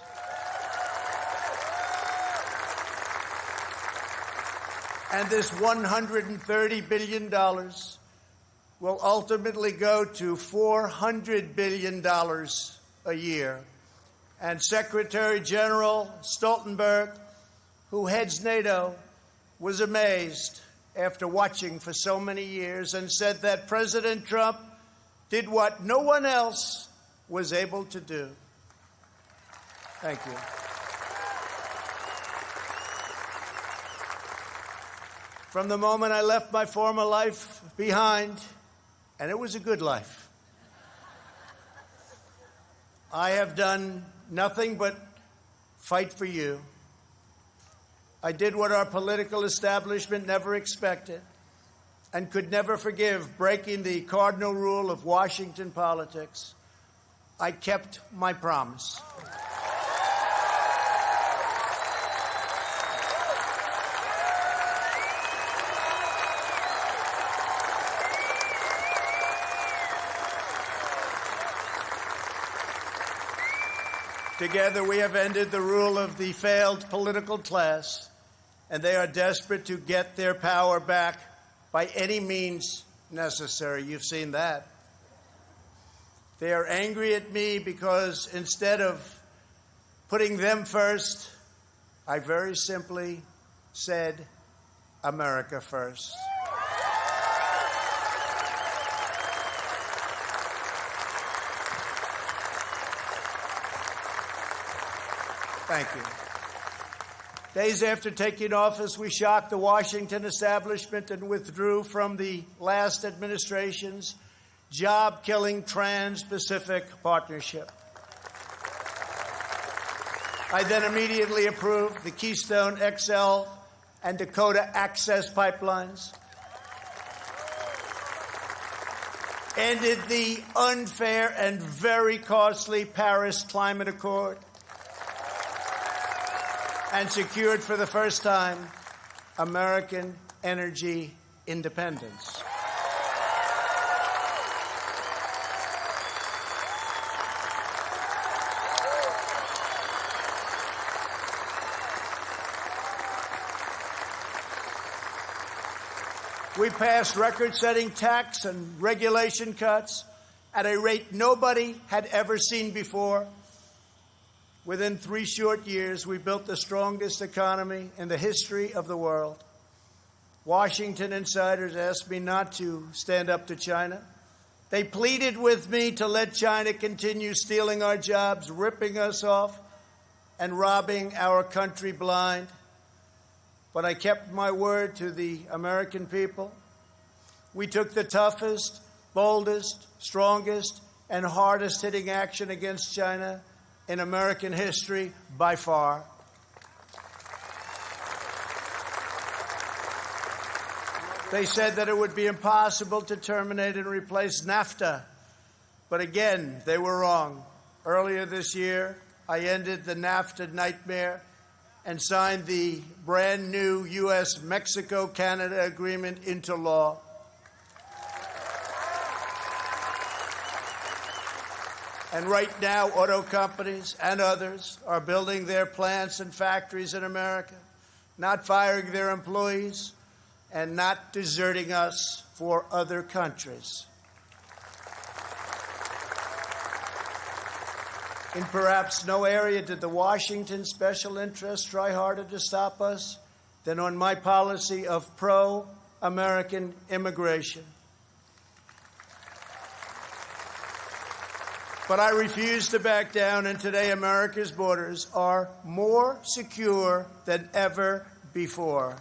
Speaker 3: And this $130 billion will ultimately go to $400 billion a year. And Secretary General Stoltenberg, who heads NATO, was amazed after watching for so many years and said that President Trump did what no one else was able to do. Thank you. From the moment I left my former life behind, and it was a good life, I have done nothing but fight for you. I did what our political establishment never expected and could never forgive, breaking the cardinal rule of Washington politics. I kept my promise. Together we have ended the rule of the failed political class, and they are desperate to get their power back by any means necessary. You've seen that. They are angry at me because instead of putting them first, I very simply said, America first. Thank you. Days after taking office, we shocked the Washington establishment and withdrew from the last administration's job-killing Trans-Pacific Partnership. I then immediately approved the Keystone XL and Dakota Access pipelines, ended the unfair and very costly Paris Climate Accord, and secured for the first time American energy independence. We passed record-setting tax and regulation cuts at a rate nobody had ever seen before. Within 3 short years, we built the strongest economy in the history of the world. Washington insiders asked me not to stand up to China. They pleaded with me to let China continue stealing our jobs, ripping us off, and robbing our country blind. But I kept my word to the American people. We took the toughest, boldest, strongest, and hardest-hitting action against China in American history by far. They said that it would be impossible to terminate and replace NAFTA. But again, they were wrong. Earlier this year, I ended the NAFTA nightmare and signed the brand new U.S.-Mexico-Canada agreement into law. And right now, auto companies and others are building their plants and factories in America, not firing their employees, and not deserting us for other countries. In perhaps no area did the Washington special interests try harder to stop us than on my policy of pro-American immigration. But I refuse to back down, and today America's borders are more secure than ever before.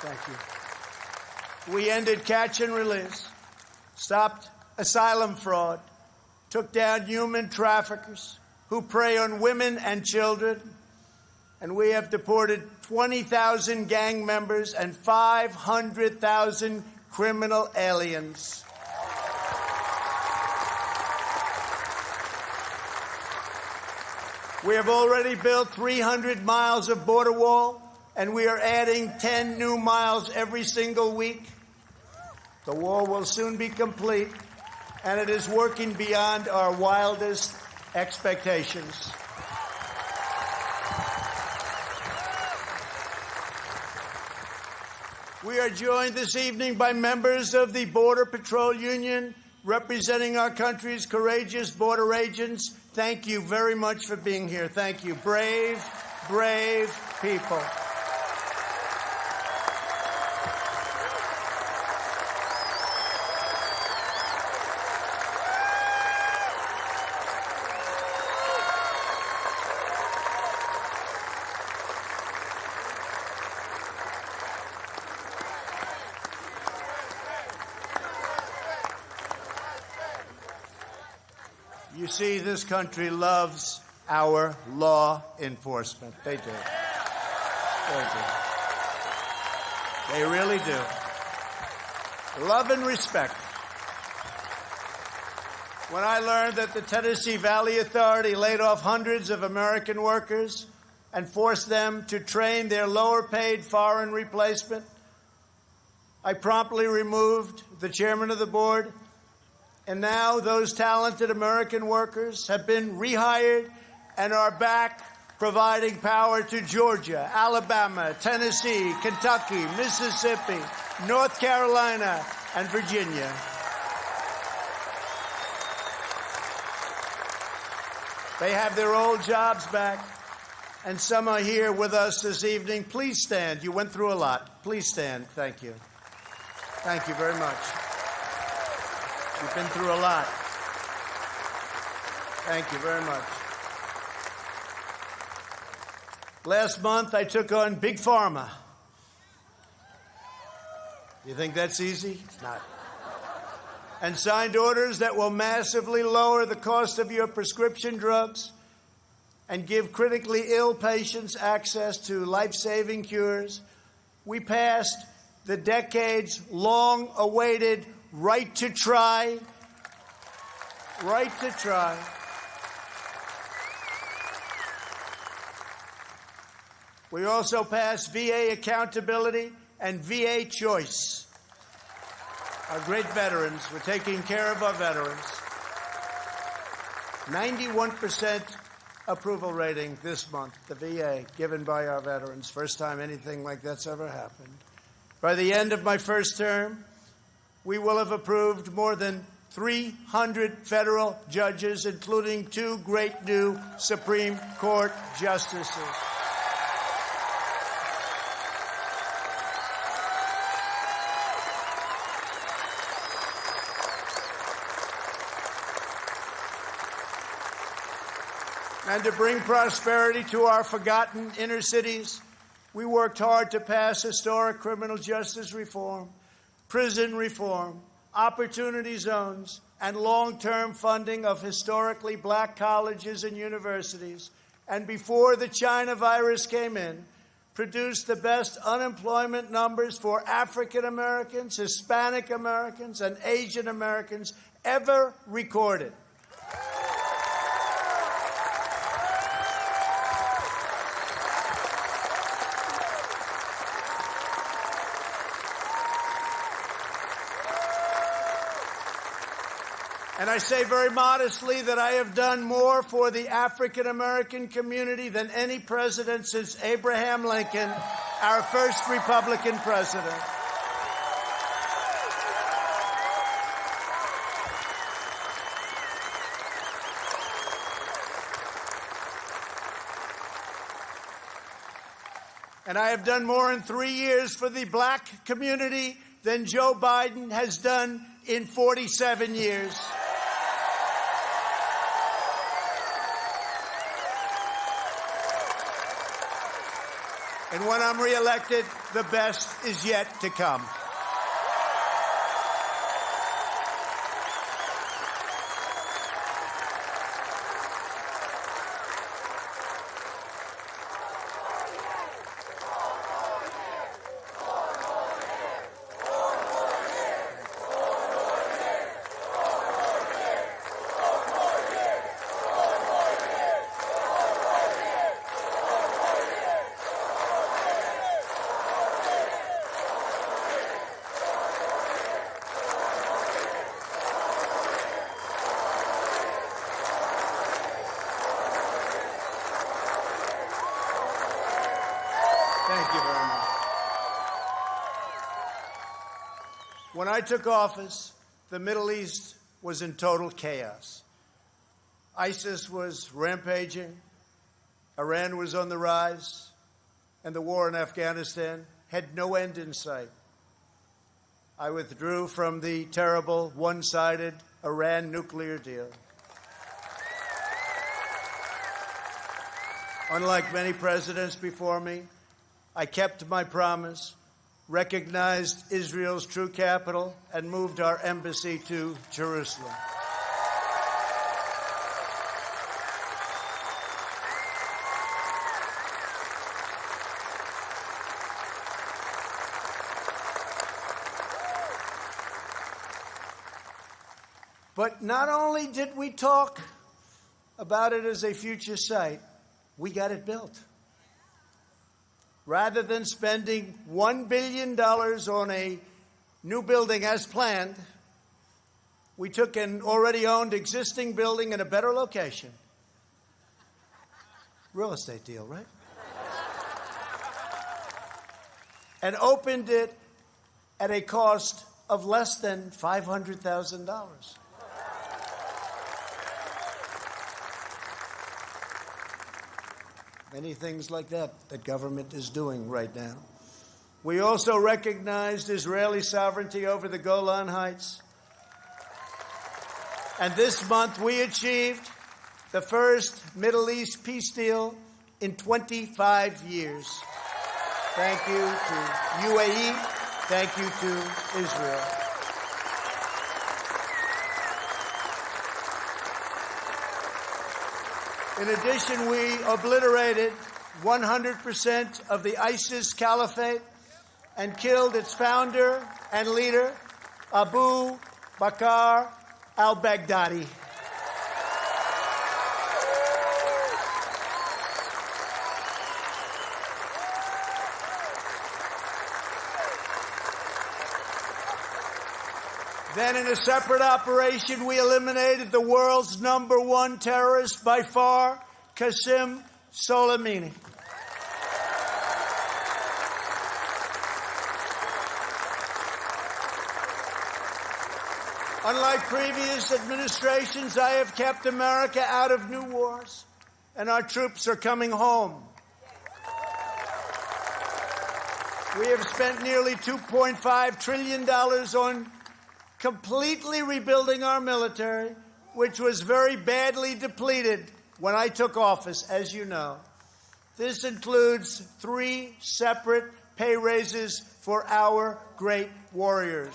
Speaker 3: Thank you. We ended catch and release, stopped asylum fraud, took down human traffickers who prey on women and children, and we have deported 20,000 gang members and 500,000 criminal aliens. We have already built 300 miles of border wall, and we are adding 10 new miles every single week. The wall will soon be complete, and it is working beyond our wildest expectations. We are joined this evening by members of the Border Patrol Union representing our country's courageous border agents. Thank you very much for being here. Thank you. Brave, brave people. You see, this country loves our law enforcement. They do. They do. They really do. Love and respect. When I learned that the Tennessee Valley Authority laid off hundreds of American workers and forced them to train their lower-paid foreign replacement, I promptly removed the chairman of the board, and now those talented American workers have been rehired and are back providing power to Georgia, Alabama, Tennessee, Kentucky, Mississippi, North Carolina, and Virginia. They have their old jobs back, and some are here with us this evening. Please stand. You went through a lot. Please stand. Thank you. Thank you very much. You've been through a lot. Thank you very much. Last month, I took on Big Pharma. You think that's easy? It's not. And signed orders that will massively lower the cost of your prescription drugs and give critically ill patients access to life-saving cures. We passed the decades-long-awaited right to try. Right to try. We also passed VA accountability and VA choice. Our great veterans, we're taking care of our veterans. 91% approval rating this month, the VA, given by our veterans. First time anything like that's ever happened. By the end of my first term, we will have approved more than 300 federal judges, including 2 great new Supreme Court justices. And to bring prosperity to our forgotten inner cities, we worked hard to pass historic criminal justice reform, prison reform, opportunity zones, and long-term funding of historically black colleges and universities. And before the China virus came in, produced the best unemployment numbers for African Americans, Hispanic Americans, and Asian Americans ever recorded. And I say very modestly that I have done more for the African-American community than any president since Abraham Lincoln, our first Republican president. And I have done more in 3 years for the black community than Joe Biden has done in 47 years. And when I'm reelected, the best is yet to come. Thank you very much. When I took office, the Middle East was in total chaos. ISIS was rampaging, Iran was on the rise, and the war in Afghanistan had no end in sight. I withdrew from the terrible one-sided Iran nuclear deal. Unlike many presidents before me, I kept my promise, recognized Israel's true capital, and moved our embassy to Jerusalem. But not only did we talk about it as a future site, we got it built. Rather than spending $1 billion on a new building as planned, we took an already owned existing building in a better location. Real estate deal, right? And opened it at a cost of less than $500,000. Many things like that government is doing right now. We also recognized Israeli sovereignty over the Golan Heights. And this month we achieved the first Middle East peace deal in 25 years. Thank you to UAE. Thank you to Israel. In addition, we obliterated 100% of the ISIS caliphate and killed its founder and leader, Abu Bakr al-Baghdadi. Then in a separate operation, we eliminated the world's #1 terrorist by far, Qasem Soleimani. Unlike previous administrations, I have kept America out of new wars, and our troops are coming home. We have spent nearly $2.5 trillion on completely rebuilding our military, which was very badly depleted when I took office, as you know. This includes 3 separate pay raises for our great warriors.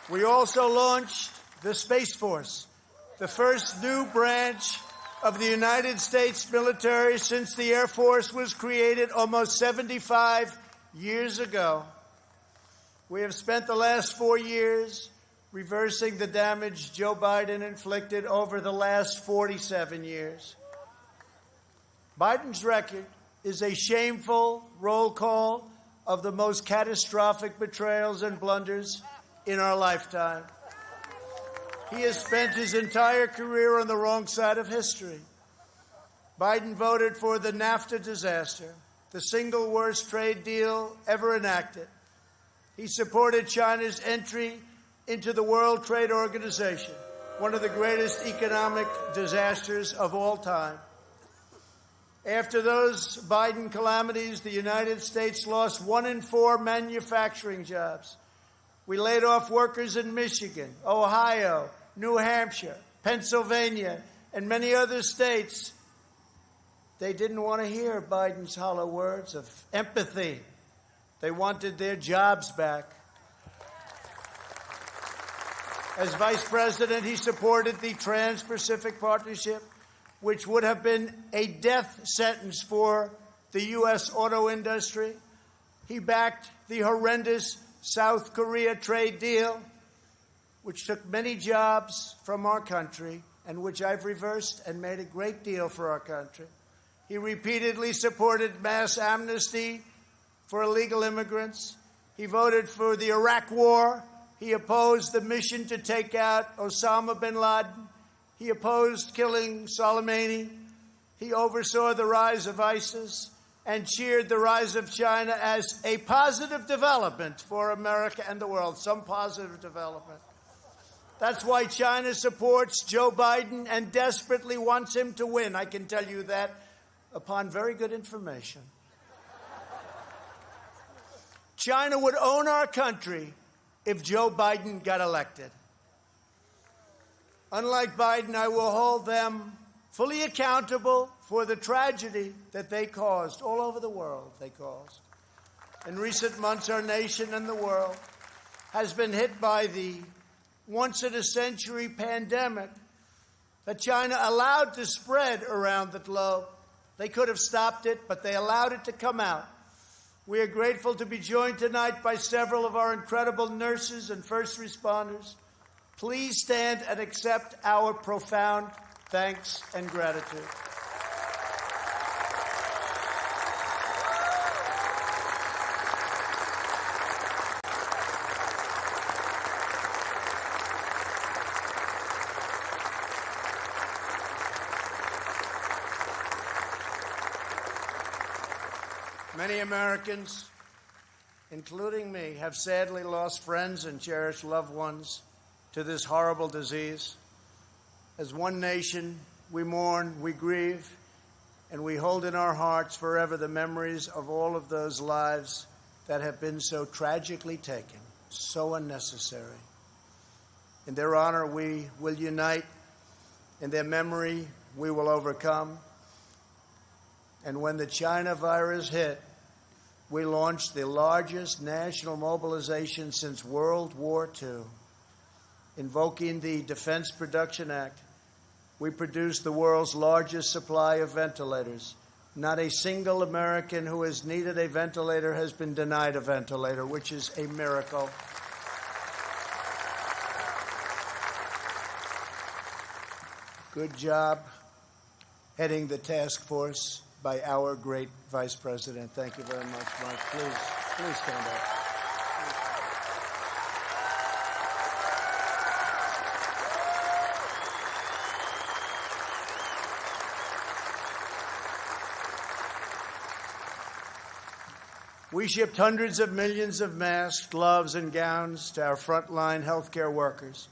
Speaker 3: We also launched the Space Force, the first new branch of the United States military since the Air Force was created almost 75 years ago. We have spent the last 4 years reversing the damage Joe Biden inflicted over the last 47 years. Biden's record is a shameful roll call of the most catastrophic betrayals and blunders in our lifetime. He has spent his entire career on the wrong side of history. Biden voted for the NAFTA disaster, the single worst trade deal ever enacted. He supported China's entry into the World Trade Organization, one of the greatest economic disasters of all time. After those Biden calamities, the United States lost 1 in 4 manufacturing jobs. We laid off workers in Michigan, Ohio, New Hampshire, Pennsylvania, and many other states. They didn't want to hear Biden's hollow words of empathy. They wanted their jobs back. As vice president, he supported the Trans-Pacific Partnership, which would have been a death sentence for the U.S. auto industry. He backed the horrendous South Korea trade deal, which took many jobs from our country and which I've reversed and made a great deal for our country. He repeatedly supported mass amnesty for illegal immigrants. He voted for the Iraq War. He opposed the mission to take out Osama bin Laden. He opposed killing Soleimani. He oversaw the rise of ISIS and cheered the rise of China as a positive development for America and the world, some positive development. That's why China supports Joe Biden and desperately wants him to win. I can tell you that upon very good information. China would own our country if Joe Biden got elected. Unlike Biden, I will hold them fully accountable for the tragedy that they caused all over the world. In recent months, our nation and the world has been hit by the once-in-a-century pandemic that China allowed to spread around the globe. They could have stopped it, but they allowed it to come out. We are grateful to be joined tonight by several of our incredible nurses and first responders. Please stand and accept our profound thanks and gratitude. Many Americans, including me, have sadly lost friends and cherished loved ones to this horrible disease. As one nation, we mourn, we grieve, and we hold in our hearts forever the memories of all of those lives that have been so tragically taken, so unnecessary. In their honor, we will unite. In their memory, we will overcome. And when the China virus hit, we launched the largest national mobilization since World War II. Invoking the Defense Production Act, we produced the world's largest supply of ventilators. Not a single American who has needed a ventilator has been denied a ventilator, which is a miracle. Good job heading the task force by our great Vice President. Thank you very much, Mark. Please stand up. We shipped hundreds of millions of masks, gloves, and gowns to our frontline healthcare workers.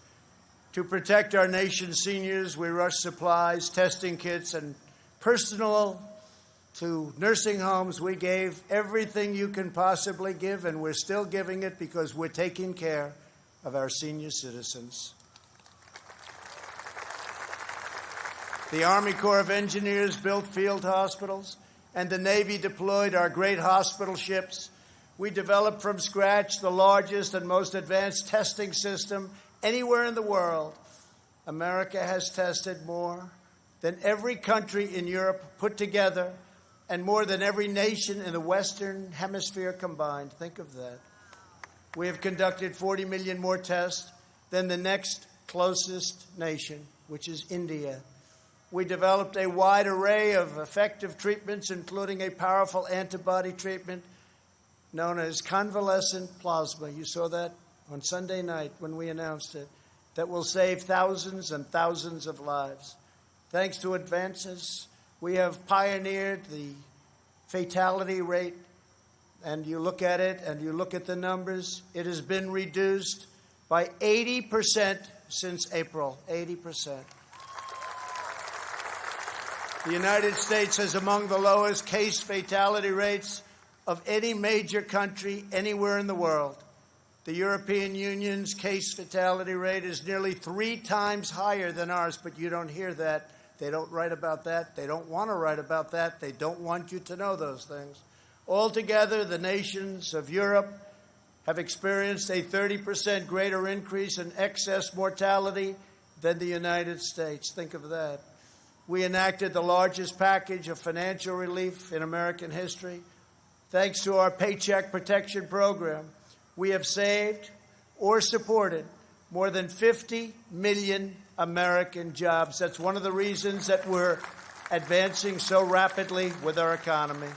Speaker 3: To protect our nation's seniors, we rushed supplies, testing kits, and personal to nursing homes. We gave everything you can possibly give, and we're still giving it because we're taking care of our senior citizens. The Army Corps of Engineers built field hospitals, and the Navy deployed our great hospital ships. We developed from scratch the largest and most advanced testing system anywhere in the world. America has tested more than every country in Europe put together, and more than every nation in the Western Hemisphere combined. Think of that. We have conducted 40 million more tests than the next closest nation, which is India. We developed a wide array of effective treatments, including a powerful antibody treatment known as convalescent plasma. You saw that on Sunday night when we announced it, that will save thousands and thousands of lives. Thanks to advances, we have pioneered the fatality rate, and you look at it and you look at the numbers, it has been reduced by 80% since April, 80%. The United States has among the lowest case fatality rates of any major country anywhere in the world. The European Union's case fatality rate is nearly 3 times higher than ours, but you don't hear that. They don't write about that. They don't want to write about that. They don't want you to know those things. Altogether, the nations of Europe have experienced a 30% greater increase in excess mortality than the United States. Think of that. We enacted the largest package of financial relief in American history. Thanks to our Paycheck Protection Program, we have saved or supported more than 50 million American jobs. That's one of the reasons that we're advancing so rapidly with our economy.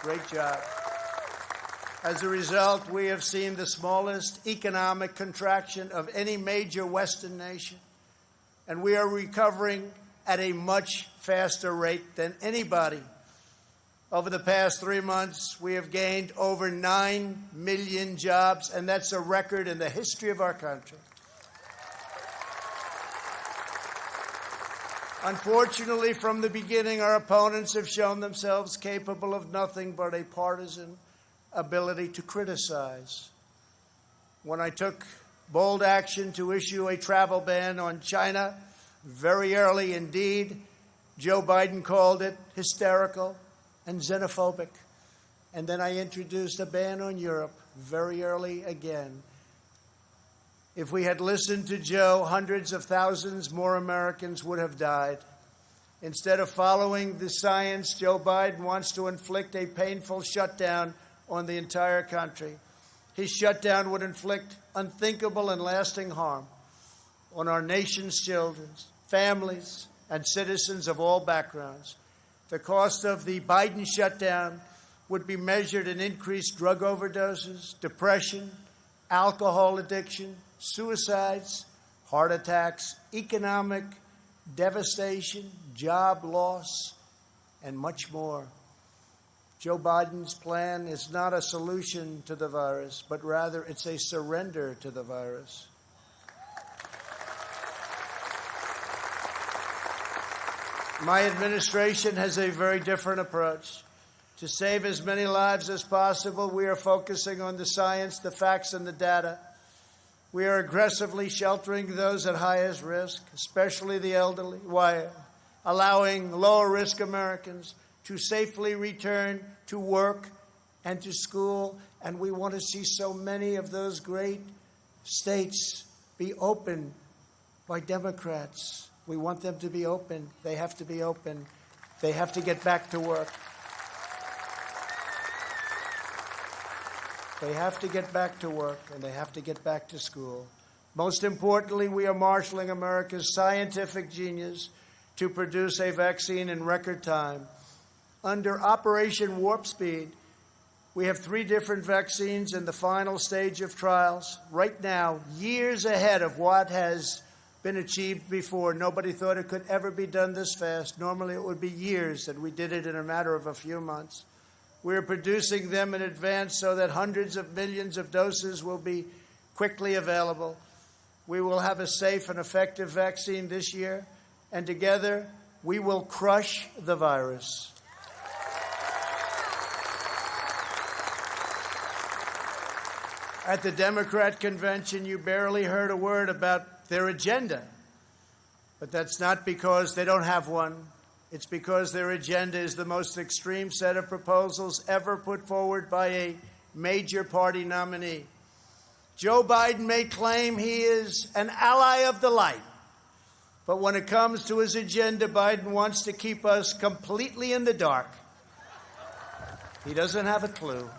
Speaker 3: Great job. As a result, we have seen the smallest economic contraction of any major Western nation, and we are recovering at a much faster rate than anybody. Over the past 3 months, we have gained over 9 million jobs, and that's a record in the history of our country. Unfortunately, from the beginning, our opponents have shown themselves capable of nothing but a partisan ability to criticize. When I took bold action to issue a travel ban on China very early indeed, Joe Biden called it hysterical and xenophobic. And then I introduced a ban on Europe very early again. If we had listened to Joe, hundreds of thousands more Americans would have died. Instead of following the science, Joe Biden wants to inflict a painful shutdown on the entire country. His shutdown would inflict unthinkable and lasting harm on our nation's children, families, and citizens of all backgrounds. The cost of the Biden shutdown would be measured in increased drug overdoses, depression, alcohol addiction, suicides, heart attacks, economic devastation, job loss, and much more. Joe Biden's plan is not a solution to the virus, but rather it's a surrender to the virus. My administration has a very different approach. To save as many lives as possible, we are focusing on the science, the facts, and the data. We are aggressively sheltering those at highest risk, especially the elderly, while allowing lower-risk Americans to safely return to work and to school. And we want to see so many of those great states be opened by Democrats. We want them to be open. They have to be open. They have to get back to work. They have to get back to work, and they have to get back to school. Most importantly, we are marshaling America's scientific genius to produce a vaccine in record time. Under Operation Warp Speed, we have 3 different vaccines in the final stage of trials. Right now, years ahead of what has been achieved before. Nobody thought it could ever be done this fast. Normally, it would be years, and we did it in a matter of a few months. We are producing them in advance so that hundreds of millions of doses will be quickly available. We will have a safe and effective vaccine this year, and together we will crush the virus. At the Democrat convention, you barely heard a word about their agenda. But that's not because they don't have one. It's because their agenda is the most extreme set of proposals ever put forward by a major party nominee. Joe Biden may claim he is an ally of the light, but when it comes to his agenda, Biden wants to keep us completely in the dark. He doesn't have a clue.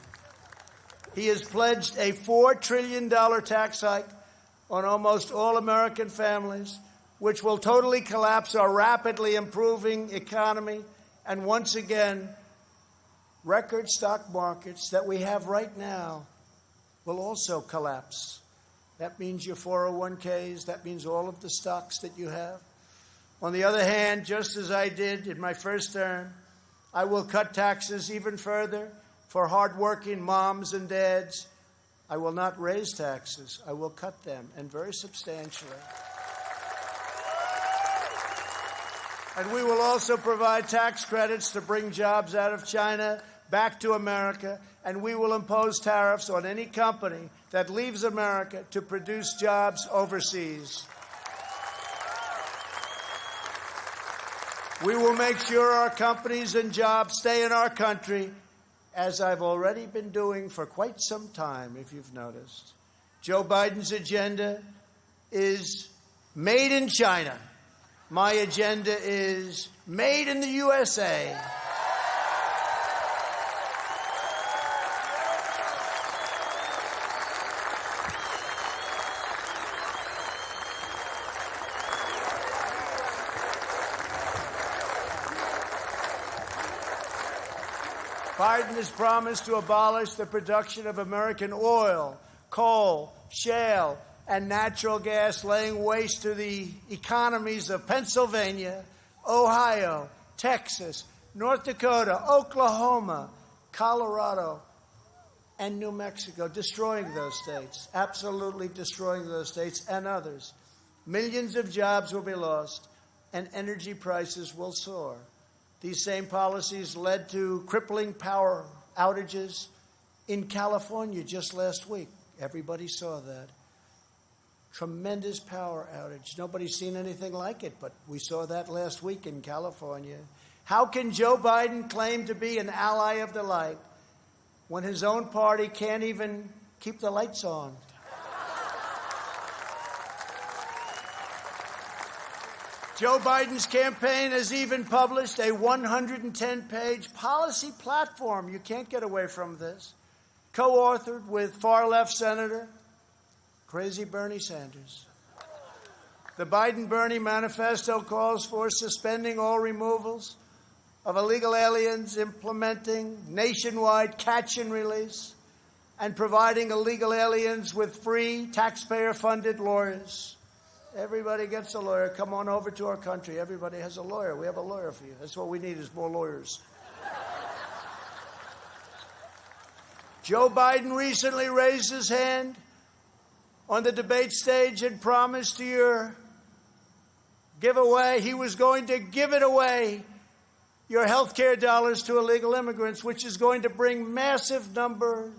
Speaker 3: He has pledged a $4 trillion tax hike on almost all American families, which will totally collapse our rapidly improving economy, and once again, record stock markets that we have right now will also collapse. That means your 401ks, that means all of the stocks that you have. On the other hand, just as I did in my first term, I will cut taxes even further for hardworking moms and dads. I will not raise taxes. I will cut them, and very substantially. And we will also provide tax credits to bring jobs out of China back to America, and we will impose tariffs on any company that leaves America to produce jobs overseas. We will make sure our companies and jobs stay in our country, as I've already been doing for quite some time, if you've noticed. Joe Biden's agenda is made in China. My agenda is made in the USA. Biden has promised to abolish the production of American oil, coal, shale, and natural gas, laying waste to the economies of Pennsylvania, Ohio, Texas, North Dakota, Oklahoma, Colorado, and New Mexico, destroying those states, absolutely destroying those states and others. Millions of jobs will be lost, and energy prices will soar. These same policies led to crippling power outages in California just last week. Everybody saw that. Tremendous power outage. Nobody's seen anything like it, but we saw that last week in California. How can Joe Biden claim to be an ally of the light when his own party can't even keep the lights on? Joe Biden's campaign has even published a 110-page policy platform. You can't get away from this. Co-authored with far-left Senator, crazy Bernie Sanders. The Biden-Bernie manifesto calls for suspending all removals of illegal aliens, implementing nationwide catch and release, and providing illegal aliens with free taxpayer-funded lawyers. Everybody gets a lawyer. Come on over to our country. Everybody has a lawyer. We have a lawyer for you. That's what we need is more lawyers. Joe Biden recently raised his hand on the debate stage and promised to your giveaway he was going to give it away, your health care dollars to illegal immigrants, which is going to bring massive number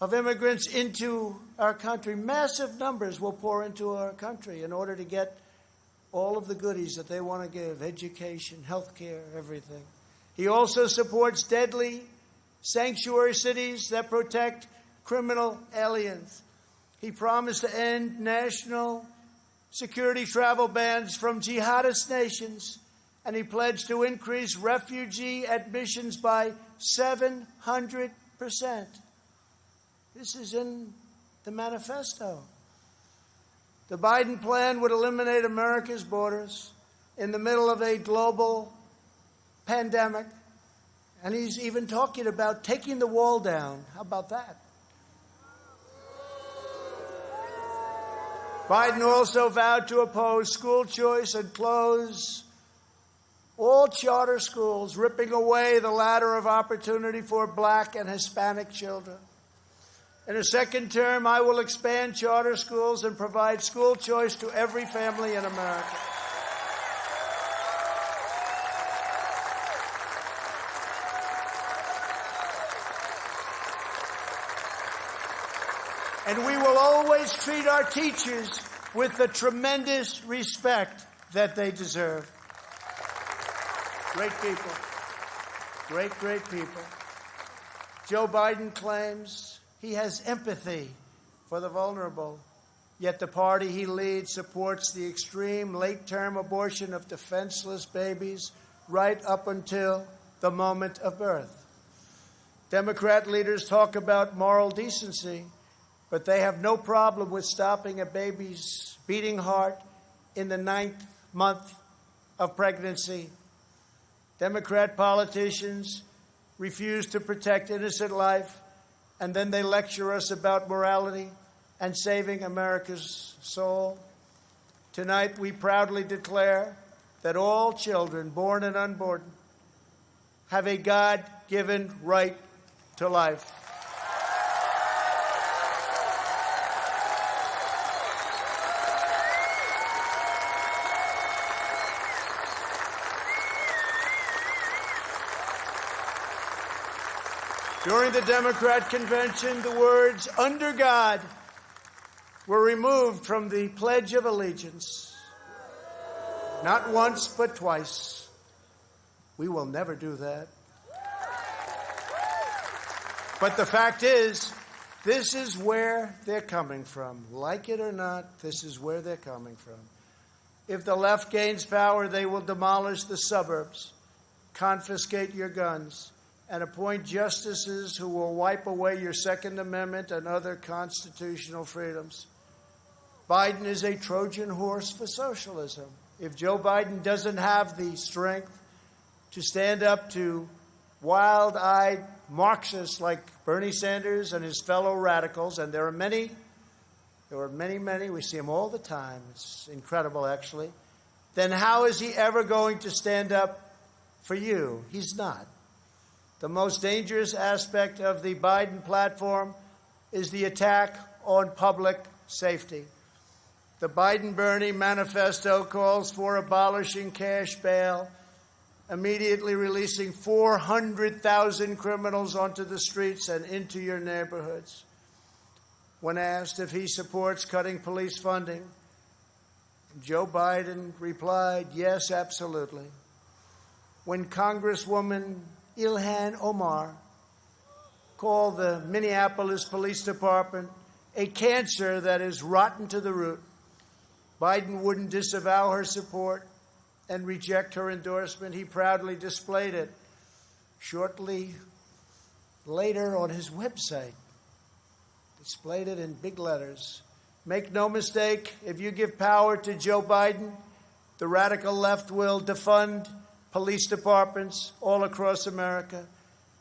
Speaker 3: of immigrants into our country. Massive numbers will pour into our country in order to get all of the goodies that they want to give, education, health care, everything. He also supports deadly sanctuary cities that protect criminal aliens. He promised to end national security travel bans from jihadist nations, and he pledged to increase refugee admissions by 700%. This is in the manifesto. The Biden plan would eliminate America's borders in the middle of a global pandemic, and he's even talking about taking the wall down. How about that? Biden also vowed to oppose school choice and close all charter schools, ripping away the ladder of opportunity for Black and Hispanic children. In a second term, I will expand charter schools and provide school choice to every family in America. And we will always treat our teachers with the tremendous respect that they deserve. Great people. Great, great people. Joe Biden claims he has empathy for the vulnerable, yet the party he leads supports the extreme late-term abortion of defenseless babies right up until the moment of birth. Democrat leaders talk about moral decency, but they have no problem with stopping a baby's beating heart in the 9th month of pregnancy. Democrat politicians refuse to protect innocent life, and then they lecture us about morality and saving America's soul. Tonight, we proudly declare that all children, born and unborn, have a God-given right to life. During the Democrat convention, the words "under God" were removed from the Pledge of Allegiance. Not once, but twice. We will never do that. But the fact is, this is where they're coming from. Like it or not, this is where they're coming from. If the left gains power, they will demolish the suburbs, confiscate your guns, and appoint justices who will wipe away your Second Amendment and other constitutional freedoms. Biden is a Trojan horse for socialism. If Joe Biden doesn't have the strength to stand up to wild-eyed Marxists like Bernie Sanders and his fellow radicals, and there are many, we see them all the time, it's incredible actually, then how is he ever going to stand up for you? He's not. The most dangerous aspect of the Biden platform is the attack on public safety. The Biden-Bernie manifesto calls for abolishing cash bail, immediately releasing 400,000 criminals onto the streets and into your neighborhoods. When asked if he supports cutting police funding, Joe Biden replied, yes, absolutely. When Congresswoman Ilhan Omar called the Minneapolis Police Department a cancer that is rotten to the root, Biden wouldn't disavow her support and reject her endorsement. He proudly displayed it shortly later on his website. Displayed it in big letters. Make no mistake, if you give power to Joe Biden, the radical left will defund police departments all across America.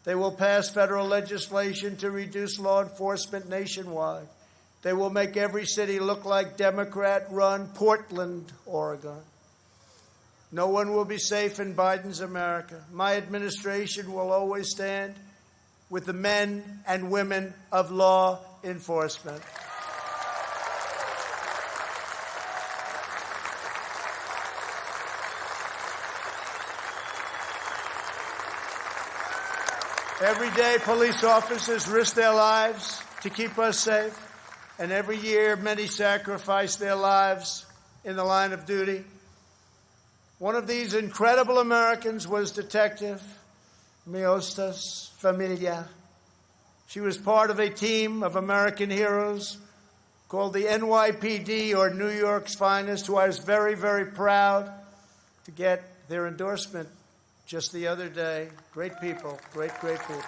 Speaker 3: They will pass federal legislation to reduce law enforcement nationwide. They will make every city look like Democrat-run Portland, Oregon. No one will be safe in Biden's America. My administration will always stand with the men and women of law enforcement. Every day, police officers risk their lives to keep us safe, and every year, many sacrifice their lives in the line of duty. One of these incredible Americans was Detective Miostas Familia. She was part of a team of American heroes called the NYPD, or New York's Finest, who I was very, very proud to get their endorsement just the other day. Great people, great, great people.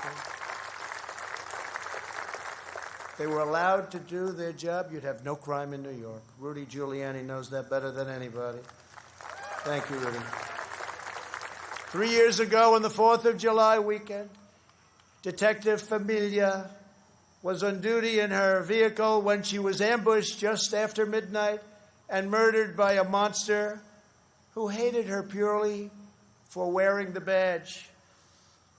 Speaker 3: They were allowed to do their job. You'd have no crime in New York. Rudy Giuliani knows that better than anybody. Thank you, Rudy. 3 years ago, on the 4th of July weekend, Detective Familia was on duty in her vehicle when she was ambushed just after midnight and murdered by a monster who hated her purely for wearing the badge.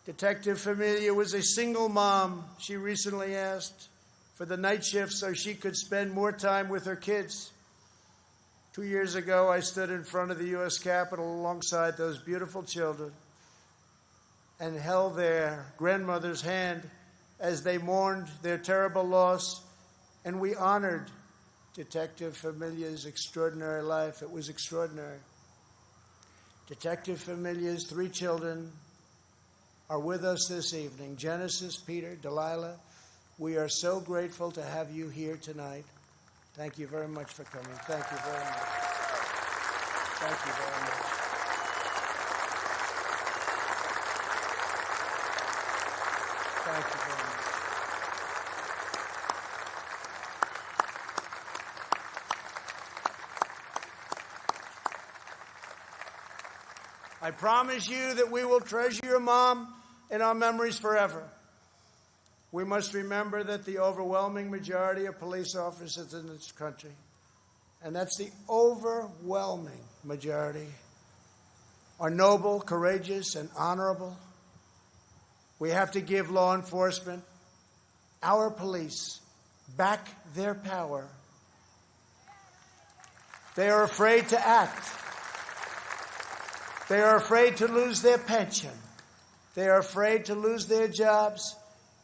Speaker 3: Detective Familia was a single mom. She recently asked for the night shift so she could spend more time with her kids. 2 years ago, I stood in front of the U.S. Capitol alongside those beautiful children and held their grandmother's hand as they mourned their terrible loss, and we honored Detective Familia's extraordinary life. It was extraordinary. Detective Familia's 3 children are with us this evening. Genesis, Peter, Delilah, we are so grateful to have you here tonight. Thank you very much for coming. Thank you very much. Thank you very much. Thank you very much. I promise you that we will treasure your mom in our memories forever. We must remember that the overwhelming majority of police officers in this country, and that's the overwhelming majority, are noble, courageous, and honorable. We have to give law enforcement, our police, back their power. They are afraid to act. They are afraid to lose their pension. They are afraid to lose their jobs.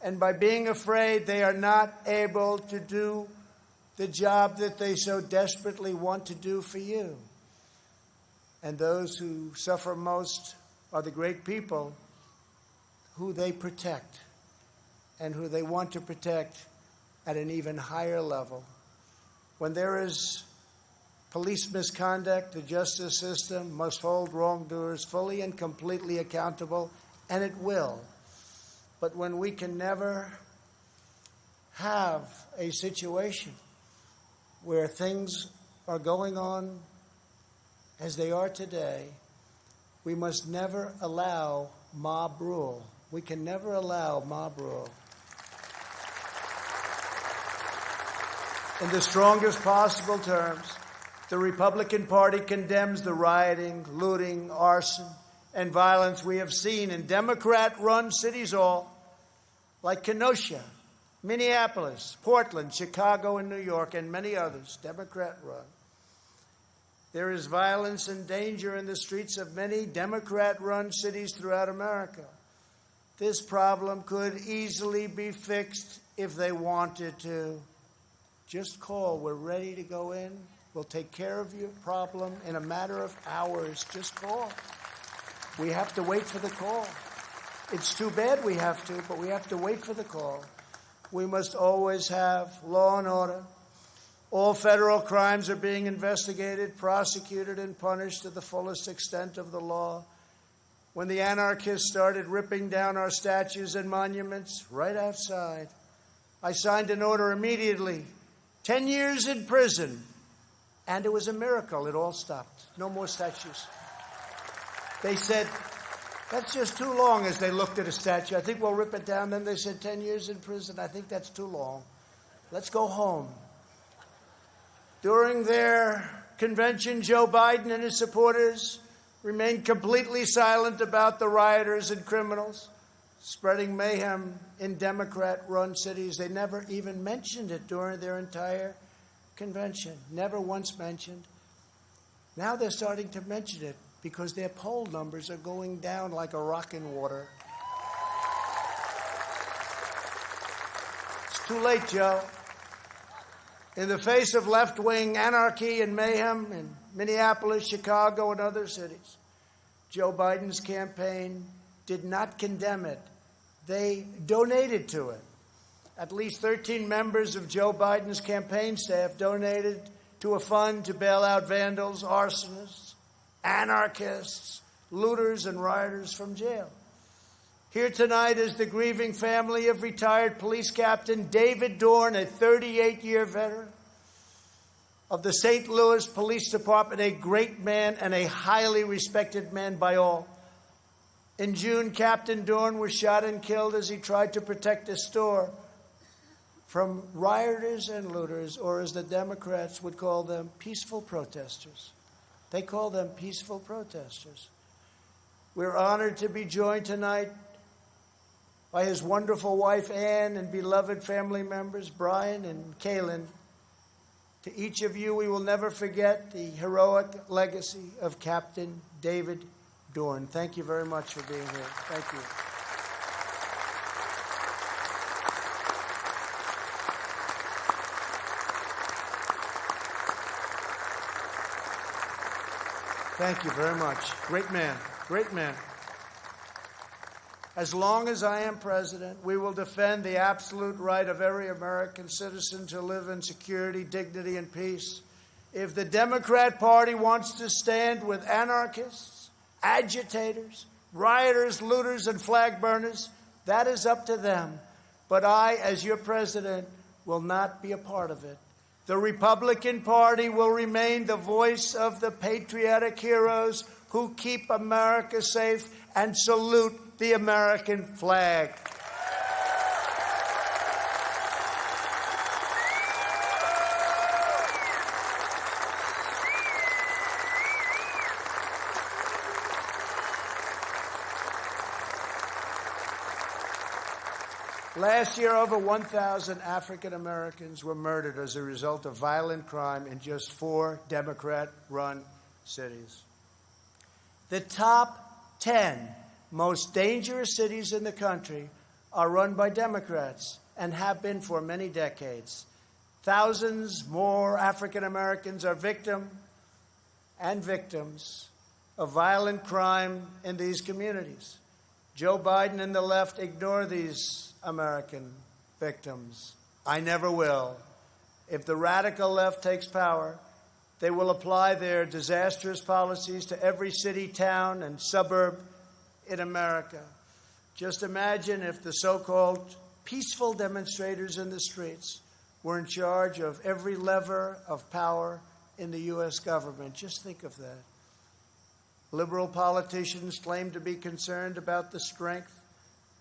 Speaker 3: And by being afraid, they are not able to do the job that they so desperately want to do for you. And those who suffer most are the great people who they protect and who they want to protect at an even higher level. When there is police misconduct, the justice system must hold wrongdoers fully and completely accountable, and it will. But when we can never have a situation where things are going on as they are today, we must never allow mob rule. We can never allow mob rule. In the strongest possible terms, the Republican Party condemns the rioting, looting, arson, and violence we have seen in Democrat-run cities all, like Kenosha, Minneapolis, Portland, Chicago, and New York, and many others, Democrat-run. There is violence and danger in the streets of many Democrat-run cities throughout America. This problem could easily be fixed if they wanted to. Just call. We're ready to go in. We'll take care of your problem in a matter of hours. Just call. We have to wait for the call. It's too bad we have to, but we have to wait for the call. We must always have law and order. All federal crimes are being investigated, prosecuted, and punished to the fullest extent of the law. When the anarchists started ripping down our statues and monuments right outside, I signed an order immediately, 10 years in prison, and it was a miracle. It all stopped. No more statues. They said, that's just too long, as they looked at a statue. I think we'll rip it down. Then they said 10 years in prison. I think that's too long. Let's go home. During their convention, Joe Biden and his supporters remained completely silent about the rioters and criminals spreading mayhem in Democrat-run cities. They never even mentioned it during their entire convention. Never once mentioned. Now they're starting to mention it because their poll numbers are going down like a rock in water. It's too late, Joe. In the face of left-wing anarchy and mayhem in Minneapolis, Chicago, and other cities, Joe Biden's campaign did not condemn it. They donated to it. At least 13 members of Joe Biden's campaign staff donated to a fund to bail out vandals, arsonists, anarchists, looters, and rioters from jail. Here tonight is the grieving family of retired police captain David Dorn, a 38-year veteran of the St. Louis Police Department, a great man and a highly respected man by all. In June, Captain Dorn was shot and killed as he tried to protect a store from rioters and looters, or as the Democrats would call them, peaceful protesters. They call them peaceful protesters. We're honored to be joined tonight by his wonderful wife, Ann, and beloved family members, Brian and Kaylin. To each of you, we will never forget the heroic legacy of Captain David Dorn. Thank you very much for being here. Thank you. Thank you very much. Great man. Great man. As long as I am president, we will defend the absolute right of every American citizen to live in security, dignity, and peace. If the Democrat Party wants to stand with anarchists, agitators, rioters, looters, and flag burners, that is up to them. But I, as your president, will not be a part of it. The Republican Party will remain the voice of the patriotic heroes who keep America safe and salute the American flag. Last year, over 1,000 African Americans were murdered as a result of violent crime in just 4 Democrat-run cities. The top 10 most dangerous cities in the country are run by Democrats and have been for many decades. Thousands more African Americans are victims of violent crime in these communities. Joe Biden and the left ignore these American victims. I never will. If the radical left takes power, they will apply their disastrous policies to every city, town, and suburb in America. Just imagine if the so-called peaceful demonstrators in the streets were in charge of every lever of power in the U.S. government. Just think of that. Liberal politicians claim to be concerned about the strength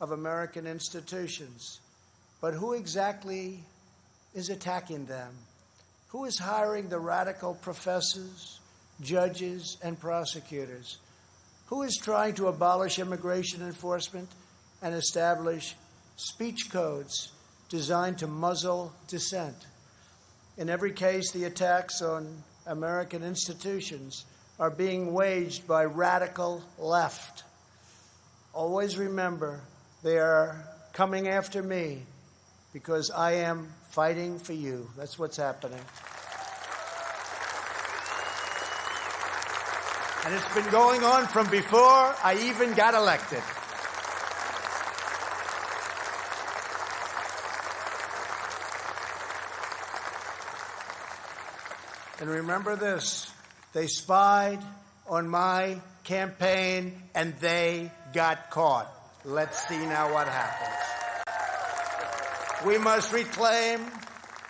Speaker 3: of American institutions. But who exactly is attacking them? Who is hiring the radical professors, judges, and prosecutors? Who is trying to abolish immigration enforcement and establish speech codes designed to muzzle dissent? In every case, the attacks on American institutions are being waged by radical left. Always remember, they are coming after me because I am fighting for you. That's what's happening. And it's been going on from before I even got elected. And remember this, they spied on my campaign and they got caught. Let's see now what happens. We must reclaim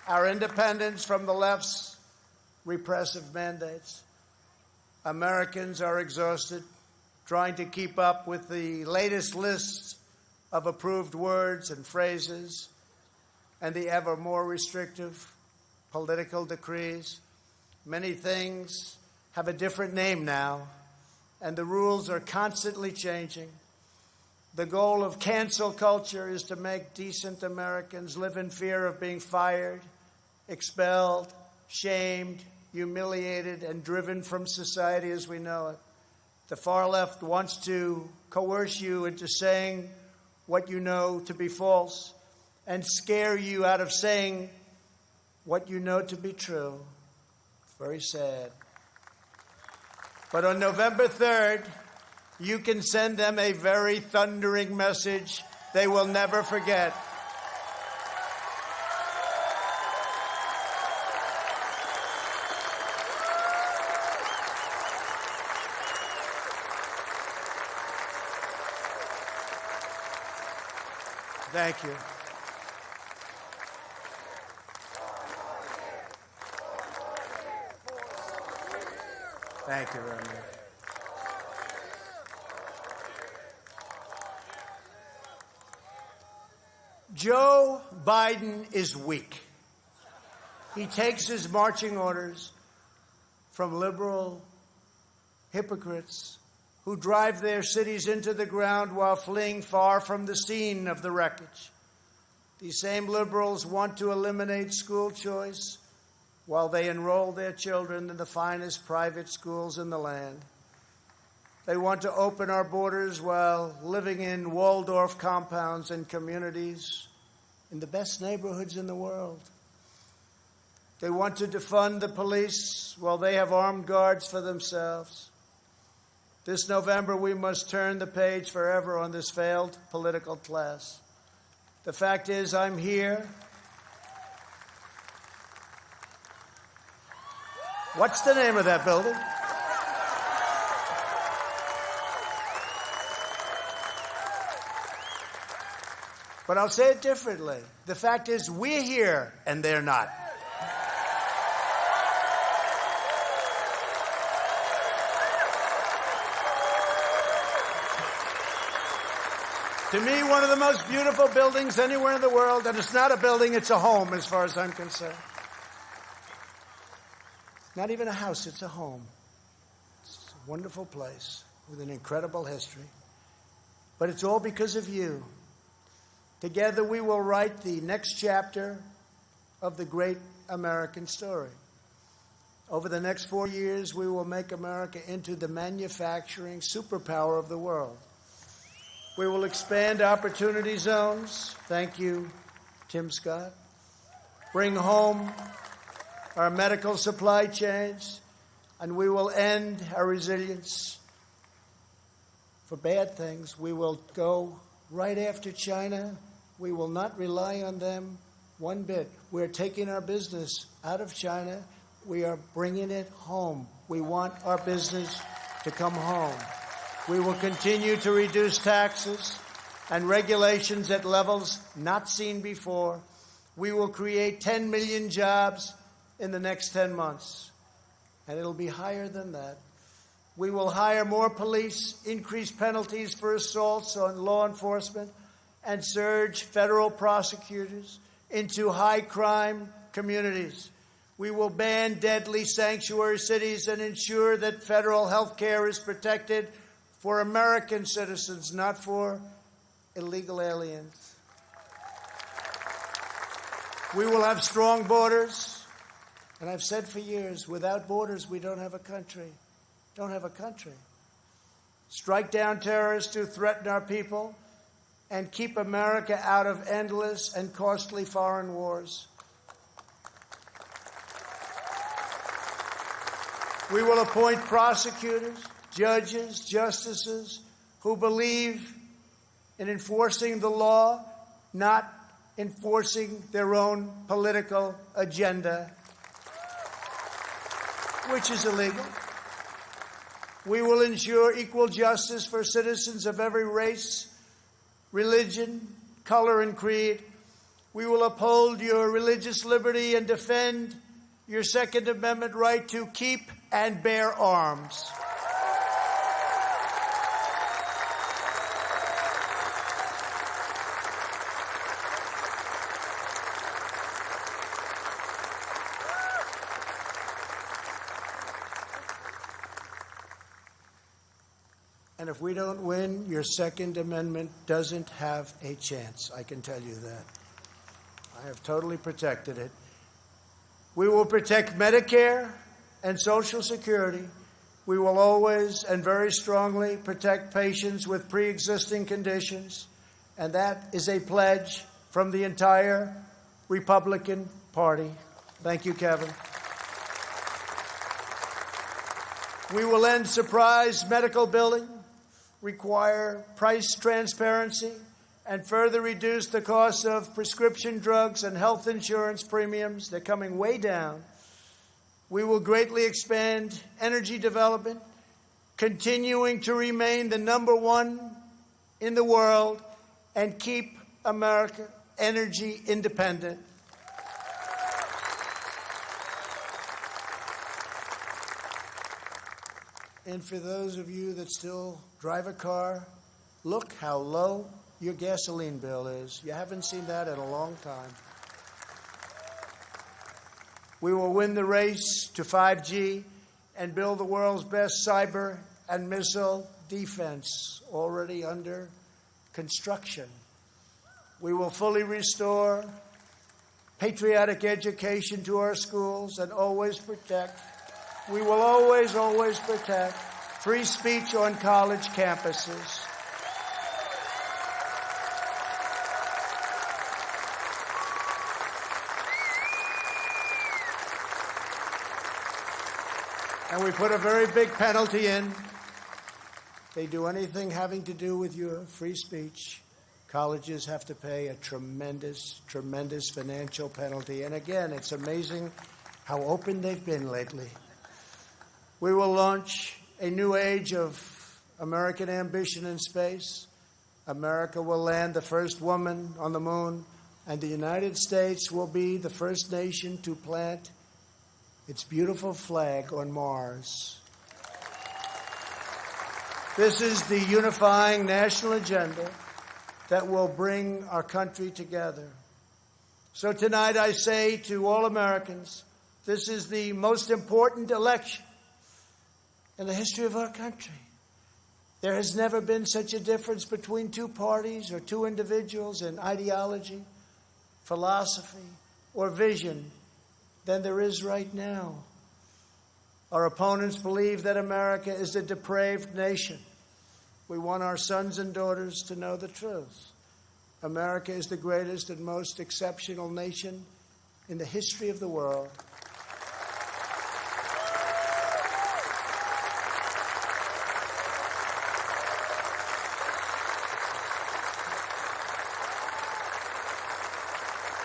Speaker 3: our independence from the left's repressive mandates. Americans are exhausted trying to keep up with the latest lists of approved words and phrases and the ever more restrictive political decrees. Many things have a different name now, and the rules are constantly changing. The goal of cancel culture is to make decent Americans live in fear of being fired, expelled, shamed, humiliated, and driven from society as we know it. The far left wants to coerce you into saying what you know to be false and scare you out of saying what you know to be true. It's very sad. But on November 3rd, you can send them a very thundering message they will never forget. Thank you. Thank you very much. Joe Biden is weak. He takes his marching orders from liberal hypocrites who drive their cities into the ground while fleeing far from the scene of the wreckage. These same liberals want to eliminate school choice while they enroll their children in the finest private schools in the land. They want to open our borders while living in Waldorf compounds and communities in the best neighborhoods in the world. They want to defund the police while they have armed guards for themselves. This November, we must turn the page forever on this failed political class. The fact is, I'm here. What's the name of that building? But I'll say it differently. The fact is, we're here and they're not. To me, one of the most beautiful buildings anywhere in the world, and it's not a building, it's a home as far as I'm concerned. Not even a house, it's a home. It's a wonderful place with an incredible history. But it's all because of you. Together we will write the next chapter of the great American story. Over the next 4 years, we will make America into the manufacturing superpower of the world. We will expand opportunity zones. Thank you, Tim Scott. Bring home our medical supply chains, and we will end our resilience for bad things. We will go right after China. We will not rely on them one bit. We're taking our business out of China. We are bringing it home. We want our business to come home. We will continue to reduce taxes and regulations at levels not seen before. We will create 10 million jobs in the next 10 months, and it'll be higher than that. We will hire more police, increase penalties for assaults on law enforcement, and surge federal prosecutors into high-crime communities. We will ban deadly sanctuary cities and ensure that federal health care is protected for American citizens, not for illegal aliens. We will have strong borders. And I've said for years, without borders, we don't have a country. Don't have a country. Strike down terrorists who threaten our people and keep America out of endless and costly foreign wars. We will appoint prosecutors, judges, justices who believe in enforcing the law, not enforcing their own political agenda. which is illegal. We will ensure equal justice for citizens of every race, religion, color, and creed. We will uphold your religious liberty and defend your Second Amendment right to keep and bear arms. And if we don't win, your Second Amendment doesn't have a chance. I can tell you that. I have totally protected it. We will protect Medicare and Social Security. We will always and very strongly protect patients with pre-existing conditions. And that is a pledge from the entire Republican Party. Thank you, Kevin. We will end surprise medical billing, require price transparency, and further reduce the cost of prescription drugs and health insurance premiums. They're coming way down. We will greatly expand energy development, continuing to remain the #1 in the world and keep America energy independent. And for those of you that still drive a car, look how low your gasoline bill is. You haven't seen that in a long time. We will win the race to 5G and build the world's best cyber and missile defense, already under construction. We will fully restore patriotic education to our schools and always protect. We will always, always protect free speech on college campuses. And we put a very big penalty in. If they do anything having to do with your free speech, colleges have to pay a tremendous, tremendous financial penalty. And again, it's amazing how open they've been lately. We will launch a new age of American ambition in space. America will land the first woman on the moon, and the United States will be the first nation to plant its beautiful flag on Mars. This is the unifying national agenda that will bring our country together. So tonight I say to all Americans, this is the most important election in the history of our country. There has never been such a difference between two parties or two individuals in ideology, philosophy, or vision than there is right now. Our opponents believe that America is a depraved nation. We want our sons and daughters to know the truth. America is the greatest and most exceptional nation in the history of the world.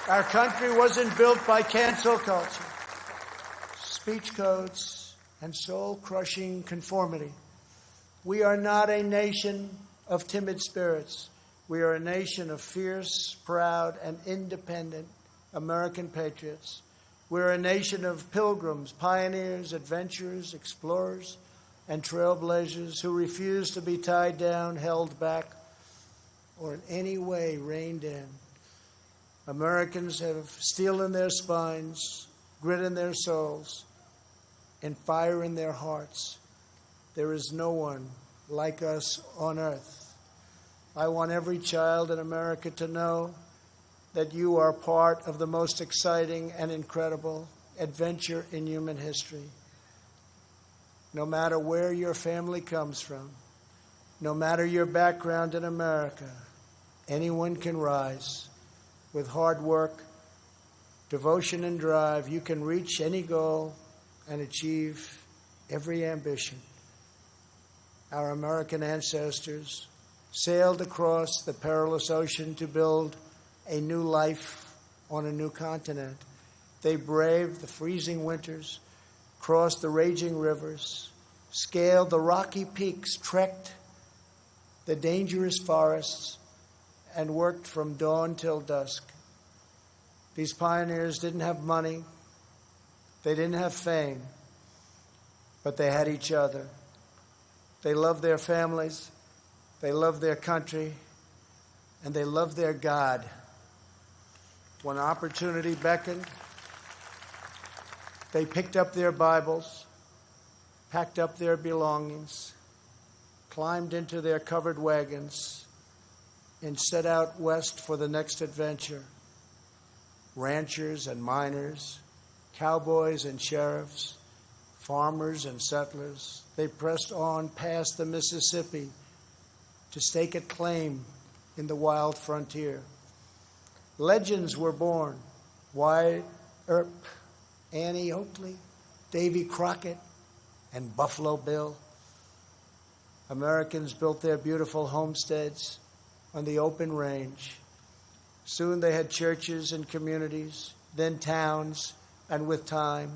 Speaker 3: Our country wasn't built by cancel culture, speech codes, and soul-crushing conformity. We are not a nation of timid spirits. We are a nation of fierce, proud, and independent American patriots. We're a nation of pilgrims, pioneers, adventurers, explorers, and trailblazers who refuse to be tied down, held back, or in any way reined in. Americans have steel in their spines, grit in their souls, and fire in their hearts. There is no one like us on earth. I want every child in America to know that you are part of the most exciting and incredible adventure in human history. No matter where your family comes from, no matter your background in America, anyone can rise. With hard work, devotion, and drive, you can reach any goal and achieve every ambition. Our American ancestors sailed across the perilous ocean to build a new life on a new continent. They braved the freezing winters,
Speaker 14: crossed the raging rivers, scaled the rocky peaks, trekked the dangerous forests, and worked from dawn till dusk. These pioneers didn't have money, they didn't have fame, but they had each other. They loved their families, they loved their country, and they loved their God. When opportunity beckoned, they picked up their Bibles, packed up their belongings, climbed into their covered wagons, and set out west for the next adventure. Ranchers and miners, cowboys and sheriffs, farmers and settlers, they pressed on past the Mississippi to stake a claim in the wild frontier. Legends were born. Wyatt Earp, Annie Oakley, Davy Crockett, and Buffalo Bill. Americans built their beautiful homesteads on the open range. Soon they had churches and communities, then towns, and with time,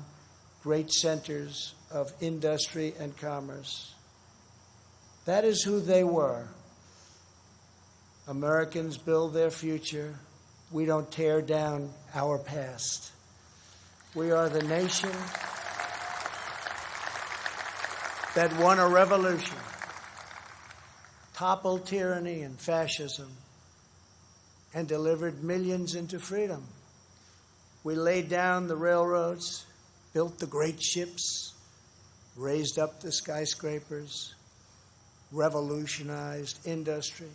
Speaker 14: great centers of industry and commerce. That is who they were. Americans build their future. We don't tear down our past. We are the nation that won a revolution, toppled tyranny and fascism, and delivered millions into freedom. We laid down the railroads, built the great ships, raised up the skyscrapers, revolutionized industry,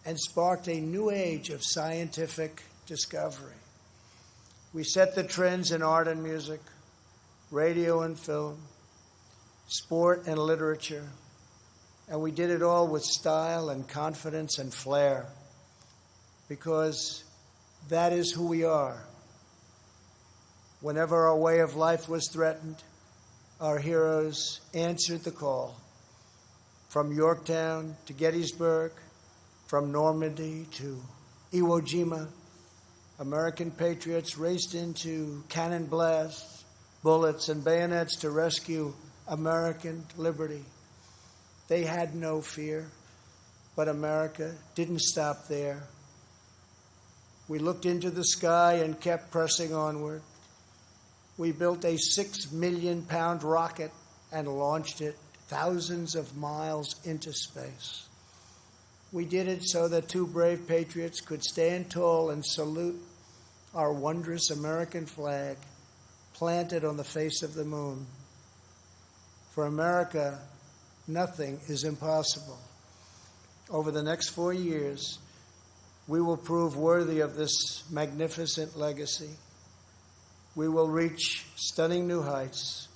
Speaker 14: and sparked a new age of scientific discovery. We set the trends in art and music, radio and film, sport and literature, and we did it all with style and confidence and flair, because that is who we are. Whenever our way of life was threatened, our heroes answered the call. From Yorktown to Gettysburg, from Normandy to Iwo Jima, American patriots raced into cannon blasts, bullets, and bayonets to rescue American liberty. They had no fear, but America didn't stop there. We looked into the sky and kept pressing onward. We built a 6 million-pound rocket and launched it thousands of miles into space. We did it so that two brave patriots could stand tall and salute our wondrous American flag planted on the face of the moon. For America, nothing is impossible. Over the next 4 years, we will prove worthy of this magnificent legacy. We will reach stunning new heights,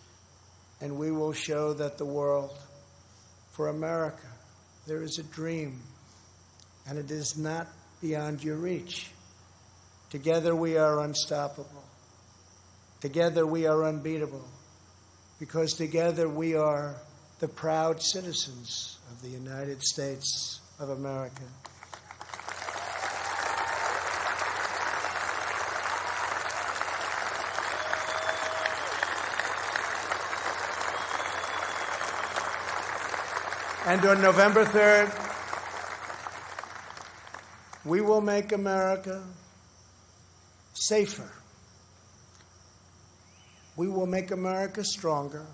Speaker 14: and we will show that the world, for America, there is a dream, and it is not beyond your reach. Together we are unstoppable. Together we are unbeatable, because together we are the proud citizens of the United States of America. And on November 3rd, we will make America safer. We will make America stronger.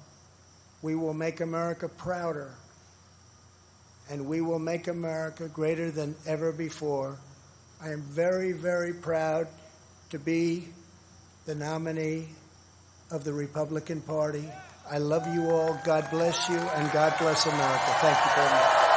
Speaker 14: We will make America prouder. And we will make America greater than ever before. I am very, very proud to be the nominee of the Republican Party. I love you all. God bless you, and God bless America. Thank you very much.